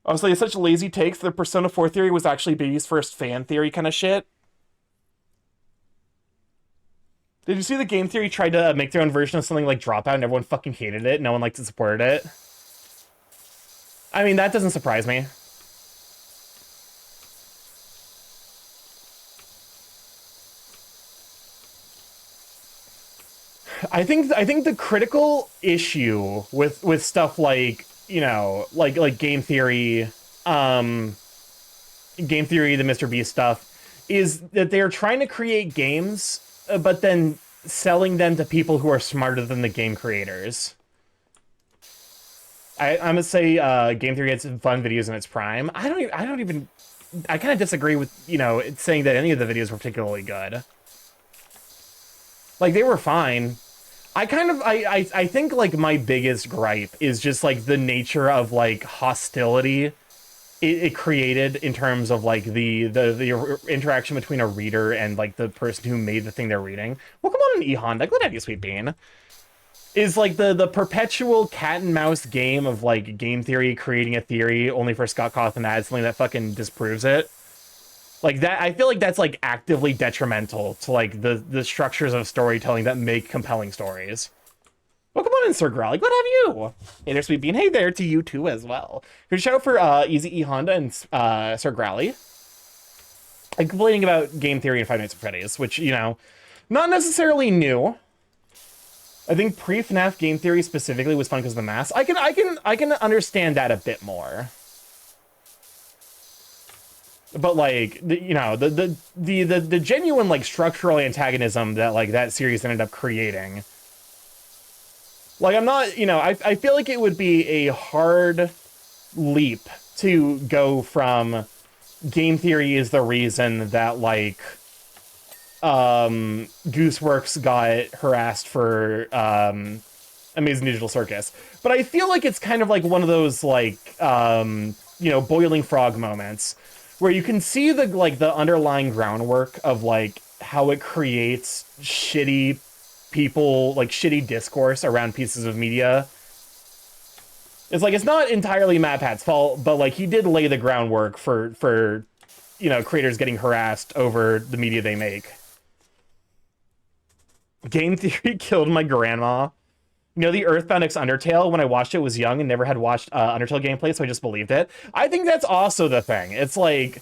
Honestly, it's such lazy takes. The Persona 4 theory was actually Baby's first fan theory kind of shit. Did you see the game theory tried to make their own version of something like Dropout and everyone fucking hated it? No one liked and supported it. I mean, that doesn't surprise me. I think the critical issue with stuff like, you know, like game theory, the Mr. Beast stuff, is that they are trying to create games, but then selling them to people who are smarter than the game creators. I'm gonna say game theory had some fun videos in its prime. I kind of disagree with, you know, saying that any of the videos were particularly good. Like, they were fine. I think, like, my biggest gripe is just, like, the nature of, like, hostility it created in terms of, like, the interaction between a reader and, like, the person who made the thing they're reading. Welcome on an E-Honda. Glad to have you, sweet bean. Is, like, the perpetual cat and mouse game of, like, game theory creating a theory only for Scott Cawthon to add something that fucking disproves it. Like, that, I feel like that's, like, actively detrimental to, like, the structures of storytelling that make compelling stories. Welcome on in, Sir Growly. Glad to have you. Hey there, sweet bean. Hey there to you, too, as well. Here's a shout out for Easy E Honda and Sir Growly. I'm complaining about game theory in Five Nights at Freddy's, which, you know, not necessarily new. I think pre-FNAF game theory specifically was fun because of the mask. I can understand that a bit more. But, like, you know, the genuine, like, structural antagonism that, like, that series ended up creating. Like, I'm not, you know, I feel like it would be a hard leap to go from game theory is the reason that, like, Gooseworks got harassed for, Amazing Digital Circus. But I feel like it's kind of like one of those, like, you know, Boiling Frog moments, where you can see the, like, the underlying groundwork of, like, how it creates shitty people, like, shitty discourse around pieces of media. It's like, it's not entirely Matt Pat's fault, but, like, he did lay the groundwork for, you know, creators getting harassed over the media they make. Game theory killed my grandma. You know, the Earthbound X Undertale, when I watched it, was young and never had watched Undertale gameplay, so I just believed it. I think that's also the thing. It's like...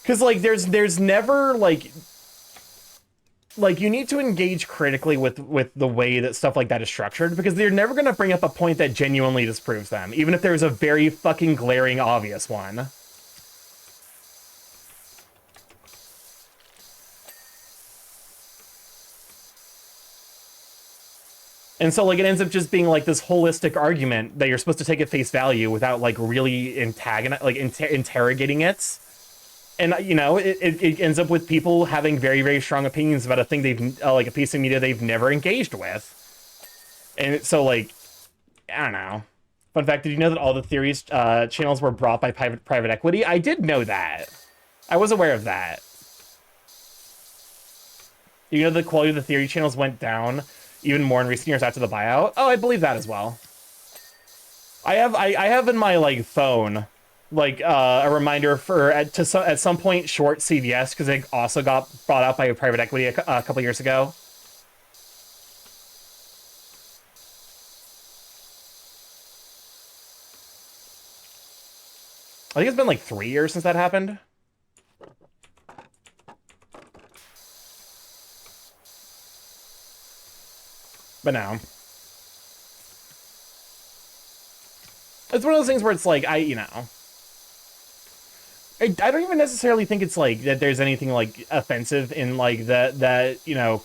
Because, like, there's never, like, you need to engage critically with the way that stuff like that is structured, because they're never going to bring up a point that genuinely disproves them, even if there's a very fucking glaring obvious one. And so, like, it ends up just being, like, this holistic argument that you're supposed to take at face value without, like, really interrogating it. And, you know, it ends up with people having very, very strong opinions about a thing they've, like, a piece of media they've never engaged with. And so, like, I don't know. Fun fact, did you know that all the Theories channels were bought by private equity? I did know that. I was aware of that. You know the quality of the Theory channels went down even more in recent years after the buyout? Oh, I believe that as well. I have in my, like, phone... like, a reminder for, at some point, short CVS, because it also got bought out by a private equity a couple years ago. I think it's been, like, 3 years since that happened. But no. It's one of those things where it's like, you know... I don't even necessarily think it's like that there's anything like offensive in like that you know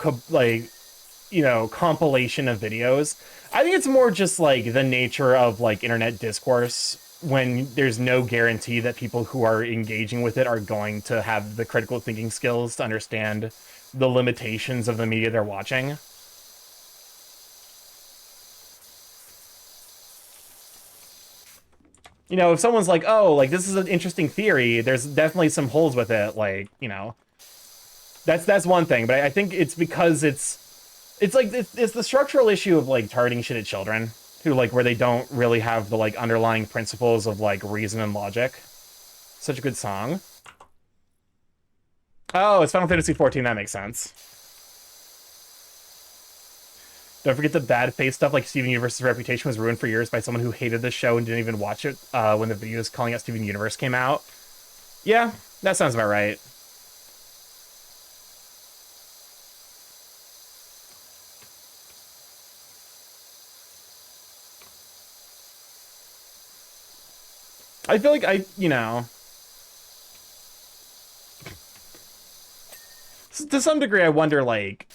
compilation of videos. I think it's more just like the nature of like internet discourse when there's no guarantee that people who are engaging with it are going to have the critical thinking skills to understand the limitations of the media they're watching. You know, if someone's like, oh, like, this is an interesting theory, there's definitely some holes with it, like, you know. That's one thing, but I think it's because it's the structural issue of, like, targeting shit at children, who, like, where they don't really have the, like, underlying principles of, like, reason and logic. Such a good song. Oh, it's Final Fantasy XIV, that makes sense. Don't forget the bad face stuff, like Steven Universe's reputation was ruined for years by someone who hated the show and didn't even watch it when the videos calling out Steven Universe came out. Yeah, that sounds about right. I feel like you know... To some degree, I wonder, like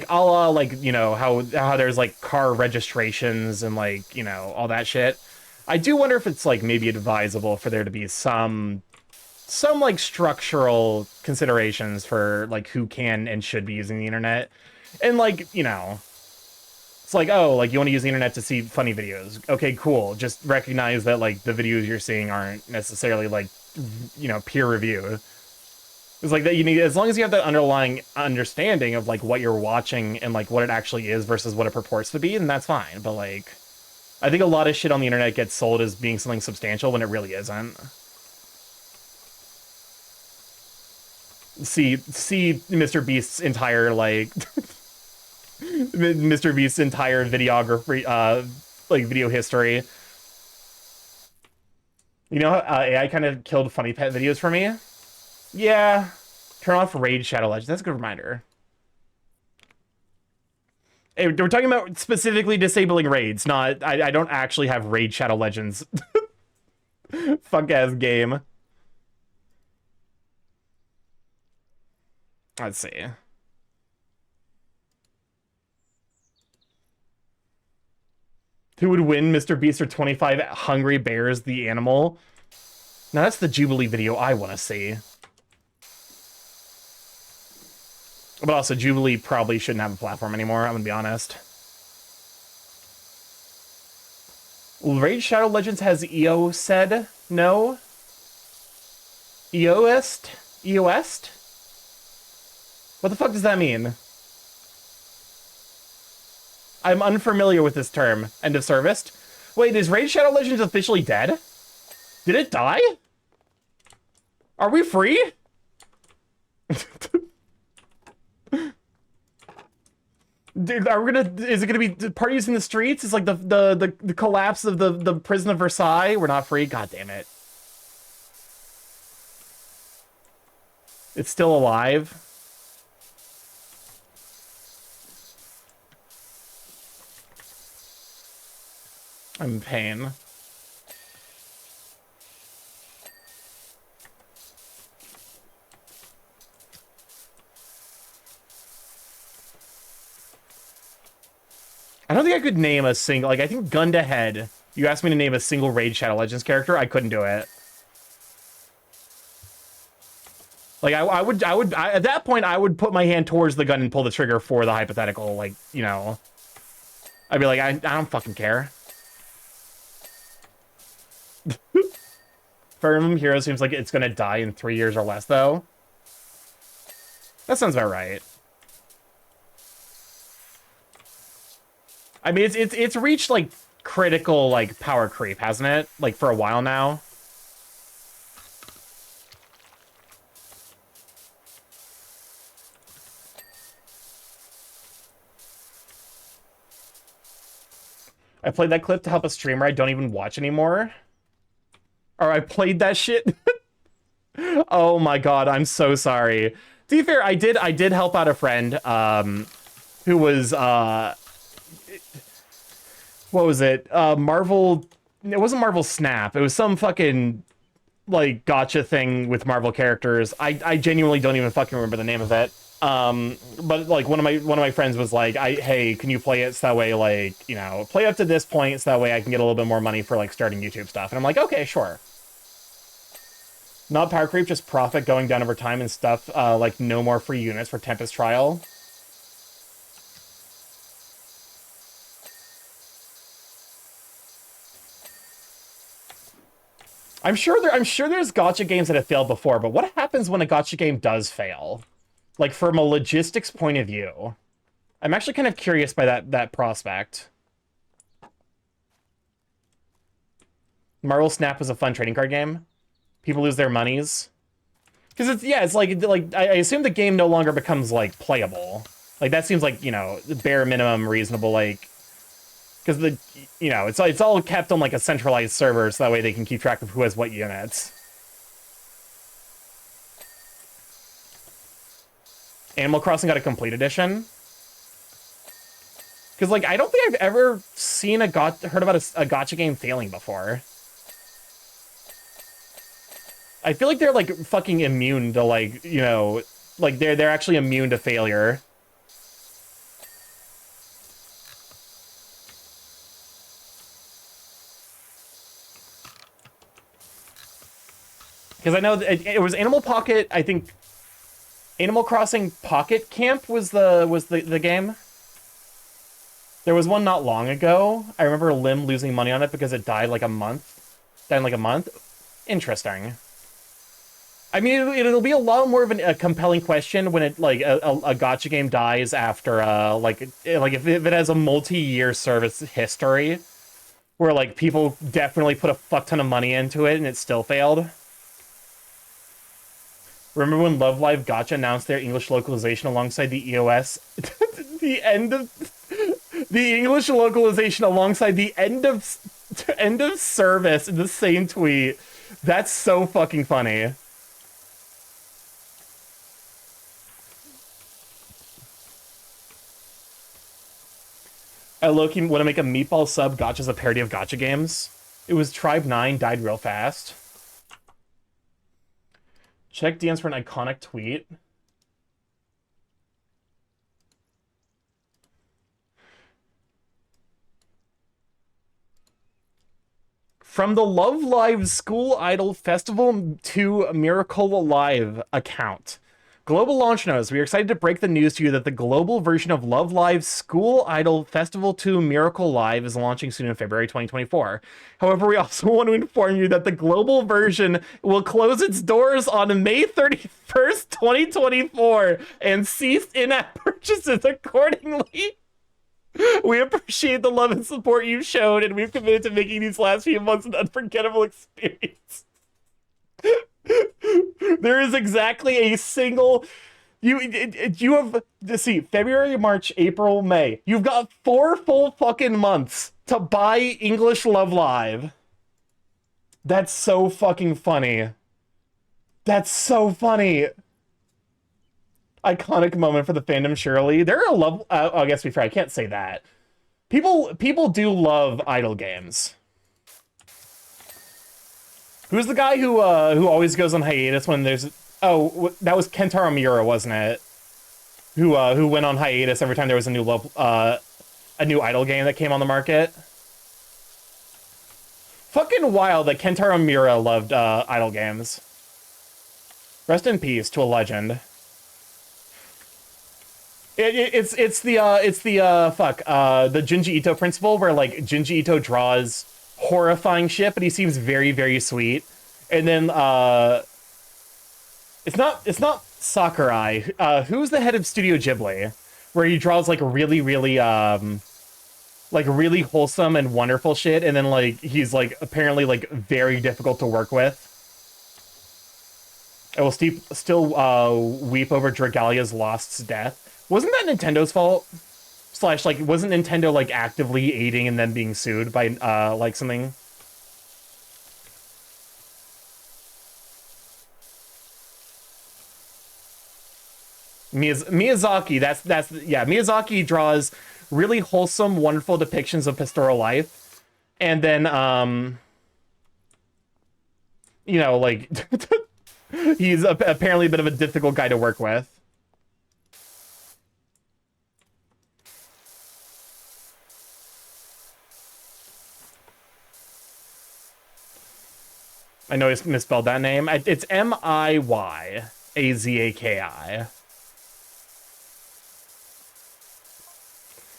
a la, like, you know, how there's, like, car registrations and, like, you know, all that shit. I do wonder if it's, like, maybe advisable for there to be some like, structural considerations for, like, who can and should be using the internet. And, like, you know, it's like, oh, like, you want to use the internet to see funny videos. Okay, cool. Just recognize that, like, the videos you're seeing aren't necessarily, like, you know, peer-reviewed. It's like that you need, as long as you have that underlying understanding of like what you're watching and like what it actually is versus what it purports to be, then that's fine. But like, I think a lot of shit on the internet gets sold as being something substantial when it really isn't. See Mr. Beast's entire like Mr. Beast's entire videography, like video history. You know how AI kind of killed funny pet videos for me? Yeah, turn off Raid Shadow Legends. That's a good reminder. Hey, we're talking about specifically disabling raids, not... I don't actually have Raid Shadow Legends. Fuck-ass game. Let's see. Who would win, Mr. Beast or 25 Hungry Bears the Animal? Now that's the Jubilee video I want to see. But also, Jubilee probably shouldn't have a platform anymore, I'm gonna be honest. Raid Shadow Legends has EO said no? EOist? EOist? What the fuck does that mean? I'm unfamiliar with this term. End of service? Wait, is Raid Shadow Legends officially dead? Did it die? Are we free? are we gonna? Is it gonna be parties in the streets? It's like the collapse of the prison of Versailles. We're not free. God damn it! It's still alive. I'm in pain. I don't think I could name a single, like, I think gun to head, you asked me to name a single Raid Shadow Legends character, I couldn't do it. Like, I would, at that point, I would put my hand towards the gun and pull the trigger for the hypothetical, like, you know. I'd be like, I don't fucking care. Fire Emblem Hero seems like it's gonna die in 3 years or less, though. That sounds about right. I mean, it's reached, like, critical, like, power creep, hasn't it? Like, for a while now. I played that clip to help a streamer I don't even watch anymore. Or I played that shit. Oh my god, I'm so sorry. To be fair, I did help out a friend, who was, what was it? Marvel... It wasn't Marvel Snap. It was some fucking, like, gotcha thing with Marvel characters. I genuinely don't even fucking remember the name of it. But, like, one of my friends was like, hey, can you play it so that way, like, you know, play up to this point so that way I can get a little bit more money for, like, starting YouTube stuff. And I'm like, okay, sure. Not power creep, just profit going down over time and stuff, like, no more free units for Tempest Trial. I'm sure there's gacha games that have failed before, but what happens when a gacha game does fail? Like, from a logistics point of view. I'm actually kind of curious by that prospect. Marvel Snap was a fun trading card game. People lose their monies. Because it's like I assume the game no longer becomes, like, playable. Like, that seems like, you know, the bare minimum reasonable, like... Because you know, it's all kept on, like, a centralized server, so that way they can keep track of who has what units. Animal Crossing got a complete edition. Because, like, I don't think I've ever seen heard about a gacha game failing before. I feel like they're, like, fucking immune to, like, you know, like, they're actually immune to failure. Because I know it was Animal Pocket, I think Animal Crossing Pocket Camp was the game. There was one not long ago. I remember Lim losing money on it because it died in like a month. Interesting. I mean, it'll be a lot more of a compelling question when it, like, a gacha game dies after, like if it has a multi-year service history, where, like, people definitely put a fuck ton of money into it and it still failed. Remember when Love Live Gacha announced their English localization alongside the EOS? The English localization alongside the end of service in the same tweet. That's so fucking funny. I low-key want to make a meatball sub gacha as a parody of gacha games. It was Tribe 9 died real fast. Check DMs for an iconic tweet. From the Love Live School Idol Festival to Miracle Live account. Global launch notice. We are excited to break the news to you that the global version of Love Live's School Idol Festival 2 Miracle Live is launching soon in February 2024. However, we also want to inform you that the global version will close its doors on May 31st, 2024 and cease in-app purchases accordingly. We appreciate the love and support you've shown, and we've committed to making these last few months an unforgettable experience. There is exactly a single You have, let's see, February, March, April, May. You've got 4 full fucking months to buy English Love Live. That's so fucking funny. That's so funny. Iconic moment for the fandom, surely. There are love. I guess to be fair, I can't say that. People do love idle games. Who's the guy who always goes on hiatus when there's? Oh, that was Kentaro Miura, wasn't it? Who went on hiatus every time there was a new idle game that came on the market. Fucking wild that Kentaro Miura loved idle games. Rest in peace to a legend. It's the Junji Ito principle where like Junji Ito draws horrifying shit, but he seems very, very sweet. And then it's not Sakurai. Who's the head of Studio Ghibli, where he draws like really, really really wholesome and wonderful shit, and then like he's like apparently like very difficult to work with. I will still weep over Dragalia's Lost's death. Wasn't that Nintendo's fault? Slash, like, wasn't Nintendo, like, actively aiding and then being sued by, like, something? Miyazaki, yeah, Miyazaki draws really wholesome, wonderful depictions of pastoral life. And then, you know, like, he's apparently a bit of a difficult guy to work with. I know I misspelled that name. It's Miyazaki.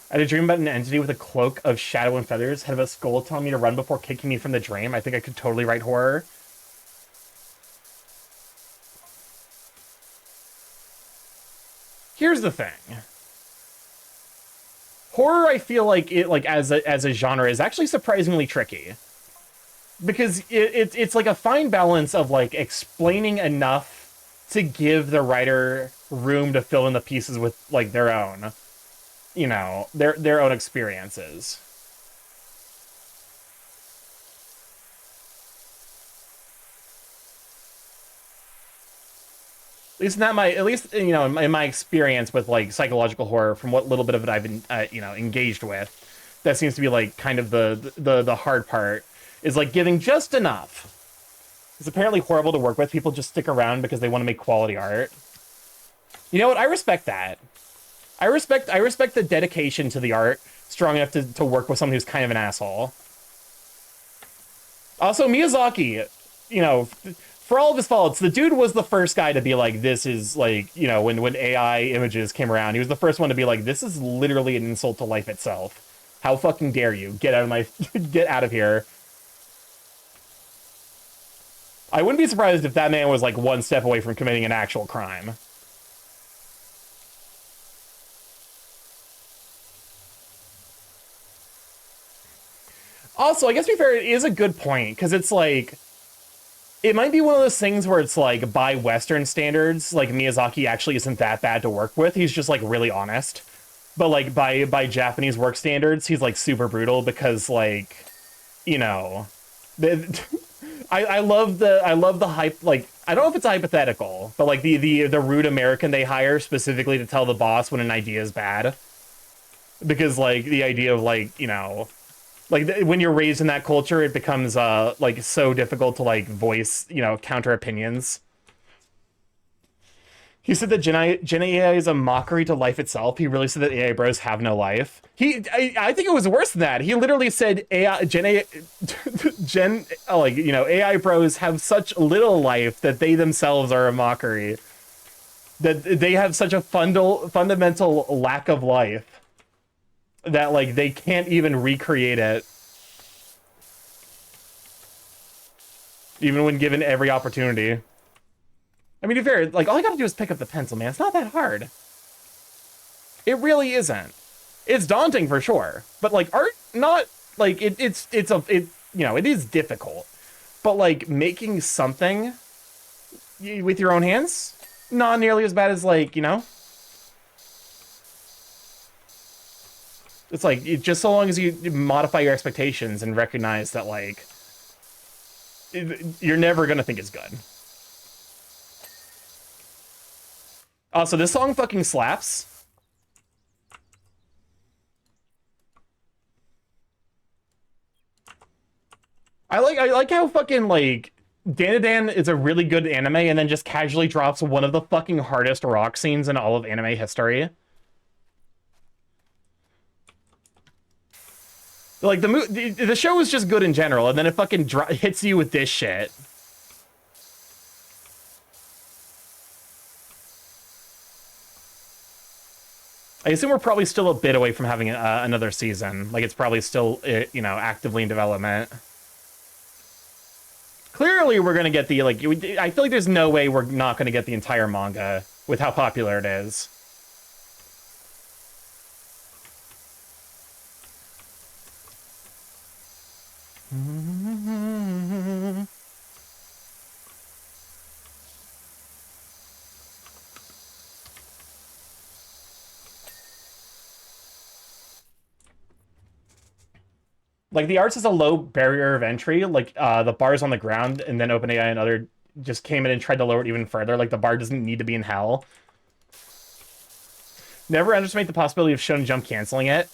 I had a dream about an entity with a cloak of shadow and feathers, head of a skull telling me to run before kicking me from the dream. I think I could totally write horror. Here's the thing. Horror, I feel like it, like as a genre, is actually surprisingly tricky. Because it's like a fine balance of like explaining enough to give the writer room to fill in the pieces with like their own, you know, their own experiences. At least you know, in my experience with like psychological horror, from what little bit of it I've been you know, engaged with, that seems to be like kind of the hard part. Is like giving just enough. It's apparently horrible to work with. People just stick around because they want to make quality art. You know what? I respect that. I respect the dedication to the art strong enough to work with someone who's kind of an asshole. Also, Miyazaki, you know, for all of his faults, the dude was the first guy to be like, this is like, you know, when AI images came around, he was the first one to be like, this is literally an insult to life itself. How fucking dare you? Get out of my, get out of here. I wouldn't be surprised if that man was like one step away from committing an actual crime. Also, I guess to be fair, it is a good point, because it's like, it might be one of those things where it's like, by Western standards, like Miyazaki actually isn't that bad to work with. He's just like really honest. But like by Japanese work standards, he's like super brutal because like, you know, I love the hype. Like, I don't know if it's hypothetical, but like the rude American they hire specifically to tell the boss when an idea is bad, because like the idea of like, you know, like when you're raised in that culture, it becomes like so difficult to like voice, you know, counter opinions. He said that Gen AI is a mockery to life itself. He really said that AI bros have no life. I think it was worse than that. He literally said AI bros have such little life that they themselves are a mockery. That they have such a fundamental lack of life that like they can't even recreate it, even when given every opportunity. I mean, to be fair, like, all I gotta do is pick up the pencil, man. It's not that hard. It really isn't. It's daunting for sure, but like art, not like it's you know, it is difficult, but like making something with your own hands, not nearly as bad as, like, you know? It's like, just so long as you modify your expectations and recognize that, like, you're never gonna think it's good. Also, this song fucking slaps. I like how fucking, like, Dan is a really good anime and then just casually drops one of the fucking hardest rock scenes in all of anime history. Like, the show is just good in general, and then it fucking hits you with this shit. I assume we're probably still a bit away from having another season. Like, it's probably still, you know, actively in development. Clearly, we're gonna get the, like, I feel like there's no way we're not gonna get the entire manga with how popular it is. Like, the arts is a low barrier of entry. Like, the bar's on the ground, and then OpenAI and other just came in and tried to lower it even further. Like, the bar doesn't need to be in hell. Never underestimate the possibility of Shonen Jump canceling it.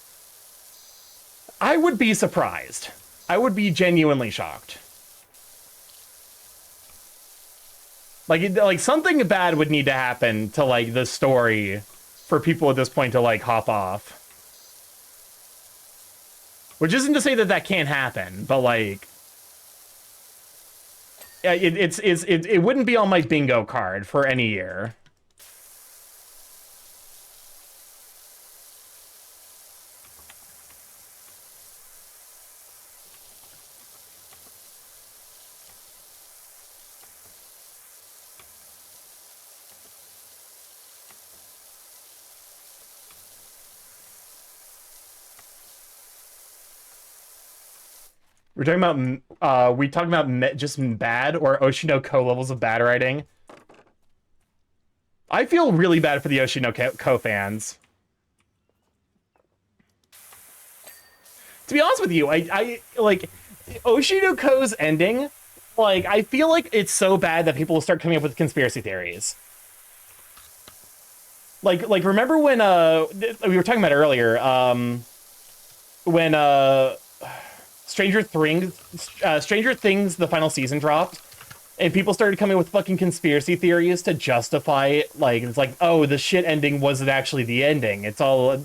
I would be surprised. I would be genuinely shocked. Like, something bad would need to happen to, like, the story for people at this point to, like, hop off. Which isn't to say that that can't happen, but, like, it wouldn't be on my bingo card for any year. We're talking about, we talking about just bad or Oshinoko levels of bad writing? I feel really bad for the Oshinoko fans. To be honest with you, I like, Oshinoko's ending, like, I feel like it's so bad that people will start coming up with conspiracy theories. Like remember when, we were talking about earlier, when, Stranger Things, the final season dropped, and people started coming with fucking conspiracy theories to justify it. Like, it's like, oh, the shit ending wasn't actually the ending. It's all,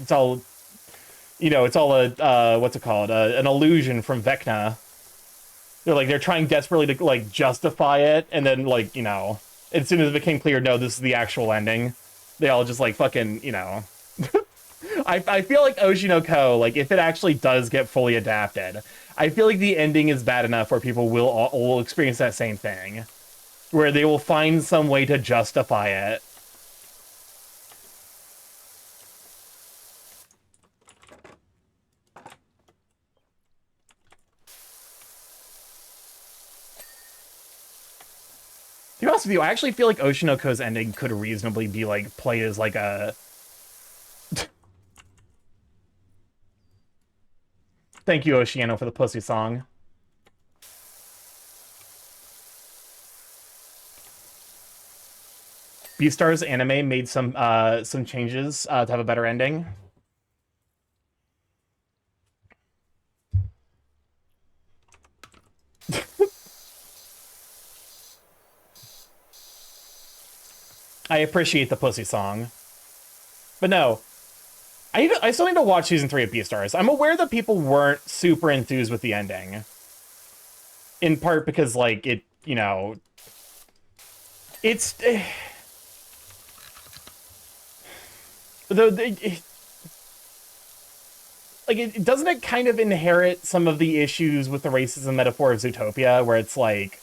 you know, it's all a, what's it called? An illusion from Vecna. They're trying desperately to, like, justify it, and then, like, you know, as soon as it became clear, no, this is the actual ending, they all just, like, fucking, you know. I feel like Oshinoko, like, if it actually does get fully adapted, I feel like the ending is bad enough where people will experience that same thing. Where they will find some way to justify it. To be honest with you, I actually feel like Oshinoko's ending could reasonably be, like, played as, like, a... Thank you, Oceano, for the pussy song. Beastar's anime made some changes to have a better ending. I appreciate the pussy song. But no. I still need to watch Season 3 of Beastars. I'm aware that people weren't super enthused with the ending. In part because, like, it, you know... It's... Like, doesn't it kind of inherit some of the issues with the racism metaphor of Zootopia, where it's like...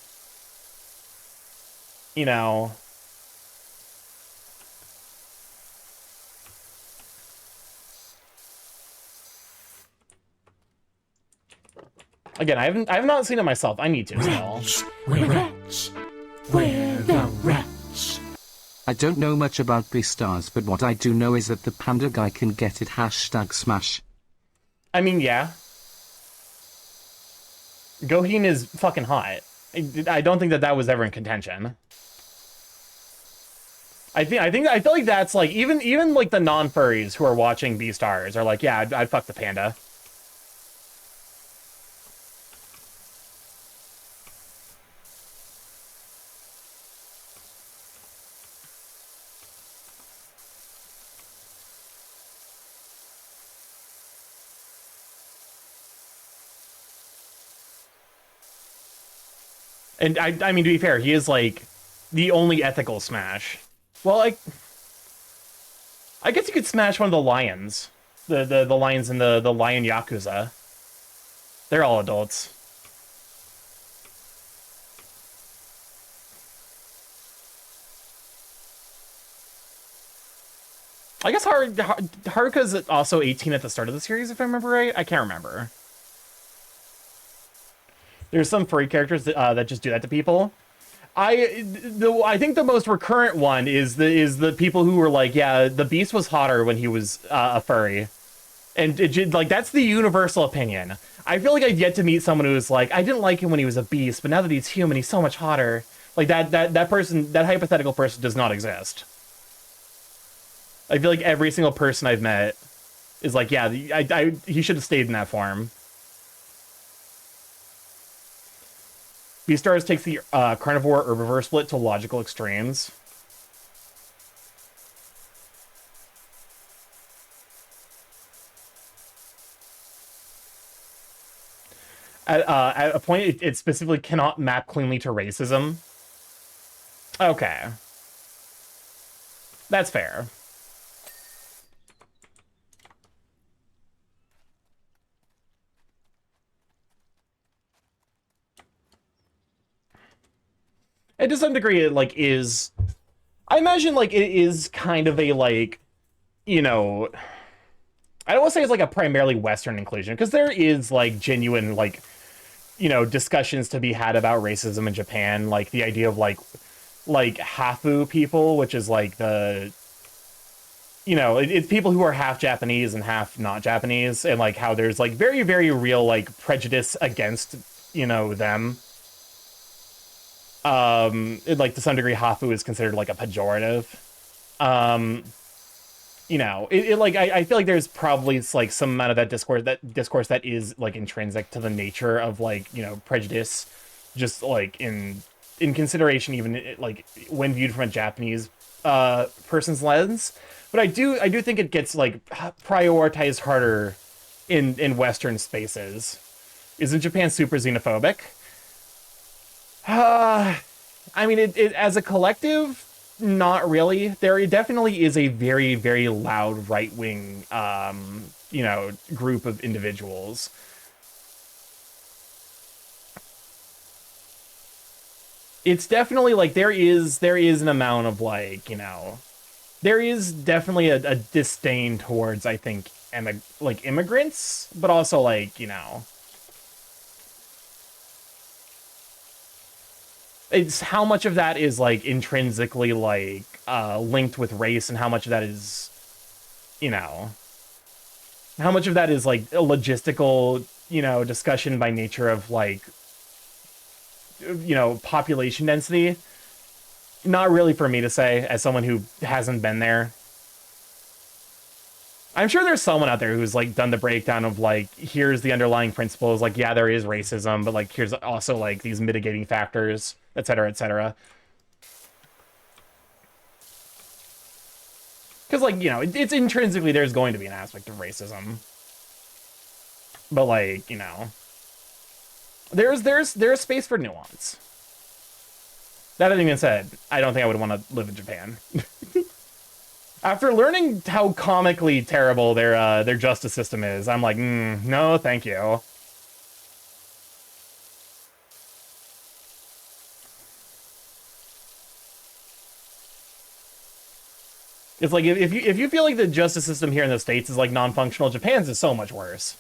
You know... Again, I have not seen it myself. I need to still. Wretch, where the wretch? I don't know much about Beastars, but what I do know is that the panda guy can get it #smash. I mean, yeah. Goheen is fucking hot. I don't think that was ever in contention. I feel like that's like even like the non-furries who are watching Beastars are like, yeah, I'd fuck the panda. And I mean, to be fair, he is like the only ethical Smash. Well, like, I guess you could smash one of the lions, the lions in the lion Yakuza. They're all adults. I guess Haruka's also 18 at the start of the series, if I remember right. I can't remember. There's some furry characters that just do that to people. I think the most recurrent one is the people who were like, yeah, the Beast was hotter when he was a furry, and like that's the universal opinion. I feel like I've yet to meet someone who was like, I didn't like him when he was a beast, but now that he's human, he's so much hotter. Like that person, that hypothetical person does not exist. I feel like every single person I've met is like, yeah, he should have stayed in that form. Beastars takes the carnivore herbivore split to logical extremes. At a point, it specifically cannot map cleanly to racism. Okay. That's fair. And to some degree, it, like, is... I imagine, like, it is kind of a, like, you know... I don't want to say it's, like, a primarily Western inclusion, because there is, like, genuine, like, you know, discussions to be had about racism in Japan. Like, the idea of, like Hafu people, which is, like, the... You know, it's people who are half Japanese and half not Japanese, and, like, how there's, like, very, very real, like, prejudice against, you know, them. Like, to some degree, Hafu is considered, like, a pejorative. You know, like, I feel like there's probably, like, some amount of that discourse that is, like, intrinsic to the nature of, like, you know, prejudice, just, like, in consideration, even, like, when viewed from a Japanese, person's lens. But I do think it gets, like, prioritized harder in Western spaces. Isn't Japan super xenophobic? I mean, it as a collective, not really. There definitely is a very, very loud right-wing, you know, group of individuals. It's definitely, like, there is an amount of, like, you know, there is definitely a disdain towards, I think, like, immigrants, but also, like, you know... It's how much of that is, like, intrinsically, like, linked with race, and how much of that is, you know, how much of that is, like, a logistical, you know, discussion by nature of, like, you know, population density. Not really for me to say, as someone who hasn't been there. I'm sure there's someone out there who's, like, done the breakdown of, like, here's the underlying principles, like, yeah, there is racism, but, like, here's also, like, these mitigating factors, etc., etc. Because, like, you know, it's intrinsically there's going to be an aspect of racism. But, like, you know, there's space for nuance. That being said, I don't think I would want to live in Japan. After learning how comically terrible their justice system is, I'm like, no, thank you. It's like, if you feel like the justice system here in the States is, like, non-functional, Japan's is so much worse.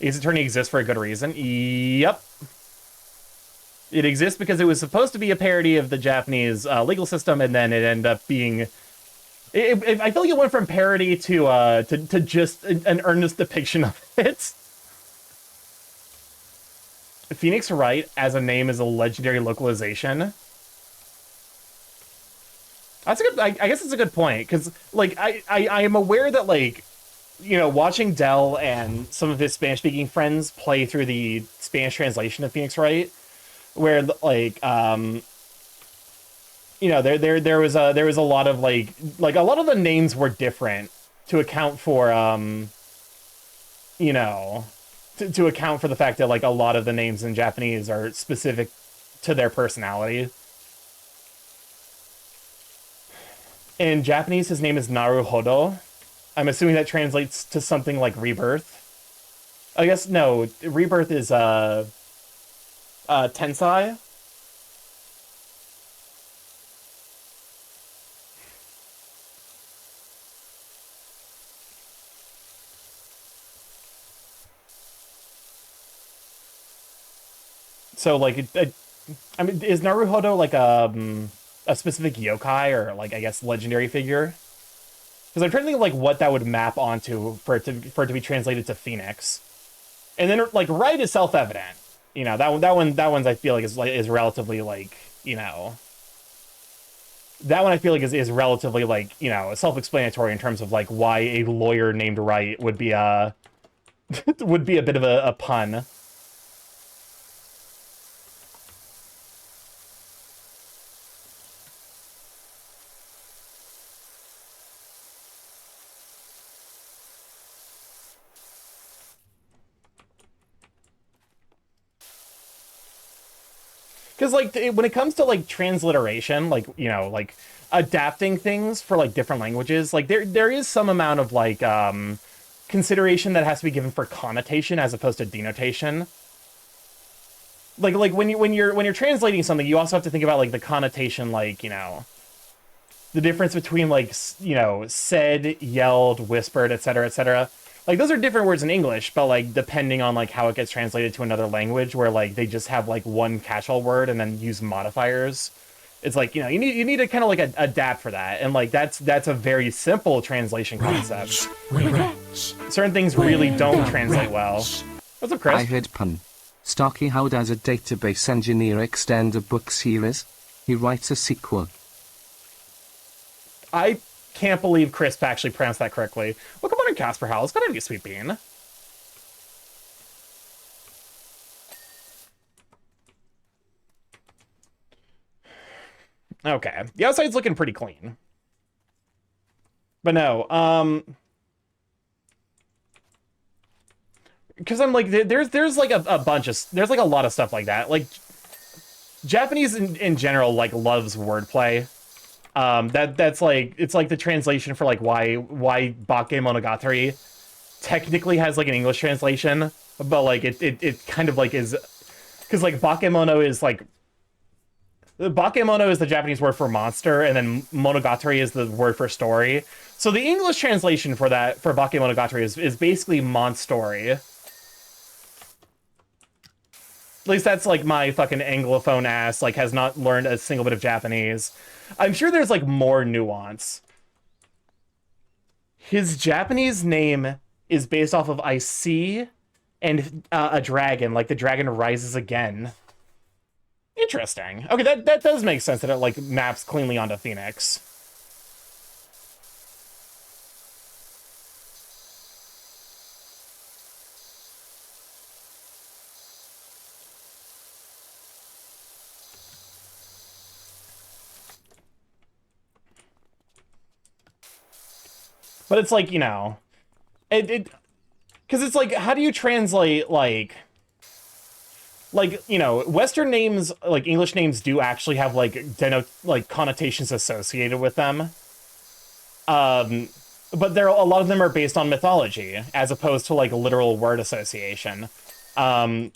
Ace Attorney exists for a good reason. Yep. It exists because it was supposed to be a parody of the Japanese legal system, and then it ended up being... I feel like it went from parody to just an earnest depiction of it. Phoenix Wright as a name is a legendary localization. That's a good... I guess it's a good point, because, like, I am aware that, like, you know, watching Dell and some of his Spanish-speaking friends play through the Spanish translation of Phoenix Wright, where, like, you know, there was a lot of, like a lot of the names were different to account for, you know, to account for the fact that, like, a lot of the names in Japanese are specific to their personality. In Japanese, his name is Naruhodo. I'm assuming that translates to something like rebirth. I guess, no, rebirth is, Tensai. So, like, I mean, is Naruhodo, like, a specific yokai or, like, I guess, legendary figure? Because I'm trying to think of, like, what that would map onto for it to be translated to Phoenix. And then, like, Wright is self-evident. You know, that one's I feel like is relatively, like, you know, that one I feel like is relatively, like, you know, self-explanatory in terms of, like, why a lawyer named Wright would be a would be a bit of a pun. Because, like, when it comes to, like, transliteration, like, you know, like, adapting things for, like, different languages, like, there is some amount of, like, consideration that has to be given for connotation as opposed to denotation. Like when you're translating something, you also have to think about, like, the connotation, like, you know, the difference between, like, you know, said, yelled, whispered, etc., etc. Like, those are different words in English, but, like, depending on, like, how it gets translated to another language, where, like, they just have, like, one catch-all word and then use modifiers, it's like, you know, you need to kind of, like, adapt for that. And, like, that's a very simple translation concept. Certain things really don't translate well. What's up, Chris? I heard pun. Starky, how does a database engineer extend a book series? He writes a sequel. I can't believe Crisp actually pronounced that correctly. Welcome on in, Casper Howell. It's gotta be a sweet bean. Okay. The outside's looking pretty clean. But no, because I'm like, there's like a bunch of, there's like a lot of stuff like that. Like, Japanese in general, like, loves wordplay. That's like, it's like the translation for, like, why Bakemonogatari technically has, like, an English translation, but, like, it kind of, like, is, because, like, Bakemono is, like, Bakemono is the Japanese word for monster, and then Monogatari is the word for story. So the English translation for that, for Bakemonogatari, is basically Monstory. At least that's, like, my fucking Anglophone ass, like, has not learned a single bit of Japanese. I'm sure there's, like, more nuance. His Japanese name is based off of I see and a dragon, like the dragon rises again. Interesting. Okay, that does make sense that it, like, maps cleanly onto Phoenix. But it's like, you know, because it's like, how do you translate, like, you know, Western names, like, English names do actually have, like, connotations associated with them. But a lot of them are based on mythology, as opposed to, like, literal word association. The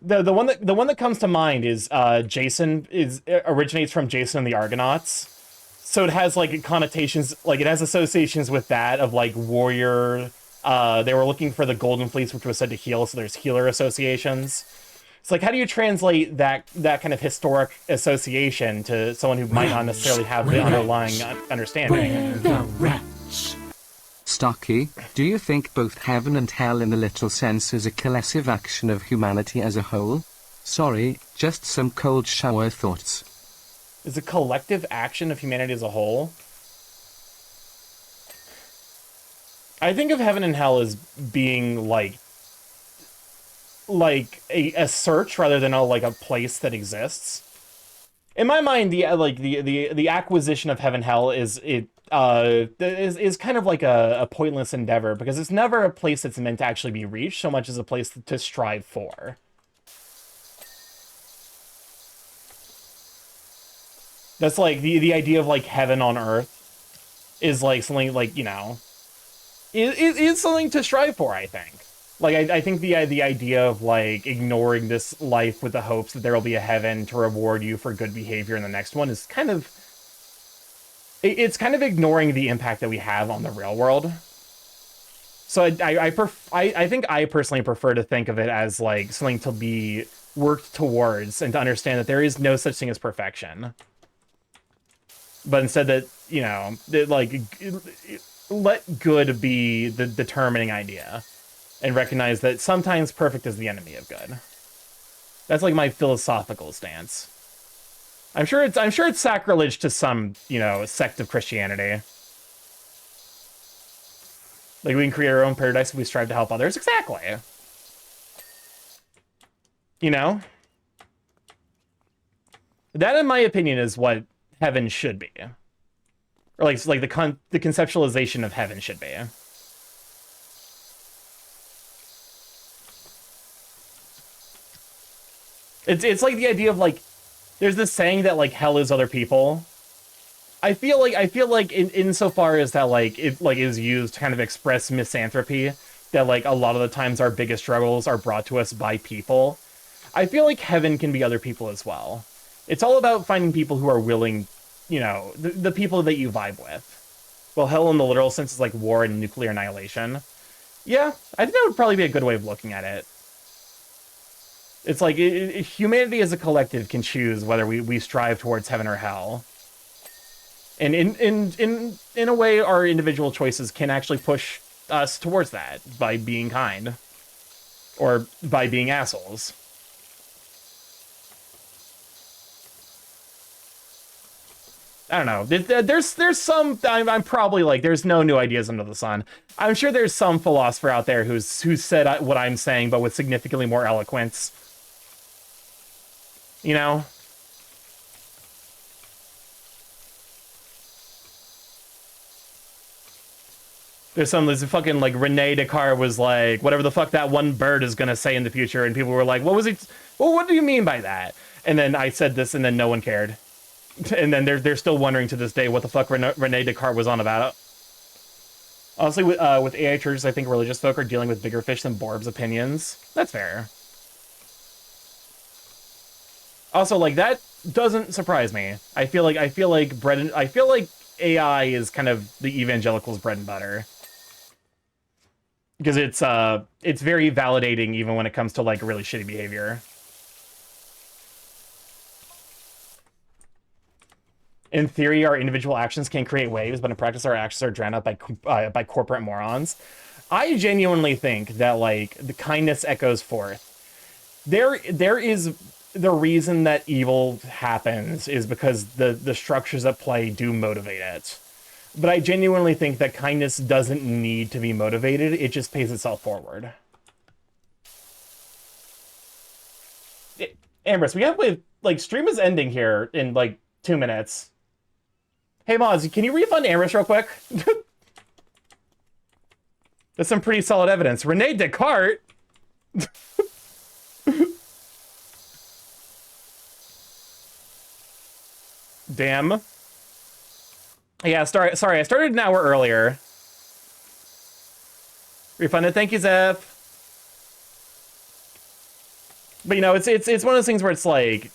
one that comes to mind is Jason originates from Jason and the Argonauts. So it has, like, connotations, like, it has associations with that of, like, warrior. They were looking for the Golden Fleece, which was said to heal, so there's healer associations. It's like, how do you translate that kind of historic association to someone who might not necessarily have the underlying understanding? Where the wretch? Starky, do you think both heaven and hell in the literal sense is a collective action of humanity as a whole? Sorry, just some cold shower thoughts. Is a collective action of humanity as a whole? I think of heaven and hell as being like a search rather than a place that exists. In my mind, the acquisition of heaven hell is kind of like a pointless endeavor, because it's never a place that's meant to actually be reached so much as a place to strive for. That's like the idea of like heaven on earth is like something like, you know, is something to strive for, I think. Like, I think the idea of, like, ignoring this life with the hopes that there will be a heaven to reward you for good behavior in the next one is kind of... It's kind of ignoring the impact that we have on the real world. So I think I personally prefer to think of it as, like, something to be worked towards and to understand that there is no such thing as perfection. But instead that, you know, let good be the determining idea. And recognize that sometimes perfect is the enemy of good. That's like my philosophical stance. I'm sure it's sacrilege to some, you know, sect of Christianity. Like, we can create our own paradise if we strive to help others. Exactly. You know? That, in my opinion, is what heaven should be. Or like the conceptualization of heaven should be. It's like the idea of, like, there's this saying that, like, hell is other people. I feel like insofar as that, like, it, like, is used to kind of express misanthropy, that, like, a lot of the times our biggest struggles are brought to us by people. I feel like heaven can be other people as well. It's all about finding people who are willing, you know, the people that you vibe with. Well, hell in the literal sense is like war and nuclear annihilation. Yeah, I think that would probably be a good way of looking at it. It's like humanity as a collective can choose whether we strive towards heaven or hell. And in a way, our individual choices can actually push us towards that by being kind. Or by being assholes. I don't know. There's some... I'm probably like, there's no new ideas under the sun. I'm sure there's some philosopher out there who's said what I'm saying, but with significantly more eloquence. You know? There's fucking, like, Rene Descartes was like, whatever the fuck that one bird is gonna say in the future, and people were like, what do you mean by that? And then I said this, and then no one cared. And then they're still wondering to this day what the fuck Rene Descartes was on about. Honestly, with AI churches, I think religious folk are dealing with bigger fish than Borb's opinions. That's fair. Also, like, that doesn't surprise me. I feel like AI is kind of the evangelicals' bread and butter. Because it's very validating even when it comes to, like, really shitty behavior. In theory, our individual actions can create waves, but in practice, our actions are drowned out by corporate morons. I genuinely think that, like, the kindness echoes forth. There is... The reason that evil happens is because the structures at play do motivate it. But I genuinely think that kindness doesn't need to be motivated, it just pays itself forward. Ambrose, we have, like, stream is ending here in, like, 2 minutes. Hey, Moz, can you refund Ambrose real quick? That's some pretty solid evidence. Rene Descartes! Damn. Yeah, sorry, I started an hour earlier. Refunded, thank you, Zeph. But, you know, it's one of those things where it's like,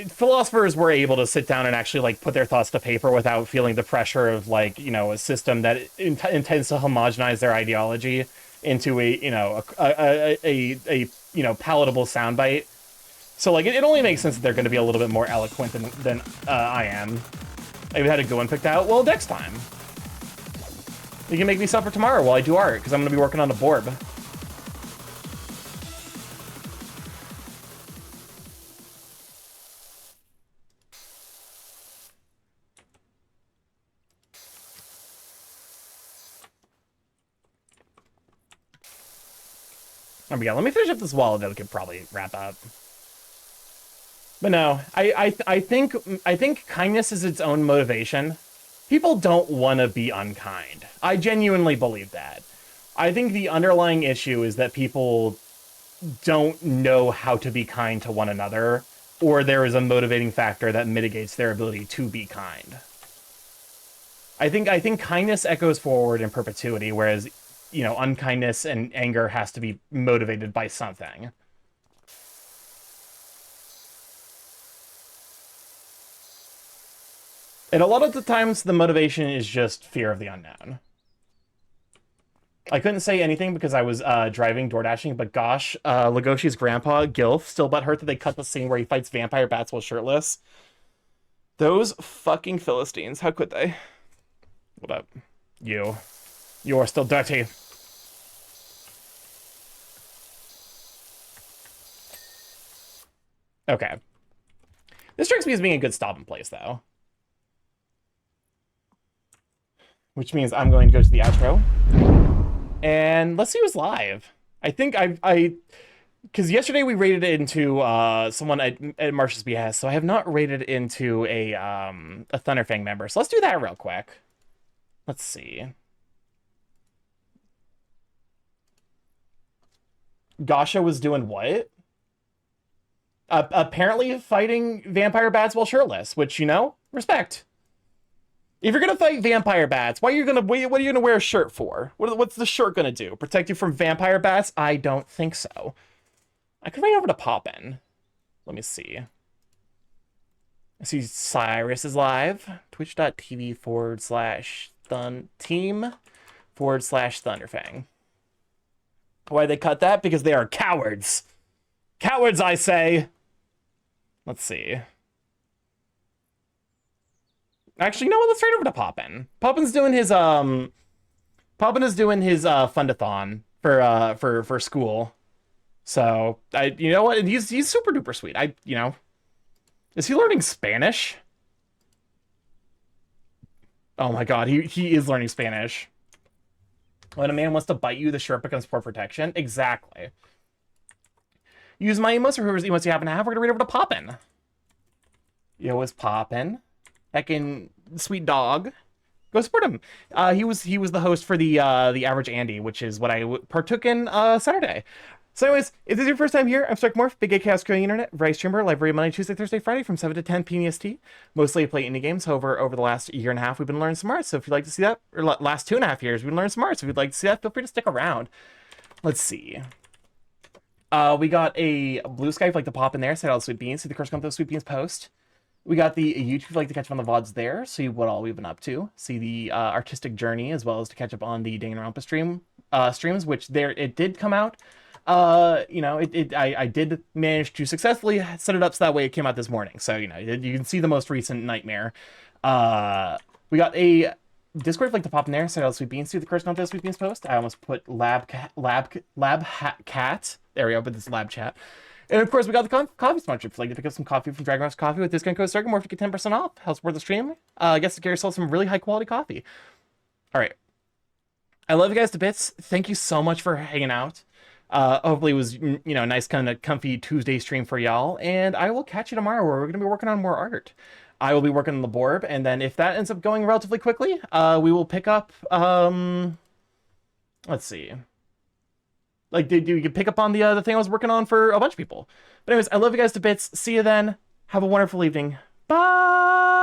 philosophers were able to sit down and actually, like, put their thoughts to paper without feeling the pressure of, like, you know, a system that intends to homogenize their ideology into a, you know, a you know, palatable soundbite. So, like, it only makes sense that they're going to be a little bit more eloquent than I am. I even had a good one picked out. Well, next time. You can make me suffer tomorrow while I do art, because I'm going to be working on a borb. There we go. Let me finish up this wall, then we could probably wrap up. But no, I think kindness is its own motivation. People don't want to be unkind. I genuinely believe that. I think the underlying issue is that people don't know how to be kind to one another, or there is a motivating factor that mitigates their ability to be kind. I think kindness echoes forward in perpetuity, whereas, you know, unkindness and anger has to be motivated by something. And a lot of the times, the motivation is just fear of the unknown. I couldn't say anything because I was driving, door dashing, but gosh, Legoshi's grandpa, Gilf, still butthurt that they cut the scene where he fights vampire bats while shirtless. Those fucking Philistines, how could they? What up? You are still dirty. Okay. This strikes me as being a good stopping place, though. Which means I'm going to go to the outro. And let's see who's live. I think because yesterday we rated it into someone at Marsh's behest, so I have not rated into a Thunderfang member. So let's do that real quick. Let's see. Gasha was doing what? Apparently fighting vampire bats while shirtless, which, you know, respect. If you're gonna fight vampire bats, what are you gonna wear a shirt for? What's the shirt gonna do? Protect you from vampire bats? I don't think so. I could write over to Poppin. Let me see. I see Cyrus is live. Twitch.tv/team/Thunderfang. Why they cut that? Because they are cowards. Cowards, I say. Let's see. Actually, you know what? Let's trade over to Poppin. Poppin is doing his fundathon for school. So you know what? He's super duper sweet. Is he learning Spanish? Oh my god, he is learning Spanish. When a man wants to bite you, the shirt becomes for protection. Exactly. Use my emotes or whoever's emotes you happen to have. We're gonna read over to Poppin. Yo, what's Poppin? Heckin' sweet dog. Go support him. He was the host for the Average Andy, which is what I partook in Saturday. So anyways, if this is your first time here, I'm StarkyMorph, Big A Chaos Killing Internet, Variety Streamer, live every Monday, Tuesday, Thursday, Friday from 7 to 10 PNST. Mostly I play indie games. However, over the last year and a half, we've been learning some art. So if you'd like to see that, or last 2.5 years, we've been learning some art. So if you'd like to see that, feel free to stick around. Let's see. We got a blue sky if you'd like to pop in there, say all the sweet beans, see the curse come to the sweet beans post. We got the YouTube if you'd like to catch up on the VODs there, see what all we've been up to, see the artistic journey, as well as to catch up on the Danganronpa streams, which it did come out. You know, I did manage to successfully set it up so that way it came out this morning. So, you know, you can see the most recent nightmare. We got a Discord if you'd like to pop in there, say all the sweet beans, see the curse come to the sweet beans post. I almost put lab cat. There we go, but this is lab chat. And of course, we got the coffee sponsor. If you'd like to pick up some coffee from Dragon's Coffee with discount code StarkyMorph to get 10% off, help support the stream. Guess to get yourself some really high quality coffee. All right. I love you guys to bits. Thank you so much for hanging out. Hopefully it was, you know, a nice kind of comfy Tuesday stream for y'all. And I will catch you tomorrow where we're going to be working on more art. I will be working on the Borb. And then if that ends up going relatively quickly, we will pick up, let's see. Like, you can pick up on the thing I was working on for a bunch of people. But anyways, I love you guys to bits. See you then. Have a wonderful evening. Bye!